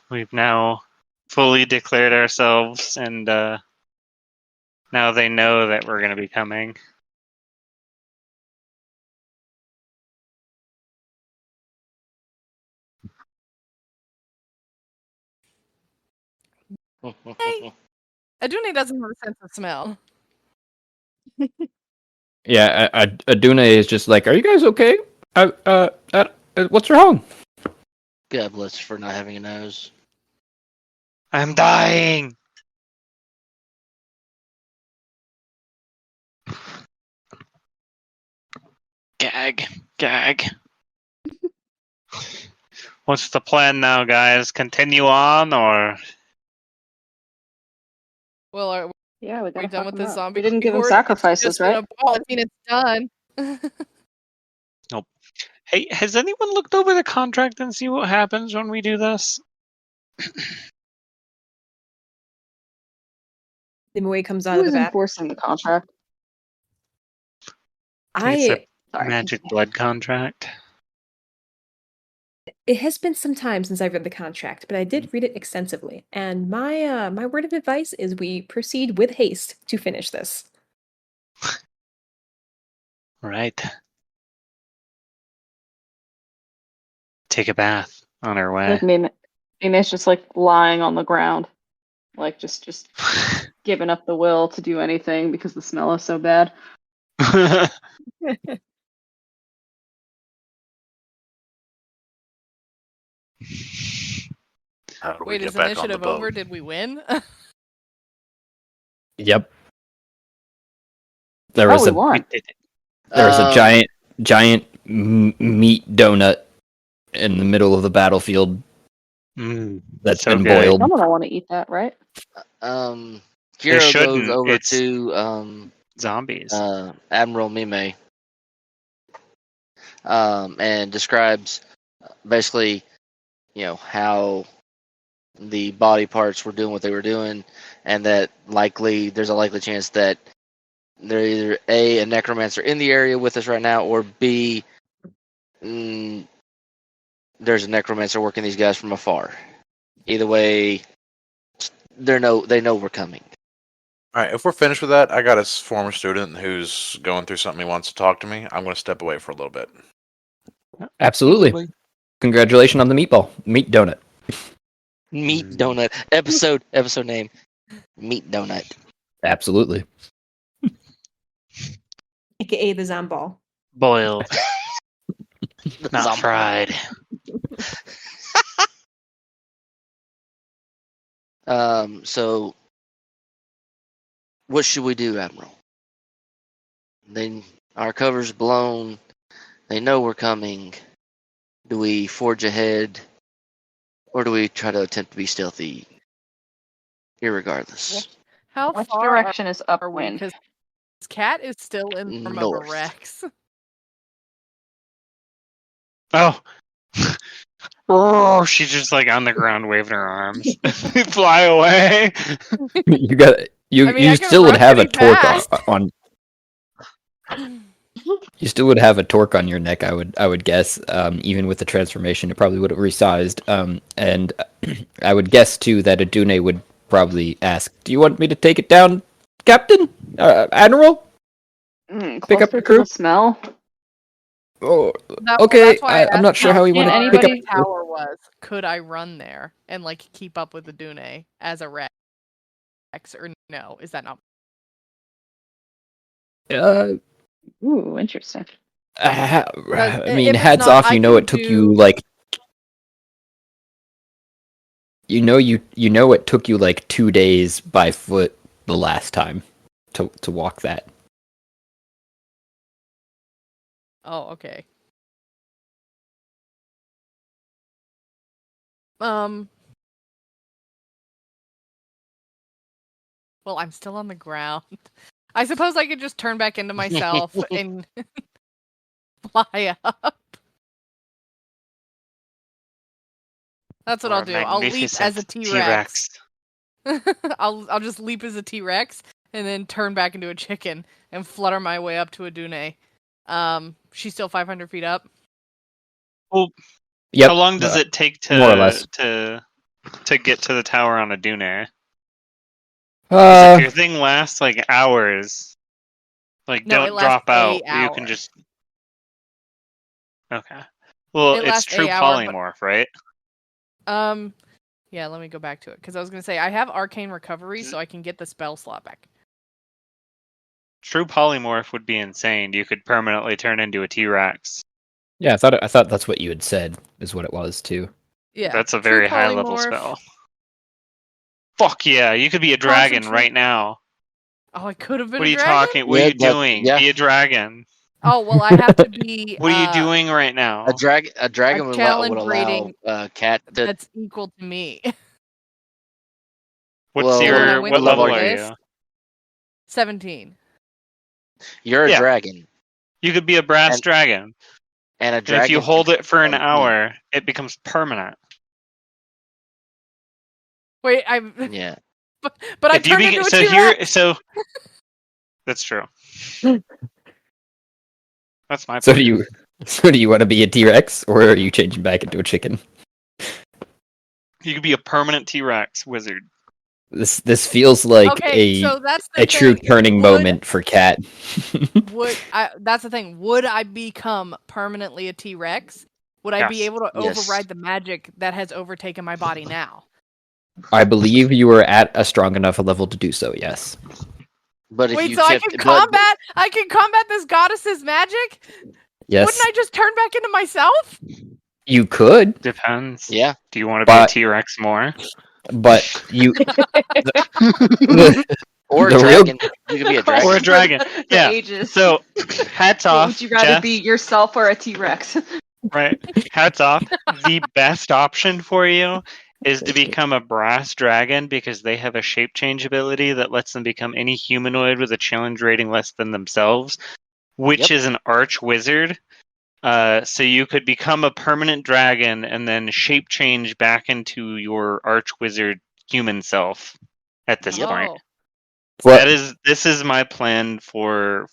[SPEAKER 3] We've now fully declared ourselves, and now they know that we're going to be coming.
[SPEAKER 5] Adune doesn't have a sense of smell.
[SPEAKER 2] Yeah, Aduna is just like, "Are you guys okay? What's wrong?"
[SPEAKER 7] God bless for not having a nose.
[SPEAKER 3] I'm dying! Gag. What's the plan now, guys? Continue on, or...?
[SPEAKER 5] Well, are
[SPEAKER 8] Yeah, we
[SPEAKER 5] we
[SPEAKER 8] gotta
[SPEAKER 5] done
[SPEAKER 8] fuck
[SPEAKER 5] with
[SPEAKER 8] him
[SPEAKER 5] this
[SPEAKER 8] up.
[SPEAKER 5] zombie
[SPEAKER 8] We didn't give him
[SPEAKER 5] horde?
[SPEAKER 8] sacrifices,
[SPEAKER 5] It's just been
[SPEAKER 8] right?
[SPEAKER 5] a ball. I mean, it's done.
[SPEAKER 3] Hey, has anyone looked over the contract and see what happens when we do this?
[SPEAKER 6] Nimue comes out
[SPEAKER 8] Who
[SPEAKER 6] of the
[SPEAKER 8] is
[SPEAKER 6] back.
[SPEAKER 8] enforcing the contract?
[SPEAKER 3] It's a
[SPEAKER 8] Sorry.
[SPEAKER 3] magic blood contract.
[SPEAKER 6] It has been some time since I've read the contract, but I did read it extensively, and my word of advice is we proceed with haste to finish this.
[SPEAKER 3] Right. Take a bath on our way.
[SPEAKER 8] Like Mime's just like lying on the ground, like just giving up the will to do anything because the smell is so bad.
[SPEAKER 4] How do we
[SPEAKER 5] Wait,
[SPEAKER 4] get
[SPEAKER 5] is
[SPEAKER 4] back on the
[SPEAKER 5] initiative
[SPEAKER 4] boat?
[SPEAKER 5] over? Did we win?
[SPEAKER 2] Yep. There was
[SPEAKER 8] we
[SPEAKER 2] a
[SPEAKER 8] won.
[SPEAKER 2] giant meat donut in the middle of the battlefield that's
[SPEAKER 3] so
[SPEAKER 2] been
[SPEAKER 3] good.
[SPEAKER 2] boiled.
[SPEAKER 8] Someone will want to eat that, right?
[SPEAKER 7] Kiro
[SPEAKER 3] They
[SPEAKER 7] goes
[SPEAKER 3] shouldn't.
[SPEAKER 7] over
[SPEAKER 3] It's
[SPEAKER 7] to
[SPEAKER 3] zombies.
[SPEAKER 7] Admiral Mime and describes basically, how the body parts were doing what they were doing, and that there's a likely chance that they're either a necromancer in the area with us right now, or B, there's a necromancer working these guys from afar. Either way, they know we're coming.
[SPEAKER 4] All right, if we're finished with that, I got a former student who's going through something. He wants to talk to me. I'm going to step away for a little bit.
[SPEAKER 2] Absolutely. Congratulations on the meat donut.
[SPEAKER 7] Meat donut episode name. Meat donut.
[SPEAKER 2] Absolutely.
[SPEAKER 6] AKA the Zomball.
[SPEAKER 3] Boiled, not
[SPEAKER 7] Zombie.
[SPEAKER 3] fried.
[SPEAKER 7] So what should we do, Admiral? Our cover's blown. They know we're coming. Do we forge ahead, or do we try to attempt to be stealthy? Irregardless.
[SPEAKER 5] How
[SPEAKER 8] Which
[SPEAKER 5] far
[SPEAKER 8] direction is
[SPEAKER 5] are we?
[SPEAKER 8] upwind?
[SPEAKER 5] Because Cat is still in form of a
[SPEAKER 7] North.
[SPEAKER 5] Rex.
[SPEAKER 3] Oh, Oh, she's just like on the ground waving her arms. Fly away.
[SPEAKER 2] You got you.
[SPEAKER 5] I mean,
[SPEAKER 2] You
[SPEAKER 5] I can
[SPEAKER 2] still would
[SPEAKER 5] run
[SPEAKER 2] have a
[SPEAKER 5] pretty
[SPEAKER 2] torque
[SPEAKER 5] fast.
[SPEAKER 2] on. You still would have a torque on your neck. I would guess. Even with the transformation, it probably would have resized. And I would guess too that Adune would probably ask, "Do you want me to take it down, Captain? Admiral? Pick
[SPEAKER 8] Close
[SPEAKER 2] up your
[SPEAKER 8] to
[SPEAKER 2] crew?"
[SPEAKER 8] the smell.
[SPEAKER 2] Oh,
[SPEAKER 5] Well,
[SPEAKER 2] okay.
[SPEAKER 5] that's why I
[SPEAKER 2] I'm not
[SPEAKER 5] asked
[SPEAKER 2] sure how you want
[SPEAKER 8] Can't
[SPEAKER 2] to pick up.
[SPEAKER 8] anybody-
[SPEAKER 5] the tower was. Could I run there and like keep up with the Dune as a Rex, or no? Is that not?
[SPEAKER 8] Ooh, interesting.
[SPEAKER 2] I mean,
[SPEAKER 5] if it's
[SPEAKER 2] hats
[SPEAKER 5] not,
[SPEAKER 2] off.
[SPEAKER 5] I
[SPEAKER 2] You know,
[SPEAKER 5] can
[SPEAKER 2] it took you
[SPEAKER 5] do-
[SPEAKER 2] like. You know it took you like 2 days by foot the last time to walk that.
[SPEAKER 5] Oh, okay. Well, I'm still on the ground. I suppose I could just turn back into myself and fly up. That's what
[SPEAKER 3] Or
[SPEAKER 5] I'll do. I'll leap as a
[SPEAKER 3] magnificent
[SPEAKER 5] T-Rex. I'll just leap as a T-Rex and then turn back into a chicken and flutter my way up to a Dune. She's still 500 feet up.
[SPEAKER 3] Well,
[SPEAKER 2] Yep.
[SPEAKER 3] how long does it take to
[SPEAKER 2] more or less.
[SPEAKER 3] to get to the tower on a Dune? 'Cause if your thing lasts like hours, like
[SPEAKER 5] No, it
[SPEAKER 3] don't
[SPEAKER 5] lasts
[SPEAKER 3] drop out.
[SPEAKER 5] a
[SPEAKER 3] You can
[SPEAKER 5] hour.
[SPEAKER 3] just okay. Well,
[SPEAKER 5] It
[SPEAKER 3] it's
[SPEAKER 5] lasts
[SPEAKER 3] true
[SPEAKER 5] a hour, but-
[SPEAKER 3] polymorph, right?
[SPEAKER 5] Yeah, let me go back to it because I was gonna say I have arcane recovery, so I can get the spell slot back.
[SPEAKER 3] True polymorph would be insane. You could permanently turn into a T-Rex.
[SPEAKER 2] Yeah, I thought that's what you had said is what it was too.
[SPEAKER 5] Yeah,
[SPEAKER 3] That's a
[SPEAKER 5] true
[SPEAKER 3] very high level
[SPEAKER 5] polymorph.
[SPEAKER 3] spell. Fuck yeah, you could be a dragon
[SPEAKER 5] Concentrate-
[SPEAKER 3] right now.
[SPEAKER 5] Oh, I could have been
[SPEAKER 3] What are
[SPEAKER 5] a
[SPEAKER 3] you
[SPEAKER 5] dragon?
[SPEAKER 3] talking? What are
[SPEAKER 7] Yeah,
[SPEAKER 3] you doing?
[SPEAKER 7] yeah.
[SPEAKER 3] Be a dragon.
[SPEAKER 5] Oh well, I have to be.
[SPEAKER 3] What are you doing right now?
[SPEAKER 7] A dragon would
[SPEAKER 5] challenge
[SPEAKER 7] allow
[SPEAKER 5] rating
[SPEAKER 7] Cat to.
[SPEAKER 5] That's equal to me.
[SPEAKER 3] What's
[SPEAKER 7] well,
[SPEAKER 5] when I
[SPEAKER 3] your
[SPEAKER 5] went
[SPEAKER 3] what
[SPEAKER 5] to
[SPEAKER 3] level
[SPEAKER 5] the
[SPEAKER 3] are
[SPEAKER 5] list-
[SPEAKER 3] you?
[SPEAKER 5] 17.
[SPEAKER 7] You're a
[SPEAKER 3] Yeah.
[SPEAKER 7] dragon,
[SPEAKER 3] You could be a brass
[SPEAKER 7] And-
[SPEAKER 3] dragon.
[SPEAKER 7] and a
[SPEAKER 3] And
[SPEAKER 7] dragon.
[SPEAKER 3] if you hold it for an
[SPEAKER 7] 17.
[SPEAKER 3] hour, it becomes permanent.
[SPEAKER 5] Wait,
[SPEAKER 7] Yeah.
[SPEAKER 5] but I
[SPEAKER 3] If you
[SPEAKER 5] turned
[SPEAKER 3] be-
[SPEAKER 5] into a
[SPEAKER 3] so
[SPEAKER 5] T-Rex.
[SPEAKER 3] here, so that's true. That's my.
[SPEAKER 2] So
[SPEAKER 3] point.
[SPEAKER 2] do you want to be a T-Rex or are you changing back into a chicken?
[SPEAKER 3] You could be a permanent T-Rex wizard.
[SPEAKER 2] This feels like
[SPEAKER 5] Okay, so that's the
[SPEAKER 2] a true
[SPEAKER 5] thing.
[SPEAKER 2] turning
[SPEAKER 5] Would-
[SPEAKER 2] moment for Cat.
[SPEAKER 5] That's the thing. Would I become permanently a T-Rex? Would I be
[SPEAKER 3] Yes.
[SPEAKER 5] able to
[SPEAKER 7] Yes.
[SPEAKER 5] override the magic that has overtaken my body now?
[SPEAKER 2] I believe you were at a strong enough a level to do so. Yes.
[SPEAKER 7] But if
[SPEAKER 5] Wait,
[SPEAKER 7] you
[SPEAKER 5] so I
[SPEAKER 7] kept,
[SPEAKER 5] can
[SPEAKER 7] but-
[SPEAKER 5] combat? I can combat this goddess's magic?
[SPEAKER 2] Yes.
[SPEAKER 5] Wouldn't I just turn back into myself?
[SPEAKER 2] You could,
[SPEAKER 3] Depends.
[SPEAKER 7] Yeah.
[SPEAKER 3] Do you want to be a
[SPEAKER 2] But-
[SPEAKER 3] T-Rex more?
[SPEAKER 2] but you.
[SPEAKER 7] Or a
[SPEAKER 2] The real-
[SPEAKER 7] dragon. You could be a dragon.
[SPEAKER 3] Or a dragon.
[SPEAKER 8] For
[SPEAKER 3] Yeah.
[SPEAKER 8] ages.
[SPEAKER 3] So, hats
[SPEAKER 8] What
[SPEAKER 3] off,
[SPEAKER 8] would you rather
[SPEAKER 3] Jeff.
[SPEAKER 8] be, yourself or a T-Rex?
[SPEAKER 3] Right. Hats off. The best option for you is to become a brass dragon because they have a shape change ability that lets them become any humanoid with a challenge rating less than themselves, which
[SPEAKER 7] Yep.
[SPEAKER 3] is an arch wizard. So you could become a permanent dragon and then shape change back into your arch wizard human self at this
[SPEAKER 7] Yep.
[SPEAKER 3] point.
[SPEAKER 2] Well,
[SPEAKER 3] This is my plan for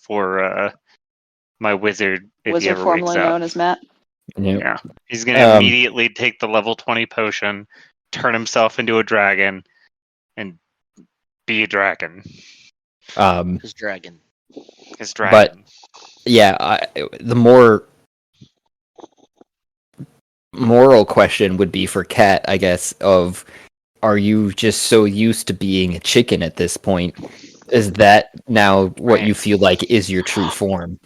[SPEAKER 3] my wizard if he
[SPEAKER 8] Wizard
[SPEAKER 3] ever
[SPEAKER 8] formerly
[SPEAKER 3] wakes up.
[SPEAKER 8] known as Matt.
[SPEAKER 2] yeah.
[SPEAKER 3] Yeah. He's gonna
[SPEAKER 2] Um,
[SPEAKER 3] immediately take the level 20 potion, turn himself into a dragon, and be a dragon.
[SPEAKER 7] His dragon.
[SPEAKER 3] His dragon.
[SPEAKER 2] Yeah. The more moral question would be for Cat, I guess, of are you just so used to being a chicken at this point? Is that now what
[SPEAKER 3] Right.
[SPEAKER 2] you feel like is your true form?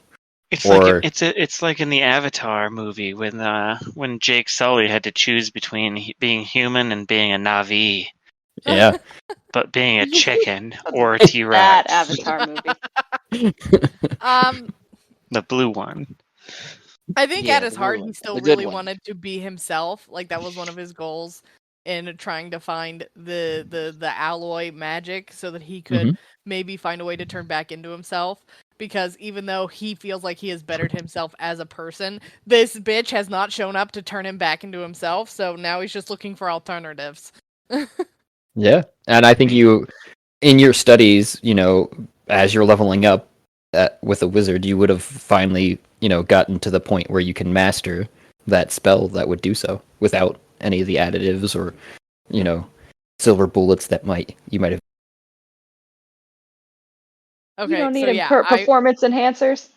[SPEAKER 3] It's
[SPEAKER 2] or-
[SPEAKER 3] like it's like in the Avatar movie when Jake Sully had to choose between being human and being a Na'vi,
[SPEAKER 2] Yeah.
[SPEAKER 3] but being a chicken
[SPEAKER 8] That's
[SPEAKER 3] or a
[SPEAKER 8] That
[SPEAKER 3] T-Rex,
[SPEAKER 8] Avatar movie.
[SPEAKER 3] the blue one.
[SPEAKER 5] I think
[SPEAKER 7] Yeah,
[SPEAKER 5] at his
[SPEAKER 7] the
[SPEAKER 5] heart
[SPEAKER 7] good
[SPEAKER 5] he
[SPEAKER 7] one.
[SPEAKER 5] still
[SPEAKER 7] The good
[SPEAKER 5] really
[SPEAKER 7] one.
[SPEAKER 5] wanted to be himself. Like that was one of his goals in trying to find the alloy magic so that he could maybe find a way to turn back into himself. because even though he feels like he has bettered himself as a person, this bitch has not shown up to turn him back into himself, so now he's just looking for alternatives.
[SPEAKER 2] Yeah, and I think you, in your studies, as you're leveling up with a wizard, you would have finally, gotten to the point where you can master that spell that would do so without any of the additives or, silver bullets that you might have.
[SPEAKER 5] Okay,
[SPEAKER 8] You don't need
[SPEAKER 5] so yeah,
[SPEAKER 8] performance enhancers.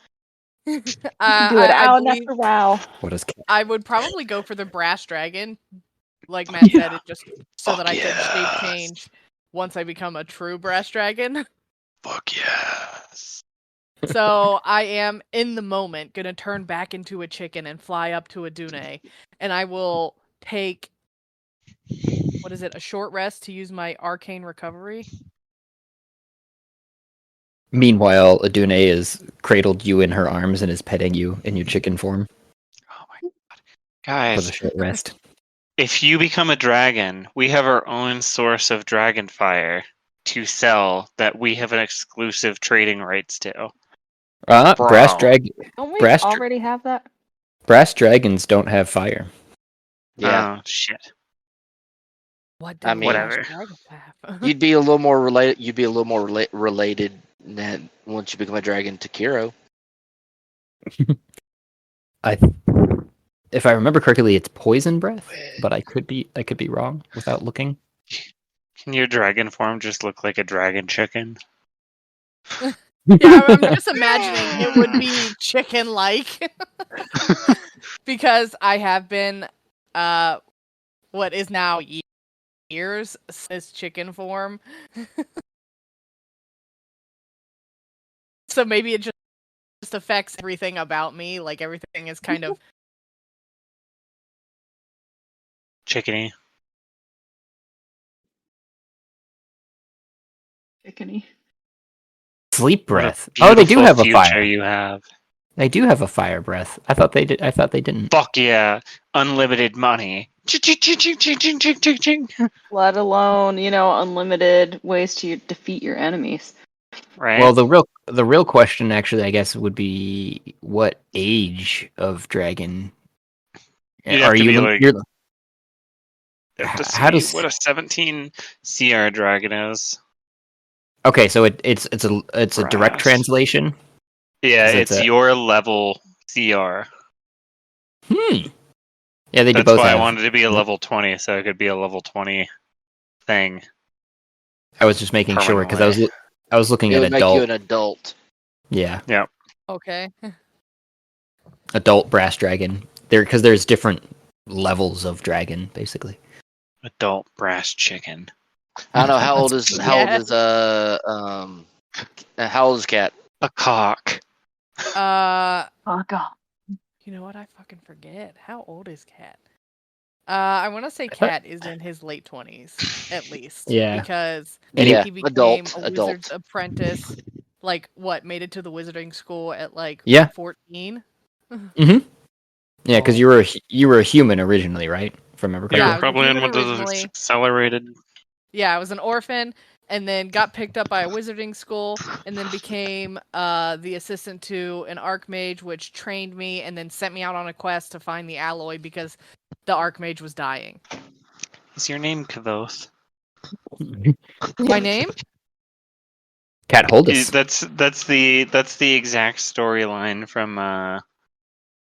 [SPEAKER 8] You can do it
[SPEAKER 5] I
[SPEAKER 8] out
[SPEAKER 5] believe
[SPEAKER 8] after wow.
[SPEAKER 2] What is?
[SPEAKER 5] I would probably go for the brass dragon, like Matt said, it just so that I could shape change once I become a true brass dragon.
[SPEAKER 4] Fuck yes.
[SPEAKER 5] So I am in the moment gonna turn back into a chicken and fly up to a Dune, and I will take a short rest to use my arcane recovery.
[SPEAKER 2] Meanwhile, Adune has cradled you in her arms and is petting you in your chicken form
[SPEAKER 3] Oh my god.
[SPEAKER 2] for the
[SPEAKER 3] Guys,
[SPEAKER 2] short rest.
[SPEAKER 3] if you become a dragon, we have our own source of dragon fire to sell that we have an exclusive trading rights to.
[SPEAKER 2] Brass
[SPEAKER 3] Bro.
[SPEAKER 8] Don't we
[SPEAKER 2] Brass
[SPEAKER 8] already have that?
[SPEAKER 2] brass dragons don't have fire.
[SPEAKER 7] Yeah,
[SPEAKER 3] Oh shit.
[SPEAKER 5] What
[SPEAKER 7] I
[SPEAKER 5] do
[SPEAKER 7] mean-
[SPEAKER 5] brass
[SPEAKER 3] Whatever.
[SPEAKER 5] dragons have?
[SPEAKER 7] you'd be a little more related. You'd be a little more related than once you become a dragon to Kiro.
[SPEAKER 2] If I remember correctly, it's poison breath, but I could be wrong without looking.
[SPEAKER 3] Can your dragon form just look like a dragon chicken?
[SPEAKER 5] Yeah, I'm just imagining it would be chicken-like. Because I have been, what is now years as chicken form. So maybe it just affects everything about me, like everything is kind of...
[SPEAKER 3] Chickeny.
[SPEAKER 8] Chickeny.
[SPEAKER 2] Sleep
[SPEAKER 3] What a
[SPEAKER 2] breath. Oh, they do
[SPEAKER 3] beautiful
[SPEAKER 2] have a
[SPEAKER 3] future
[SPEAKER 2] fire.
[SPEAKER 3] you have.
[SPEAKER 2] They do have a fire breath. I thought they did. I thought they didn't.
[SPEAKER 3] Fuck yeah. Unlimited money. Ching.
[SPEAKER 8] Let alone, unlimited ways to defeat your enemies.
[SPEAKER 3] Right?
[SPEAKER 2] Well, the real question, actually, I guess, would be what age of dragon
[SPEAKER 3] You'd have to be like-
[SPEAKER 2] you're-
[SPEAKER 3] You have to
[SPEAKER 2] how
[SPEAKER 3] see
[SPEAKER 2] does-
[SPEAKER 3] what a 17 CR dragon is.
[SPEAKER 2] Okay, so it's a direct
[SPEAKER 3] Brass.
[SPEAKER 2] translation.
[SPEAKER 3] Yeah,
[SPEAKER 2] Is it
[SPEAKER 3] it's your level CR.
[SPEAKER 2] Yeah, they do
[SPEAKER 3] That's
[SPEAKER 2] both
[SPEAKER 3] why I
[SPEAKER 2] have.
[SPEAKER 3] wanted to be a
[SPEAKER 2] Yep.
[SPEAKER 3] level 20, so it could be a level 20 thing.
[SPEAKER 2] I was just making sure because
[SPEAKER 3] Permanently.
[SPEAKER 2] I was looking
[SPEAKER 7] It
[SPEAKER 2] at
[SPEAKER 7] would make you
[SPEAKER 2] adult.
[SPEAKER 7] an adult.
[SPEAKER 2] Yeah,
[SPEAKER 5] Okay.
[SPEAKER 2] adult brass dragon. Because there's different levels of dragon, basically.
[SPEAKER 3] Adult brass chicken.
[SPEAKER 7] I don't know how old is
[SPEAKER 5] Yes.
[SPEAKER 7] how old is Cat?
[SPEAKER 3] A cock.
[SPEAKER 8] Oh god.
[SPEAKER 5] You know what? I fucking forget. How old is Cat? I want to say Cat is in his late 20s, at least.
[SPEAKER 2] Yeah.
[SPEAKER 5] Because
[SPEAKER 7] Yeah,
[SPEAKER 5] he became
[SPEAKER 7] adult,
[SPEAKER 5] a
[SPEAKER 7] adult.
[SPEAKER 5] wizard's apprentice. Like, made it to the wizarding school at,
[SPEAKER 2] Yeah.
[SPEAKER 5] 14?
[SPEAKER 2] Yeah, because you were a human originally, right? If I remember
[SPEAKER 3] You
[SPEAKER 5] Yeah,
[SPEAKER 2] correctly.
[SPEAKER 5] I
[SPEAKER 3] were
[SPEAKER 5] was a
[SPEAKER 3] probably in
[SPEAKER 5] human
[SPEAKER 3] one of those
[SPEAKER 5] originally.
[SPEAKER 3] accelerated.
[SPEAKER 5] Yeah, I was an orphan, and then got picked up by a wizarding school, and then became the assistant to an archmage, which trained me, and then sent me out on a quest to find the alloy because the archmage was dying.
[SPEAKER 3] Is your name Kavoth?
[SPEAKER 5] My name?
[SPEAKER 2] Cat Holdus.
[SPEAKER 3] That's the exact storyline from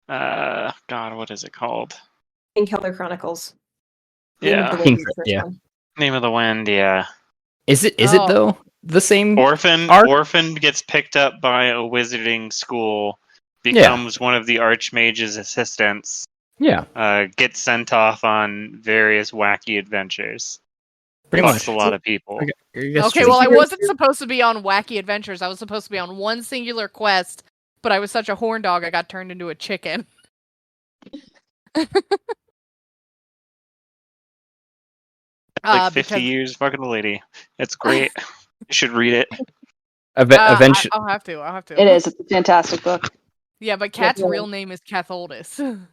[SPEAKER 3] God, what is it called?
[SPEAKER 6] Kingkiller Chronicles. Name of
[SPEAKER 3] Yeah,
[SPEAKER 6] the
[SPEAKER 2] King-
[SPEAKER 6] Wind, the first
[SPEAKER 2] yeah.
[SPEAKER 6] one.
[SPEAKER 3] Name of the Wind. Yeah,
[SPEAKER 2] Is it
[SPEAKER 5] Oh.
[SPEAKER 2] though the same?
[SPEAKER 3] Orphan
[SPEAKER 2] Arc?
[SPEAKER 3] Orphan gets picked up by a wizarding school, becomes one of the Archmage's assistants,
[SPEAKER 2] Yeah,
[SPEAKER 3] gets sent off on various wacky adventures.
[SPEAKER 2] pretty
[SPEAKER 3] Fucks
[SPEAKER 2] much.
[SPEAKER 3] a lot of people.
[SPEAKER 5] Okay, well, I wasn't supposed to be on wacky adventures. I was supposed to be on one singular quest, but I was such a horn dog, I got turned into a chicken.
[SPEAKER 3] Like 50
[SPEAKER 5] because-
[SPEAKER 3] years, fucking the lady. It's great. You should read it.
[SPEAKER 2] Eventually,
[SPEAKER 5] I'll have to.
[SPEAKER 8] It is. It's a fantastic book.
[SPEAKER 5] Yeah, but Cat's
[SPEAKER 6] Yeah.
[SPEAKER 5] real name is Catholdus.
[SPEAKER 6] We're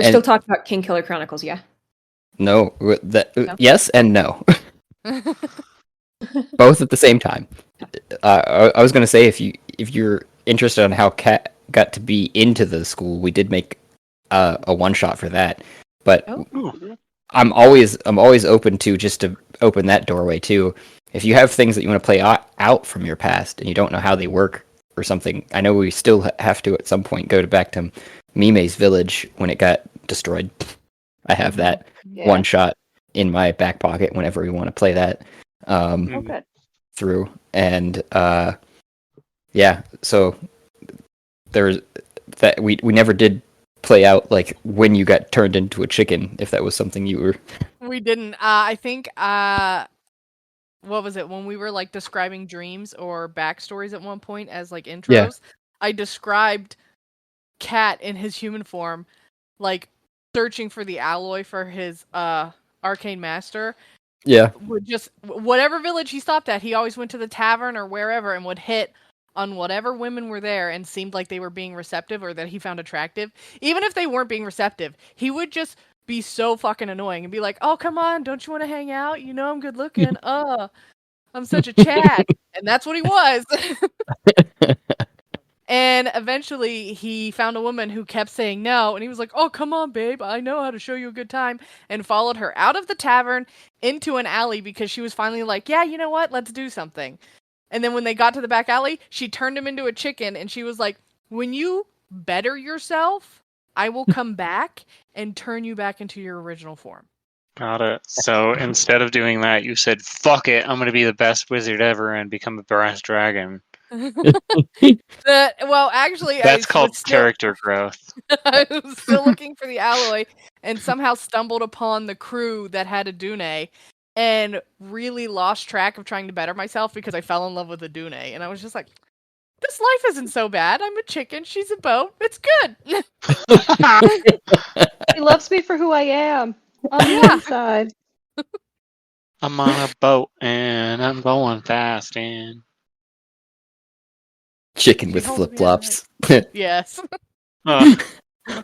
[SPEAKER 2] And-
[SPEAKER 6] still talking about Kingkiller Chronicles, yeah?
[SPEAKER 2] no.
[SPEAKER 6] No?
[SPEAKER 2] Yes and no, both at the same time. I was gonna say if you're interested on how Kat got to be into the school, we did make a one shot for that. But
[SPEAKER 6] Oh.
[SPEAKER 3] Ooh.
[SPEAKER 2] I'm always open to just to open that doorway too. If you have things that you want to play out from your past and you don't know how they work or something, I know we still have to at some point go back to Mime's village when it got destroyed. I have that
[SPEAKER 8] Yeah.
[SPEAKER 2] one shot in my back pocket whenever we want to play that
[SPEAKER 8] Oh,
[SPEAKER 3] Mhm.
[SPEAKER 8] good.
[SPEAKER 2] through. And yeah, so there's that we never did play out like when you got turned into a chicken, if that was something you were.
[SPEAKER 5] We didn't. I think. What was it when we were like describing dreams or backstories at one point as like intros?
[SPEAKER 2] Yeah.
[SPEAKER 5] I described Cat in his human form, like searching for the alloy for his arcane master.
[SPEAKER 2] Yeah.
[SPEAKER 5] Would just whatever village he stopped at, he always went to the tavern or wherever and would hit on whatever women were there and seemed like they were being receptive or that he found attractive. Even if they weren't being receptive, he would just be so fucking annoying and be like, "Oh, come on, don't you want to hang out? You know I'm good looking. I'm such a Chad." And that's what he was. And eventually he found a woman who kept saying no, and he was like, "Oh, come on, babe, I know how to show you a good time," and followed her out of the tavern into an alley because she was finally like, "Yeah, you know what? Let's do something." And then when they got to the back alley, she turned him into a chicken, and she was like, "When you better yourself, I will come back and turn you back into your original form."
[SPEAKER 3] Got it. So instead of doing that, you said, "Fuck it, I'm gonna be the best wizard ever and become a brass dragon."
[SPEAKER 5] Well, actually,
[SPEAKER 3] That's
[SPEAKER 5] I
[SPEAKER 3] called
[SPEAKER 5] was still
[SPEAKER 3] character growth.
[SPEAKER 5] I was still looking for the alloy and somehow stumbled upon the crew that had a Dune and really lost track of trying to better myself because I fell in love with a Dune. And I was just like, this life isn't so bad. I'm a chicken. She's a boat. It's good.
[SPEAKER 8] He loves me for who I am on the
[SPEAKER 5] Yeah.
[SPEAKER 8] inside.
[SPEAKER 3] I'm on a boat and I'm going fast and
[SPEAKER 2] Chicken
[SPEAKER 5] She
[SPEAKER 2] with
[SPEAKER 5] holds
[SPEAKER 2] flip
[SPEAKER 5] me at
[SPEAKER 2] flops.
[SPEAKER 5] Yes.
[SPEAKER 3] oh,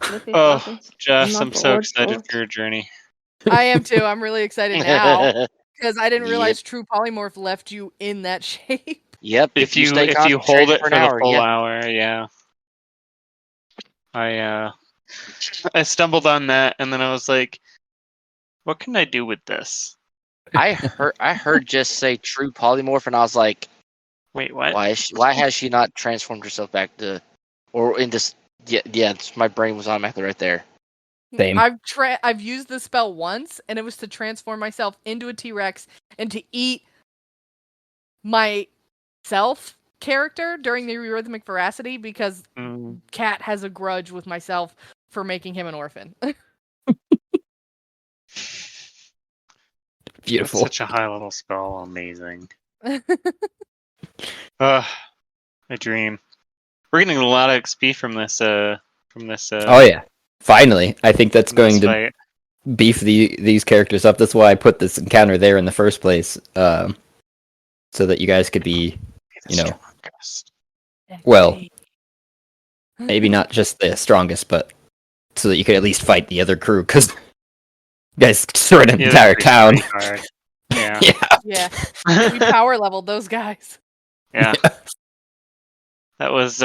[SPEAKER 8] Flippy
[SPEAKER 3] oh,
[SPEAKER 8] floppers.
[SPEAKER 3] Jess,
[SPEAKER 8] Not
[SPEAKER 3] I'm
[SPEAKER 8] the
[SPEAKER 3] so
[SPEAKER 8] Lord
[SPEAKER 3] excited
[SPEAKER 8] Ford.
[SPEAKER 3] for your journey.
[SPEAKER 5] I am too. I'm really excited now because I didn't
[SPEAKER 7] Yep.
[SPEAKER 5] realize True Polymorph left you in that shape.
[SPEAKER 7] Yep.
[SPEAKER 3] If you
[SPEAKER 7] stay
[SPEAKER 3] hold
[SPEAKER 7] concentrated
[SPEAKER 3] it
[SPEAKER 7] for an
[SPEAKER 3] for the
[SPEAKER 7] hour,
[SPEAKER 3] full
[SPEAKER 7] yeah.
[SPEAKER 3] hour, yeah. I stumbled on that and then I was like, what can I do with this?
[SPEAKER 7] I heard just say true polymorph, and I was like,
[SPEAKER 3] Wait, what?
[SPEAKER 7] why has she not transformed herself back to, or in this? Yeah. My brain was automatically right there.
[SPEAKER 2] Same.
[SPEAKER 5] I've used the spell once, and it was to transform myself into a T-Rex and to eat my self character during the Eurythmic Veracity because
[SPEAKER 3] Mm,
[SPEAKER 5] Cat has a grudge with myself for making him an orphan.
[SPEAKER 3] that's
[SPEAKER 2] Beautiful.
[SPEAKER 3] such a high level spell. Amazing. Ugh, a dream. We're getting a lot of XP from this.
[SPEAKER 2] Oh yeah. Finally, I think that's
[SPEAKER 3] from this
[SPEAKER 2] going to
[SPEAKER 3] fight.
[SPEAKER 2] beef these characters up. That's why I put this encounter there in the first place, so that you guys could be,
[SPEAKER 3] The
[SPEAKER 2] you know,
[SPEAKER 3] strongest.
[SPEAKER 2] well, maybe not just the strongest, but so that you could at least fight the other crew, because you guys destroyed an
[SPEAKER 3] Yeah,
[SPEAKER 2] entire
[SPEAKER 3] that's
[SPEAKER 2] town.
[SPEAKER 3] pretty hard. Yeah.
[SPEAKER 5] Yeah, we power leveled those guys.
[SPEAKER 3] Yeah. That was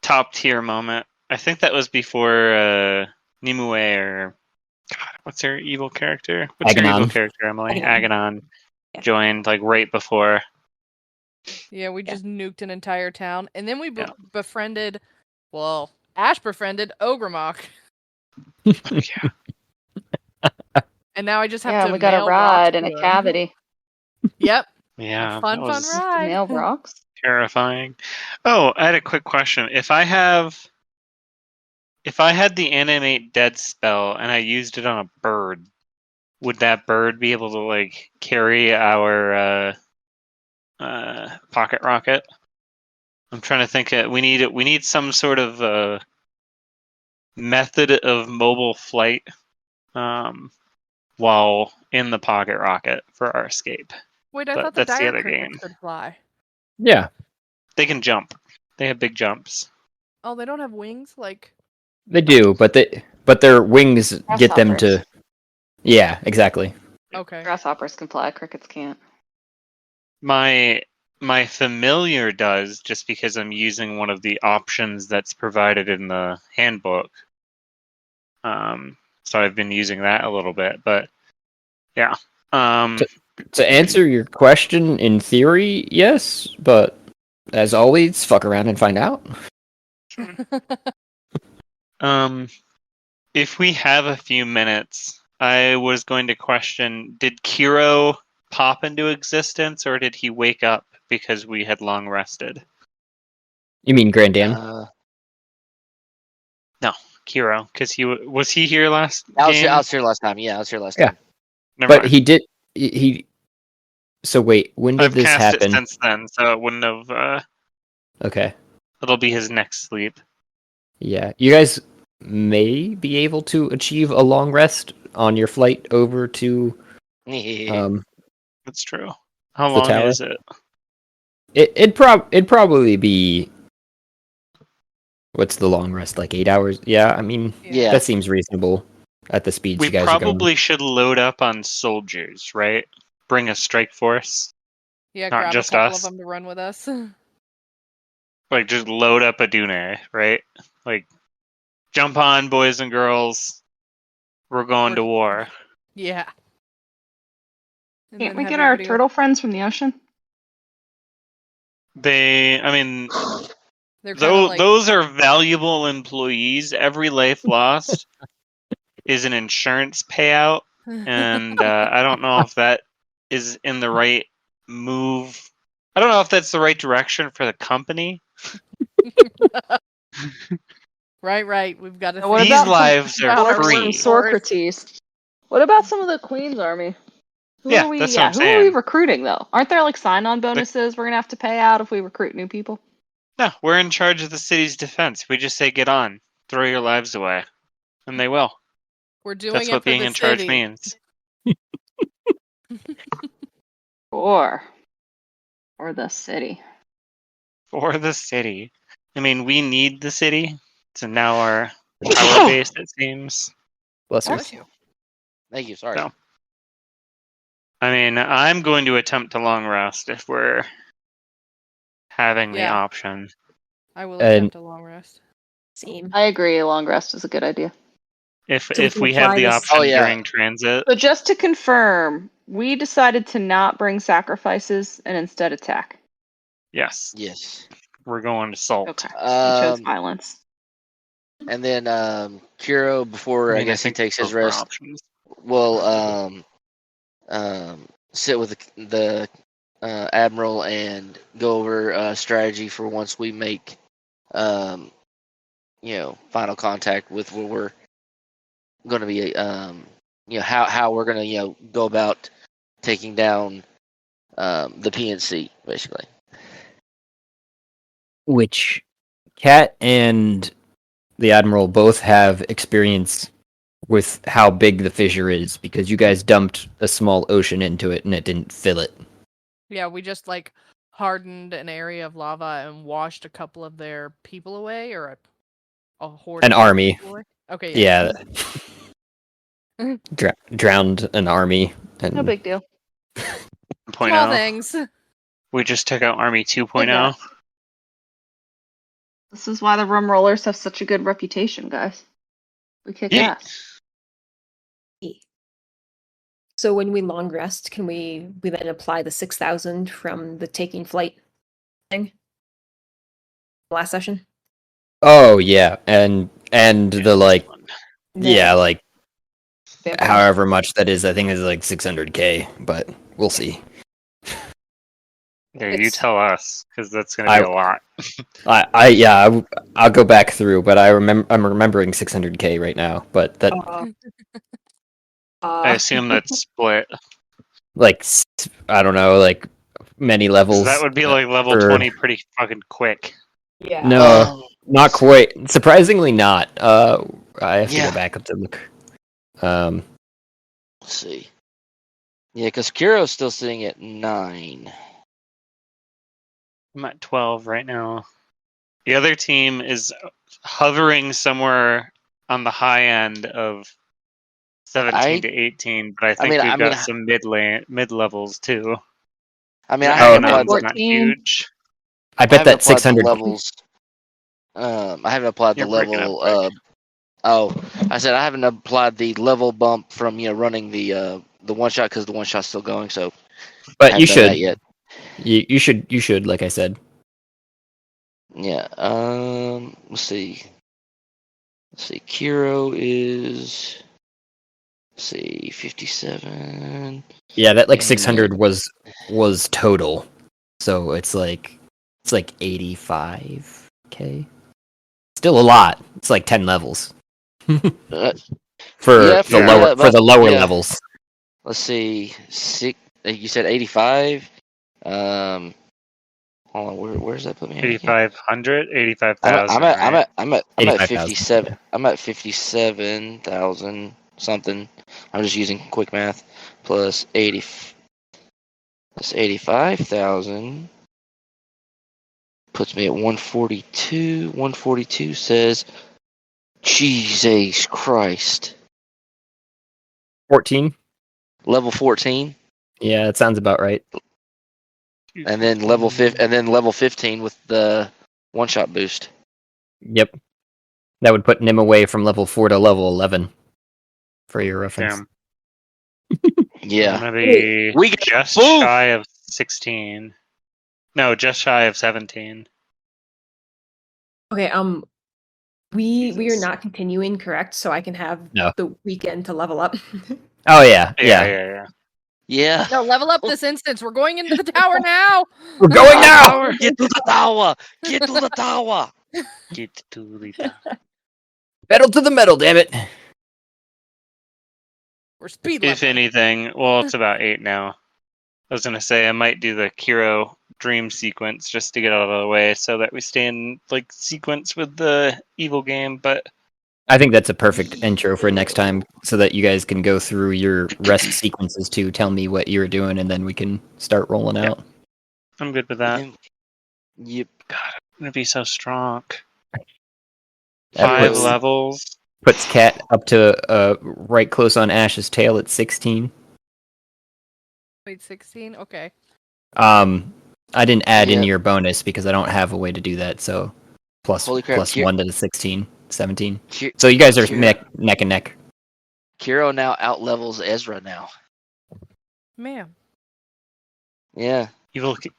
[SPEAKER 3] top tier moment. I think that was before Nimue or God, what's her evil character? What's your evil
[SPEAKER 2] Aganon.
[SPEAKER 3] character, Emily?
[SPEAKER 6] Aganon.
[SPEAKER 3] Aganon
[SPEAKER 6] Yeah.
[SPEAKER 3] joined like right before.
[SPEAKER 5] Yeah, we just nuked an entire town, and then we
[SPEAKER 3] Yeah.
[SPEAKER 5] befriended. Well, Ash befriended Ogremok,
[SPEAKER 3] Yeah.
[SPEAKER 5] and now I just have
[SPEAKER 8] Yeah,
[SPEAKER 5] to
[SPEAKER 8] we got a
[SPEAKER 5] mail rocks
[SPEAKER 8] rod in
[SPEAKER 5] to
[SPEAKER 8] a
[SPEAKER 5] him.
[SPEAKER 8] cavity.
[SPEAKER 5] Yep,
[SPEAKER 3] Yeah,
[SPEAKER 5] a fun
[SPEAKER 3] that was
[SPEAKER 5] ride.
[SPEAKER 8] Nail rocks.
[SPEAKER 3] terrifying. Oh, I had a quick question. If I had the animate dead spell and I used it on a bird, would that bird be able to like carry our pocket rocket? I'm trying to think. We need some sort of method of mobile flight while in the pocket rocket for our escape.
[SPEAKER 5] Wait, I
[SPEAKER 3] But
[SPEAKER 5] thought the
[SPEAKER 3] that's the
[SPEAKER 5] dire
[SPEAKER 3] other
[SPEAKER 5] crickets
[SPEAKER 3] game.
[SPEAKER 5] could fly.
[SPEAKER 2] Yeah,
[SPEAKER 3] They can jump. They have big jumps.
[SPEAKER 5] Oh, they don't have wings? Like,
[SPEAKER 2] they do, but their wings get them to.
[SPEAKER 8] Grasshoppers.
[SPEAKER 2] Yeah, exactly.
[SPEAKER 5] okay.
[SPEAKER 8] Grasshoppers can fly. Crickets can't.
[SPEAKER 3] My familiar does, just because I'm using one of the options that's provided in the handbook. So I've been using that a little bit, but yeah.
[SPEAKER 2] To answer your question, in theory, yes, but as always, fuck around and find out.
[SPEAKER 3] If we have a few minutes, I was going to question: did Kiro pop into existence, or did he wake up because we had long rested?
[SPEAKER 2] You mean Grand Dam?
[SPEAKER 3] No, Kiro, because was he here last
[SPEAKER 7] I was,
[SPEAKER 3] game?
[SPEAKER 7] I was here last time. Yeah, I was here last
[SPEAKER 2] Yeah.
[SPEAKER 7] time.
[SPEAKER 3] Never
[SPEAKER 2] But
[SPEAKER 3] mind.
[SPEAKER 2] he did. He. So wait, when did
[SPEAKER 3] I've
[SPEAKER 2] this
[SPEAKER 3] cast
[SPEAKER 2] happen?
[SPEAKER 3] it since then, so it wouldn't have.
[SPEAKER 2] Okay.
[SPEAKER 3] It'll be his next sleep.
[SPEAKER 2] Yeah, you guys may be able to achieve a long rest on your flight over to
[SPEAKER 3] That's true. How
[SPEAKER 2] the
[SPEAKER 3] long
[SPEAKER 2] tower.
[SPEAKER 3] is it?
[SPEAKER 2] It'd probably be. What's the long rest? Like 8 hours? Yeah, I mean
[SPEAKER 7] Yeah.
[SPEAKER 2] that seems reasonable at the speeds
[SPEAKER 3] We
[SPEAKER 2] you guys are going.
[SPEAKER 3] probably should load up on soldiers, right? Bring a strike force.
[SPEAKER 5] Yeah,
[SPEAKER 3] Not
[SPEAKER 5] grab
[SPEAKER 3] just
[SPEAKER 5] a couple
[SPEAKER 3] us.
[SPEAKER 5] of them to run with us.
[SPEAKER 3] Like, just load up a Dune, right? Like, jump on, boys and girls. We're going to war.
[SPEAKER 5] Yeah. And
[SPEAKER 8] Can't
[SPEAKER 5] then
[SPEAKER 8] we
[SPEAKER 5] have
[SPEAKER 8] get our
[SPEAKER 5] everybody
[SPEAKER 8] turtle friends from the ocean?
[SPEAKER 3] I mean,
[SPEAKER 5] They're kind of like
[SPEAKER 3] those are valuable employees. Every life lost is an insurance payout, and I don't know if that is in the right move. I don't know if that's the right direction for the company.
[SPEAKER 5] right. We've got to.
[SPEAKER 8] Now, what
[SPEAKER 3] These
[SPEAKER 8] about
[SPEAKER 3] lives
[SPEAKER 5] about
[SPEAKER 3] are
[SPEAKER 5] our
[SPEAKER 3] free.
[SPEAKER 8] Socrates. What about some of the Queen's army?
[SPEAKER 3] Yeah, that's what I'm
[SPEAKER 8] Who are we
[SPEAKER 3] saying.
[SPEAKER 8] recruiting though? Aren't there like sign-on bonuses we're gonna have to pay out if we recruit new people?
[SPEAKER 3] No, we're in charge of the city's defense. We just say, get on, throw your lives away. And they will.
[SPEAKER 5] We're doing
[SPEAKER 3] That's
[SPEAKER 5] it
[SPEAKER 3] what
[SPEAKER 5] for
[SPEAKER 3] being
[SPEAKER 5] the
[SPEAKER 3] in charge
[SPEAKER 5] city.
[SPEAKER 3] means.
[SPEAKER 8] Or the city.
[SPEAKER 3] For the city. I mean, we need the city. So now our power base, it seems.
[SPEAKER 2] Bless her.
[SPEAKER 5] Bless you.
[SPEAKER 7] Thank you. Sorry.
[SPEAKER 3] No. I mean, I'm going to attempt to long rest if we're having the
[SPEAKER 5] Yeah.
[SPEAKER 3] option.
[SPEAKER 5] I will
[SPEAKER 2] And-
[SPEAKER 5] attempt a long rest.
[SPEAKER 6] Same.
[SPEAKER 8] I agree. A long rest is a good idea.
[SPEAKER 3] If
[SPEAKER 6] So we
[SPEAKER 3] if
[SPEAKER 6] can
[SPEAKER 3] we have
[SPEAKER 6] apply
[SPEAKER 3] the
[SPEAKER 6] this-
[SPEAKER 3] option
[SPEAKER 7] Oh, yeah.
[SPEAKER 3] during transit.
[SPEAKER 8] But just to confirm, we decided to not bring sacrifices and instead attack.
[SPEAKER 3] Yes.
[SPEAKER 7] Yes.
[SPEAKER 3] We're going to salt.
[SPEAKER 8] Okay. We chose violence.
[SPEAKER 7] And then Kuro, before I guess he
[SPEAKER 3] think
[SPEAKER 7] takes his
[SPEAKER 3] those were
[SPEAKER 7] rest,
[SPEAKER 3] options.
[SPEAKER 7] will sit with the admiral and go over strategy for once we make final contact with where we're going to be how we're going to go about taking down the PNC basically.
[SPEAKER 2] Which Cat and the Admiral both have experience with how big the fissure is because you guys dumped a small ocean into it and it didn't fill it.
[SPEAKER 5] Yeah, we just like hardened an area of lava and washed a couple of their people away, or a horde.
[SPEAKER 2] An
[SPEAKER 5] of their
[SPEAKER 2] army.
[SPEAKER 5] people away. Okay. Yeah.
[SPEAKER 2] Drowned an army. And
[SPEAKER 8] No big deal.
[SPEAKER 3] 2.0.
[SPEAKER 5] Small things.
[SPEAKER 3] We just took out Army
[SPEAKER 8] Did
[SPEAKER 3] 2.0.
[SPEAKER 8] that. This is why the rum rollers have such a good reputation, guys. We kick
[SPEAKER 3] Yeah.
[SPEAKER 8] ass.
[SPEAKER 6] So when we long rest, can we then apply the 6,000 from the taking flight thing? Last session?
[SPEAKER 2] Oh yeah, and the like
[SPEAKER 6] Vampire.
[SPEAKER 2] however much that is, I think is like 600K, but we'll see.
[SPEAKER 3] Yeah, you
[SPEAKER 6] It's-
[SPEAKER 3] tell us, because that's going to be a lot.
[SPEAKER 2] I'll go back through, but I'm remembering 600K right now, but that
[SPEAKER 3] I assume that's split.
[SPEAKER 2] like I don't know, like many
[SPEAKER 3] 'Cause
[SPEAKER 2] levels.
[SPEAKER 3] that would be like level
[SPEAKER 2] for-
[SPEAKER 3] 20 pretty fucking quick.
[SPEAKER 6] Yeah.
[SPEAKER 2] No, not quite. Surprisingly not. I have to
[SPEAKER 7] Yeah.
[SPEAKER 2] go back up to look.
[SPEAKER 7] Let's see. Yeah, because Kuro's still sitting at 9.
[SPEAKER 3] I'm at 12 right now. The other team is hovering somewhere on the high end of 17 to 18, but I think we've got some mid levels too.
[SPEAKER 7] I mean, I
[SPEAKER 3] The
[SPEAKER 7] haven't
[SPEAKER 2] okay.
[SPEAKER 7] applied.
[SPEAKER 3] amount's not
[SPEAKER 8] 14.
[SPEAKER 3] huge.
[SPEAKER 2] I
[SPEAKER 7] I
[SPEAKER 2] bet
[SPEAKER 7] haven't
[SPEAKER 2] that
[SPEAKER 7] applied the
[SPEAKER 2] 600.
[SPEAKER 7] levels. I haven't applied the
[SPEAKER 3] You're breaking up
[SPEAKER 7] level.
[SPEAKER 3] quick.
[SPEAKER 7] I said I haven't applied the level bump from running the one shot because the one shot's still going. So I
[SPEAKER 2] But you
[SPEAKER 7] haven't done that
[SPEAKER 2] should.
[SPEAKER 7] yet.
[SPEAKER 2] You should. You should. Like I said.
[SPEAKER 7] Yeah. Let's see. Let's see. Kiro is. Let's see. 57.
[SPEAKER 2] Yeah, that like
[SPEAKER 7] And
[SPEAKER 2] 600 was total. So it's like 85k. Still a lot. It's like 10 levels for
[SPEAKER 7] yeah,
[SPEAKER 2] the
[SPEAKER 3] Yeah.
[SPEAKER 2] lower for
[SPEAKER 7] but
[SPEAKER 2] the lower
[SPEAKER 7] yeah.
[SPEAKER 2] levels.
[SPEAKER 7] Let's see. You said 85. Hold on. Where's that put me at again?
[SPEAKER 3] 8,500,
[SPEAKER 7] I'm
[SPEAKER 3] 85,000,
[SPEAKER 7] at
[SPEAKER 3] right?
[SPEAKER 2] 85,000.
[SPEAKER 7] 57. I'm at 57,000 something. I'm just using quick math. Plus 80. That's 85,000. Puts me at 142. 142 says, Jesus Christ.
[SPEAKER 2] 14.
[SPEAKER 7] Level 14,
[SPEAKER 2] Yeah, that sounds about right.
[SPEAKER 7] and then level 15 with the one shot boost.
[SPEAKER 2] Yep. That would put Nim away from level 4 to level 11 for your reference.
[SPEAKER 3] Damn. I'm
[SPEAKER 7] Yeah.
[SPEAKER 3] gonna be
[SPEAKER 7] We got
[SPEAKER 3] just
[SPEAKER 7] both.
[SPEAKER 3] shy of 16. No, just shy of 17.
[SPEAKER 6] Okay, we are
[SPEAKER 3] Jesus.
[SPEAKER 6] not continuing, correct? So I can have
[SPEAKER 2] No.
[SPEAKER 6] the weekend to level up.
[SPEAKER 2] Oh yeah,
[SPEAKER 3] Yeah,
[SPEAKER 2] yeah.
[SPEAKER 3] yeah, yeah.
[SPEAKER 7] Yeah.
[SPEAKER 5] No, level up this instance. We're going into the tower now.
[SPEAKER 2] We're going now.
[SPEAKER 7] Get to the tower. Get to the tower.
[SPEAKER 3] Get to the top.
[SPEAKER 2] Pedal to the metal, damn it.
[SPEAKER 5] We're speed
[SPEAKER 3] If
[SPEAKER 5] leveling.
[SPEAKER 3] anything, well, it's about 8 now. I was gonna say I might do the Kiro dream sequence just to get out of the way so that we stay in like sequence with the evil game, but
[SPEAKER 2] I think that's a perfect intro for next time so that you guys can go through your rest sequences to tell me what you're doing and then we can start rolling
[SPEAKER 3] Yeah.
[SPEAKER 2] out.
[SPEAKER 3] I'm good with that.
[SPEAKER 7] Yep.
[SPEAKER 3] I'm gonna be so strong.
[SPEAKER 2] That
[SPEAKER 3] 5
[SPEAKER 2] puts
[SPEAKER 3] levels.
[SPEAKER 2] Cat up to right close on Ash's tail at 16.
[SPEAKER 5] Wait, 16? Okay.
[SPEAKER 2] I didn't add in
[SPEAKER 7] Yep.
[SPEAKER 2] your bonus because I don't have a way to do that, so
[SPEAKER 7] Holy crap,
[SPEAKER 2] plus 1 to the 16, 17.
[SPEAKER 7] Ki-
[SPEAKER 2] So you guys are
[SPEAKER 7] Kira-
[SPEAKER 2] neck and neck.
[SPEAKER 7] Kiro now out levels Ezra now.
[SPEAKER 5] Ma'am.
[SPEAKER 7] Yeah.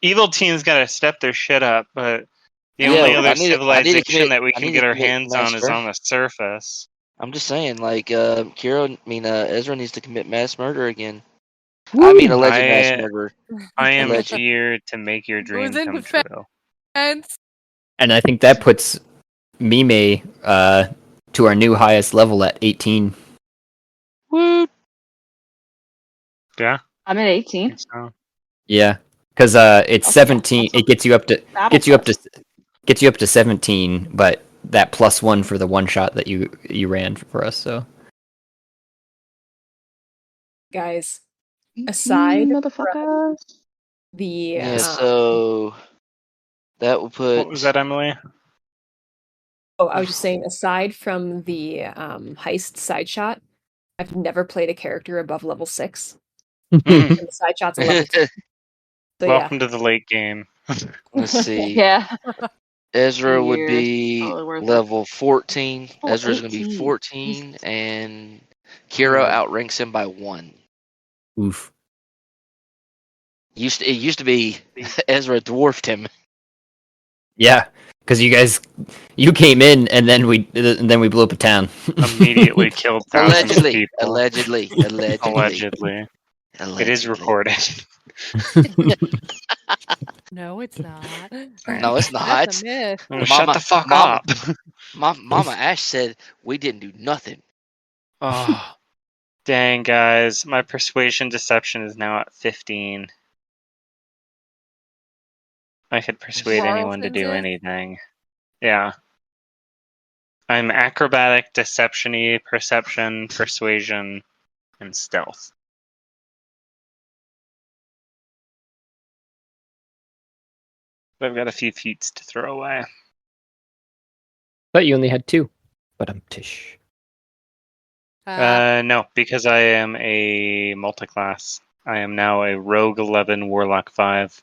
[SPEAKER 3] Evil team's gotta step their shit up, but the
[SPEAKER 7] Yeah,
[SPEAKER 3] only
[SPEAKER 7] I
[SPEAKER 3] other
[SPEAKER 7] need to
[SPEAKER 3] civilization
[SPEAKER 7] commit-
[SPEAKER 3] that we
[SPEAKER 7] I
[SPEAKER 3] can
[SPEAKER 7] need
[SPEAKER 3] get
[SPEAKER 7] to
[SPEAKER 3] our
[SPEAKER 7] commit
[SPEAKER 3] hands on is
[SPEAKER 7] master.
[SPEAKER 3] on the surface.
[SPEAKER 7] I'm just saying, like, Ezra needs to commit mass murder again. I mean, alleged mass murder.
[SPEAKER 3] I am
[SPEAKER 7] Alleged.
[SPEAKER 3] here to make your dream
[SPEAKER 5] Who's in
[SPEAKER 3] come
[SPEAKER 5] defense?
[SPEAKER 3] true.
[SPEAKER 5] And
[SPEAKER 2] And I think that puts Mime to our new highest level at 18.
[SPEAKER 7] Woo!
[SPEAKER 3] Yeah,
[SPEAKER 8] I'm at
[SPEAKER 3] I
[SPEAKER 8] 18.
[SPEAKER 3] think so.
[SPEAKER 2] Yeah, because it's
[SPEAKER 8] Okay,
[SPEAKER 2] 17.
[SPEAKER 8] that's
[SPEAKER 2] It gets you up to
[SPEAKER 8] Battle
[SPEAKER 2] gets you up to 17, but that plus 1 for the one shot that you ran for us. So
[SPEAKER 6] Guys, aside from
[SPEAKER 8] motherfuckers.
[SPEAKER 6] the
[SPEAKER 7] Yeah, so that will put.
[SPEAKER 3] What was that, Emily?
[SPEAKER 6] oh, I was just saying, aside from the heist side shot, I've never played a character above level 6.
[SPEAKER 3] Mhm.
[SPEAKER 6] And the side shot's a level 2. So
[SPEAKER 3] Welcome to the late game.
[SPEAKER 7] Let's see.
[SPEAKER 8] Yeah.
[SPEAKER 7] Ezra would
[SPEAKER 8] Years.
[SPEAKER 7] be
[SPEAKER 8] Totally worth it.
[SPEAKER 7] level 14.
[SPEAKER 8] Oh,
[SPEAKER 7] Ezra's going to be
[SPEAKER 8] 18.
[SPEAKER 7] 14, and Kiro outranks him by 1.
[SPEAKER 2] oof.
[SPEAKER 7] It used to be Ezra dwarfed him.
[SPEAKER 2] Yeah, because you came in and then we blew up a town.
[SPEAKER 3] Immediately killed thousands of people.
[SPEAKER 7] Allegedly.
[SPEAKER 3] Allegedly. It is recorded.
[SPEAKER 5] no, it's not.
[SPEAKER 7] No, it's not.
[SPEAKER 5] That's a myth.
[SPEAKER 3] Shut the fuck
[SPEAKER 7] Mama-
[SPEAKER 3] up.
[SPEAKER 7] Mama Ash said we didn't do nothing.
[SPEAKER 3] Oh, dang, guys. My persuasion deception is now at 15. I could persuade anyone to do
[SPEAKER 5] Carlton's it?
[SPEAKER 3] anything. Yeah. I'm acrobatic, deception-y, perception, persuasion, and stealth. But I've got a few feats to throw away.
[SPEAKER 2] But you only had 2. But I'm tish.
[SPEAKER 3] No, because I am a multi-class. I am now a Rogue 11 Warlock 5.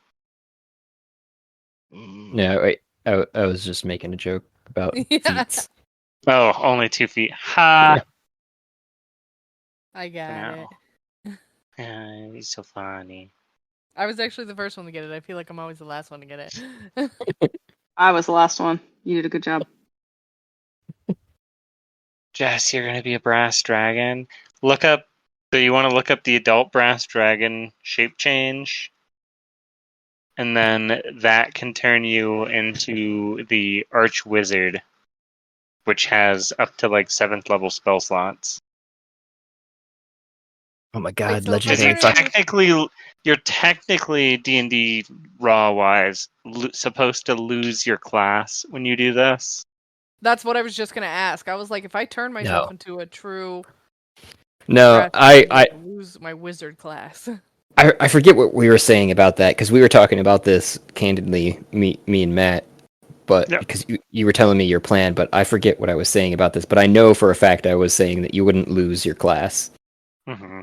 [SPEAKER 2] No, wait. I was just making a joke about
[SPEAKER 5] Yeah.
[SPEAKER 2] feats.
[SPEAKER 3] Oh, only 2 feet. Ha!
[SPEAKER 2] Yeah.
[SPEAKER 5] I got
[SPEAKER 3] Now.
[SPEAKER 5] it.
[SPEAKER 3] He's so funny.
[SPEAKER 5] I was actually the first one to get it. I feel like I'm always the last one to get it.
[SPEAKER 8] I was the last one. You did a good job.
[SPEAKER 3] Jess, you're gonna be a brass dragon. Look up. So you want to look up the adult brass dragon shape change, and then that can turn you into the arch wizard, which has up to like 7th level spell slots.
[SPEAKER 2] Oh my
[SPEAKER 5] Wait,
[SPEAKER 2] god,
[SPEAKER 5] so if I
[SPEAKER 3] Because
[SPEAKER 2] legendary fuck.
[SPEAKER 3] you're technically D&D raw wise supposed to lose your class when you do this.
[SPEAKER 5] That's what I was just gonna ask. I was like, if I turn myself
[SPEAKER 2] No.
[SPEAKER 5] into a true
[SPEAKER 2] No,
[SPEAKER 5] brass dragon, I lose my wizard class.
[SPEAKER 2] I forget what we were saying about that because we were talking about this candidly, me and Matt. But
[SPEAKER 3] Yep.
[SPEAKER 2] because you were telling me your plan, but I forget what I was saying about this. But I know for a fact I was saying that you wouldn't lose your class.
[SPEAKER 3] Mm-hmm.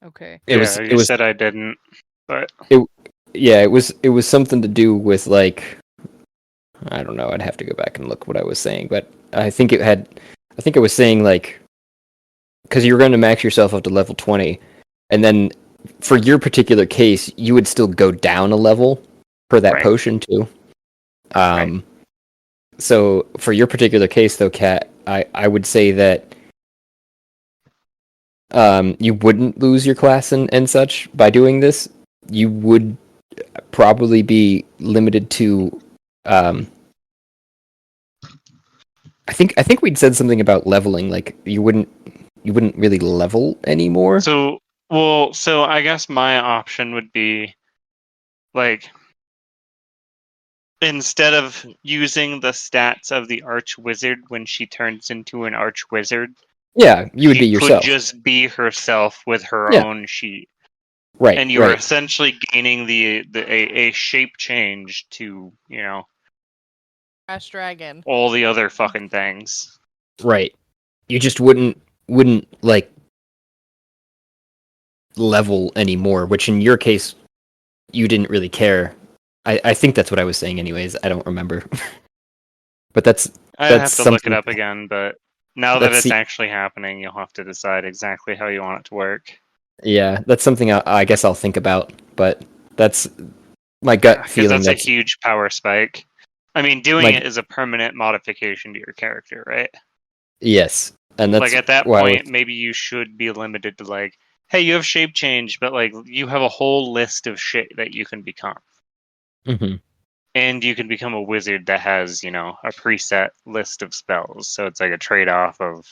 [SPEAKER 5] Okay.
[SPEAKER 3] You said I didn't, but
[SPEAKER 2] yeah, it was something to do with like, I don't know. I'd have to go back and look what I was saying, but I think I was saying like, because you were going to max yourself up to level 20, and then for your particular case, you would still go down a level for that
[SPEAKER 3] Right.
[SPEAKER 2] potion too.
[SPEAKER 3] Right.
[SPEAKER 2] So for your particular case, though, Kat, I would say that you wouldn't lose your class and such by doing this. You would probably be limited to. I think we'd said something about leveling. Like you wouldn't really level anymore.
[SPEAKER 3] So I guess my option would be like, instead of using the stats of the arch wizard when she turns into an arch wizard,
[SPEAKER 2] Yeah, you would
[SPEAKER 3] she
[SPEAKER 2] be
[SPEAKER 3] could
[SPEAKER 2] yourself.
[SPEAKER 3] just be herself with her
[SPEAKER 2] Yeah.
[SPEAKER 3] own sheet.
[SPEAKER 2] Right.
[SPEAKER 3] And you're
[SPEAKER 2] right.
[SPEAKER 3] essentially gaining a shape change to,
[SPEAKER 5] Brass dragon.
[SPEAKER 3] all the other fucking things.
[SPEAKER 2] Right. You just wouldn't like level anymore, which in your case you didn't really care. I think that's what I was saying anyways. I don't remember. But
[SPEAKER 3] I
[SPEAKER 2] that's
[SPEAKER 3] have to look it
[SPEAKER 2] something
[SPEAKER 3] up again, but now that
[SPEAKER 2] that's
[SPEAKER 3] it's actually happening, you'll have to decide exactly how you want it to work.
[SPEAKER 2] yeah, that's something I guess I'll think about, but that's my gut
[SPEAKER 3] Because
[SPEAKER 2] feeling
[SPEAKER 3] that's a
[SPEAKER 2] that's
[SPEAKER 3] huge power spike. I mean, doing
[SPEAKER 2] my
[SPEAKER 3] it is a permanent modification to your character, right?
[SPEAKER 2] yes. And that's
[SPEAKER 3] Like at that
[SPEAKER 2] why I was
[SPEAKER 3] point, maybe you should be limited to like, hey, you have shape change, but like you have a whole list of shit that you can become.
[SPEAKER 2] Mhm.
[SPEAKER 3] And you can become a wizard that has, a preset list of spells. So it's like a trade off of,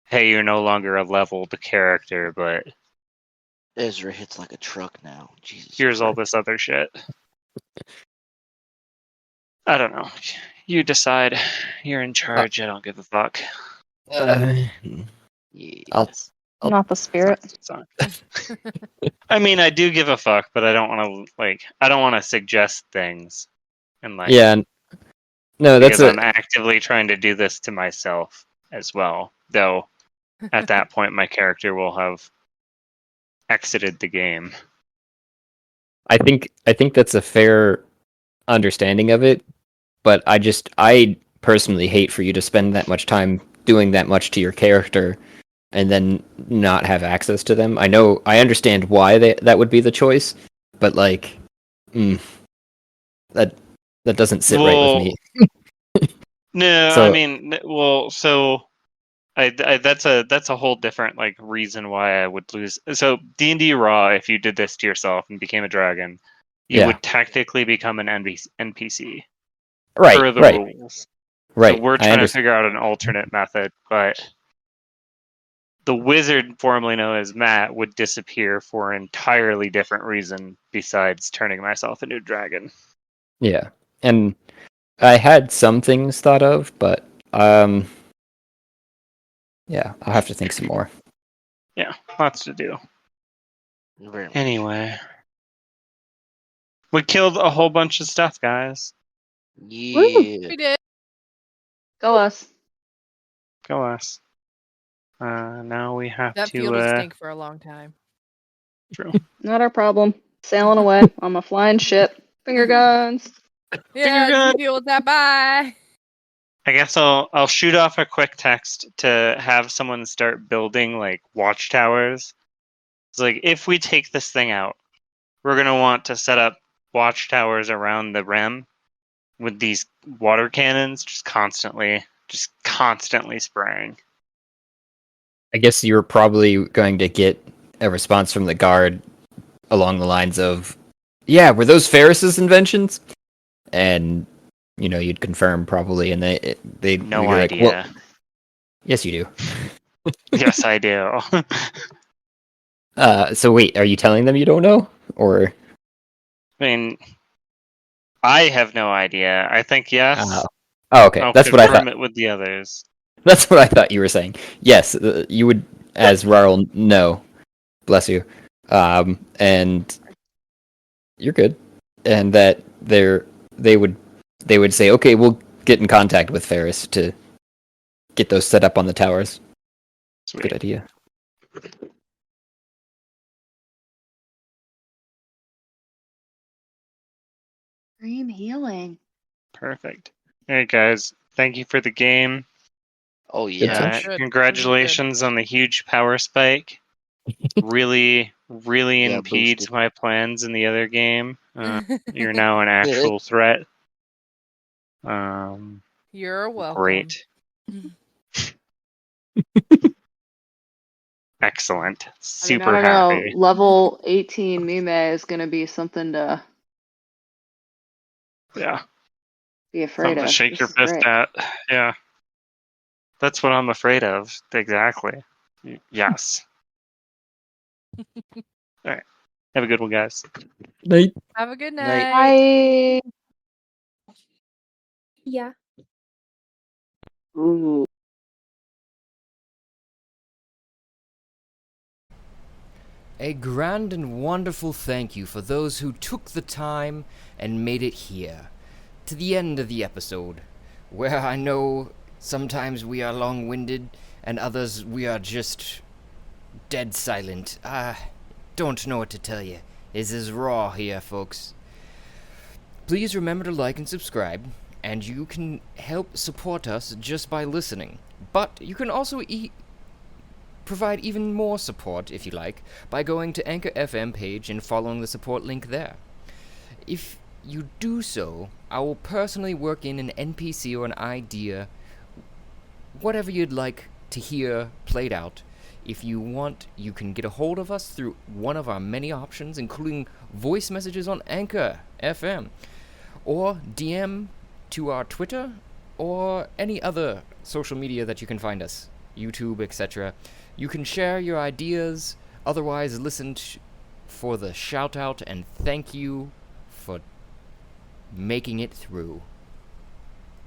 [SPEAKER 3] hey, you're no longer a leveled character, but
[SPEAKER 7] Ezra hits like a truck now. Jesus.
[SPEAKER 3] here's all
[SPEAKER 7] Christ.
[SPEAKER 3] this other shit. I don't know. You decide. You're in charge. I don't give a fuck.
[SPEAKER 2] uh,
[SPEAKER 7] Yeah.
[SPEAKER 2] I'll
[SPEAKER 8] Not the spirit.
[SPEAKER 3] I mean, I do give a fuck, but I don't want to I don't want to suggest things, and
[SPEAKER 2] yeah. No, that's
[SPEAKER 3] because
[SPEAKER 2] a
[SPEAKER 3] I'm actively trying to do this to myself as well. Though at that point, my character will have exited the game.
[SPEAKER 2] I think that's a fair understanding of it, but I personally hate for you to spend that much time doing that much to your character and then not have access to them. I understand why that would be the choice, but like that doesn't sit right with me.
[SPEAKER 3] No, I
[SPEAKER 2] So
[SPEAKER 3] mean, so that's a whole different reason why I would lose. So D&D Raw, if you did this to yourself and became a dragon, you
[SPEAKER 2] yeah,
[SPEAKER 3] would technically become an NPC
[SPEAKER 2] right,
[SPEAKER 3] per the
[SPEAKER 2] right,
[SPEAKER 3] rules. So
[SPEAKER 2] right.
[SPEAKER 3] we're
[SPEAKER 2] I
[SPEAKER 3] trying to
[SPEAKER 2] understand.
[SPEAKER 3] figure out an alternate method, but the wizard, formerly known as Matt, would disappear for an entirely different reason besides turning myself into a dragon.
[SPEAKER 2] Yeah, and I had some things thought of, but yeah, I'll have to think some more.
[SPEAKER 3] Yeah, lots to do.
[SPEAKER 7] Very much.
[SPEAKER 3] Anyway, we killed a whole bunch of stuff, guys.
[SPEAKER 7] Yeah.
[SPEAKER 5] We did.
[SPEAKER 8] Go us.
[SPEAKER 3] Go us. Now we have
[SPEAKER 5] That field will
[SPEAKER 3] to.
[SPEAKER 5] stink for a long time.
[SPEAKER 3] True.
[SPEAKER 8] Not our problem. Sailing away on my flying ship. Finger guns.
[SPEAKER 5] Yeah, you
[SPEAKER 3] gun.
[SPEAKER 5] can deal with that. Bye.
[SPEAKER 3] I guess I'll shoot off a quick text to have someone start building like watchtowers. It's like if we take this thing out, we're gonna want to set up watchtowers around the rim with these water cannons just constantly spraying.
[SPEAKER 2] I guess you're probably going to get a response from the guard along the lines of, "Yeah, were those Ferris's inventions?" And you'd confirm probably, and they'd
[SPEAKER 3] No
[SPEAKER 2] be like,
[SPEAKER 3] idea.
[SPEAKER 2] "Well, yes, you do."
[SPEAKER 3] Yes, I do.
[SPEAKER 2] So wait, are you telling them you don't know, or?
[SPEAKER 3] I mean, I have no idea. I think yes.
[SPEAKER 2] Oh, okay.
[SPEAKER 3] I'll
[SPEAKER 2] That's what I
[SPEAKER 3] confirm
[SPEAKER 2] thought.
[SPEAKER 3] it with the others.
[SPEAKER 2] That's what I thought you were saying. Yes, you would, as Rarl, know. Bless you. And you're good. And that they would say, okay, we'll get in contact with Ferris to get those set up on the towers.
[SPEAKER 3] Sweet.
[SPEAKER 2] Good idea.
[SPEAKER 8] Dream healing.
[SPEAKER 3] Perfect. All right, guys. Thank you for the game.
[SPEAKER 7] Oh
[SPEAKER 2] Good
[SPEAKER 7] yeah.
[SPEAKER 2] touch.
[SPEAKER 5] Good.
[SPEAKER 3] Congratulations on the huge power spike. Really
[SPEAKER 7] Yeah,
[SPEAKER 3] impedes
[SPEAKER 7] boosted.
[SPEAKER 3] my plans in the other game. You're now an actual threat.
[SPEAKER 5] You're welcome.
[SPEAKER 3] Great. Excellent. Super
[SPEAKER 8] I don't know.
[SPEAKER 3] happy.
[SPEAKER 8] Level 18 Mime is gonna be something to
[SPEAKER 3] Yeah.
[SPEAKER 8] be afraid
[SPEAKER 3] Something to
[SPEAKER 8] of.
[SPEAKER 3] shake
[SPEAKER 8] This
[SPEAKER 3] your
[SPEAKER 8] is
[SPEAKER 3] fist
[SPEAKER 8] great.
[SPEAKER 3] at. Yeah. That's what I'm afraid of. Exactly. Yes. All right. Have a good one, guys.
[SPEAKER 2] Night.
[SPEAKER 5] Have a good
[SPEAKER 7] Night.
[SPEAKER 5] night.
[SPEAKER 8] Bye.
[SPEAKER 6] Yeah.
[SPEAKER 8] Ooh.
[SPEAKER 1] A grand and wonderful thank you for those who took the time and made it here, to the end of the episode, where I know sometimes we are long-winded and others we are just dead silent. I don't know what to tell you. This is raw here, folks. Please remember to like and subscribe, and you can help support us just by listening. But you can also provide even more support, if you like, by going to Anchor FM page and following the support link there. If you do so, I will personally work in an NPC or an idea, whatever you'd like to hear played out. If you want, you can get a hold of us through one of our many options, including voice messages on Anchor FM, or DM to our Twitter, or any other social media that you can find us, YouTube, etc. You can share your ideas, otherwise listen for the shout out and thank you for making it through.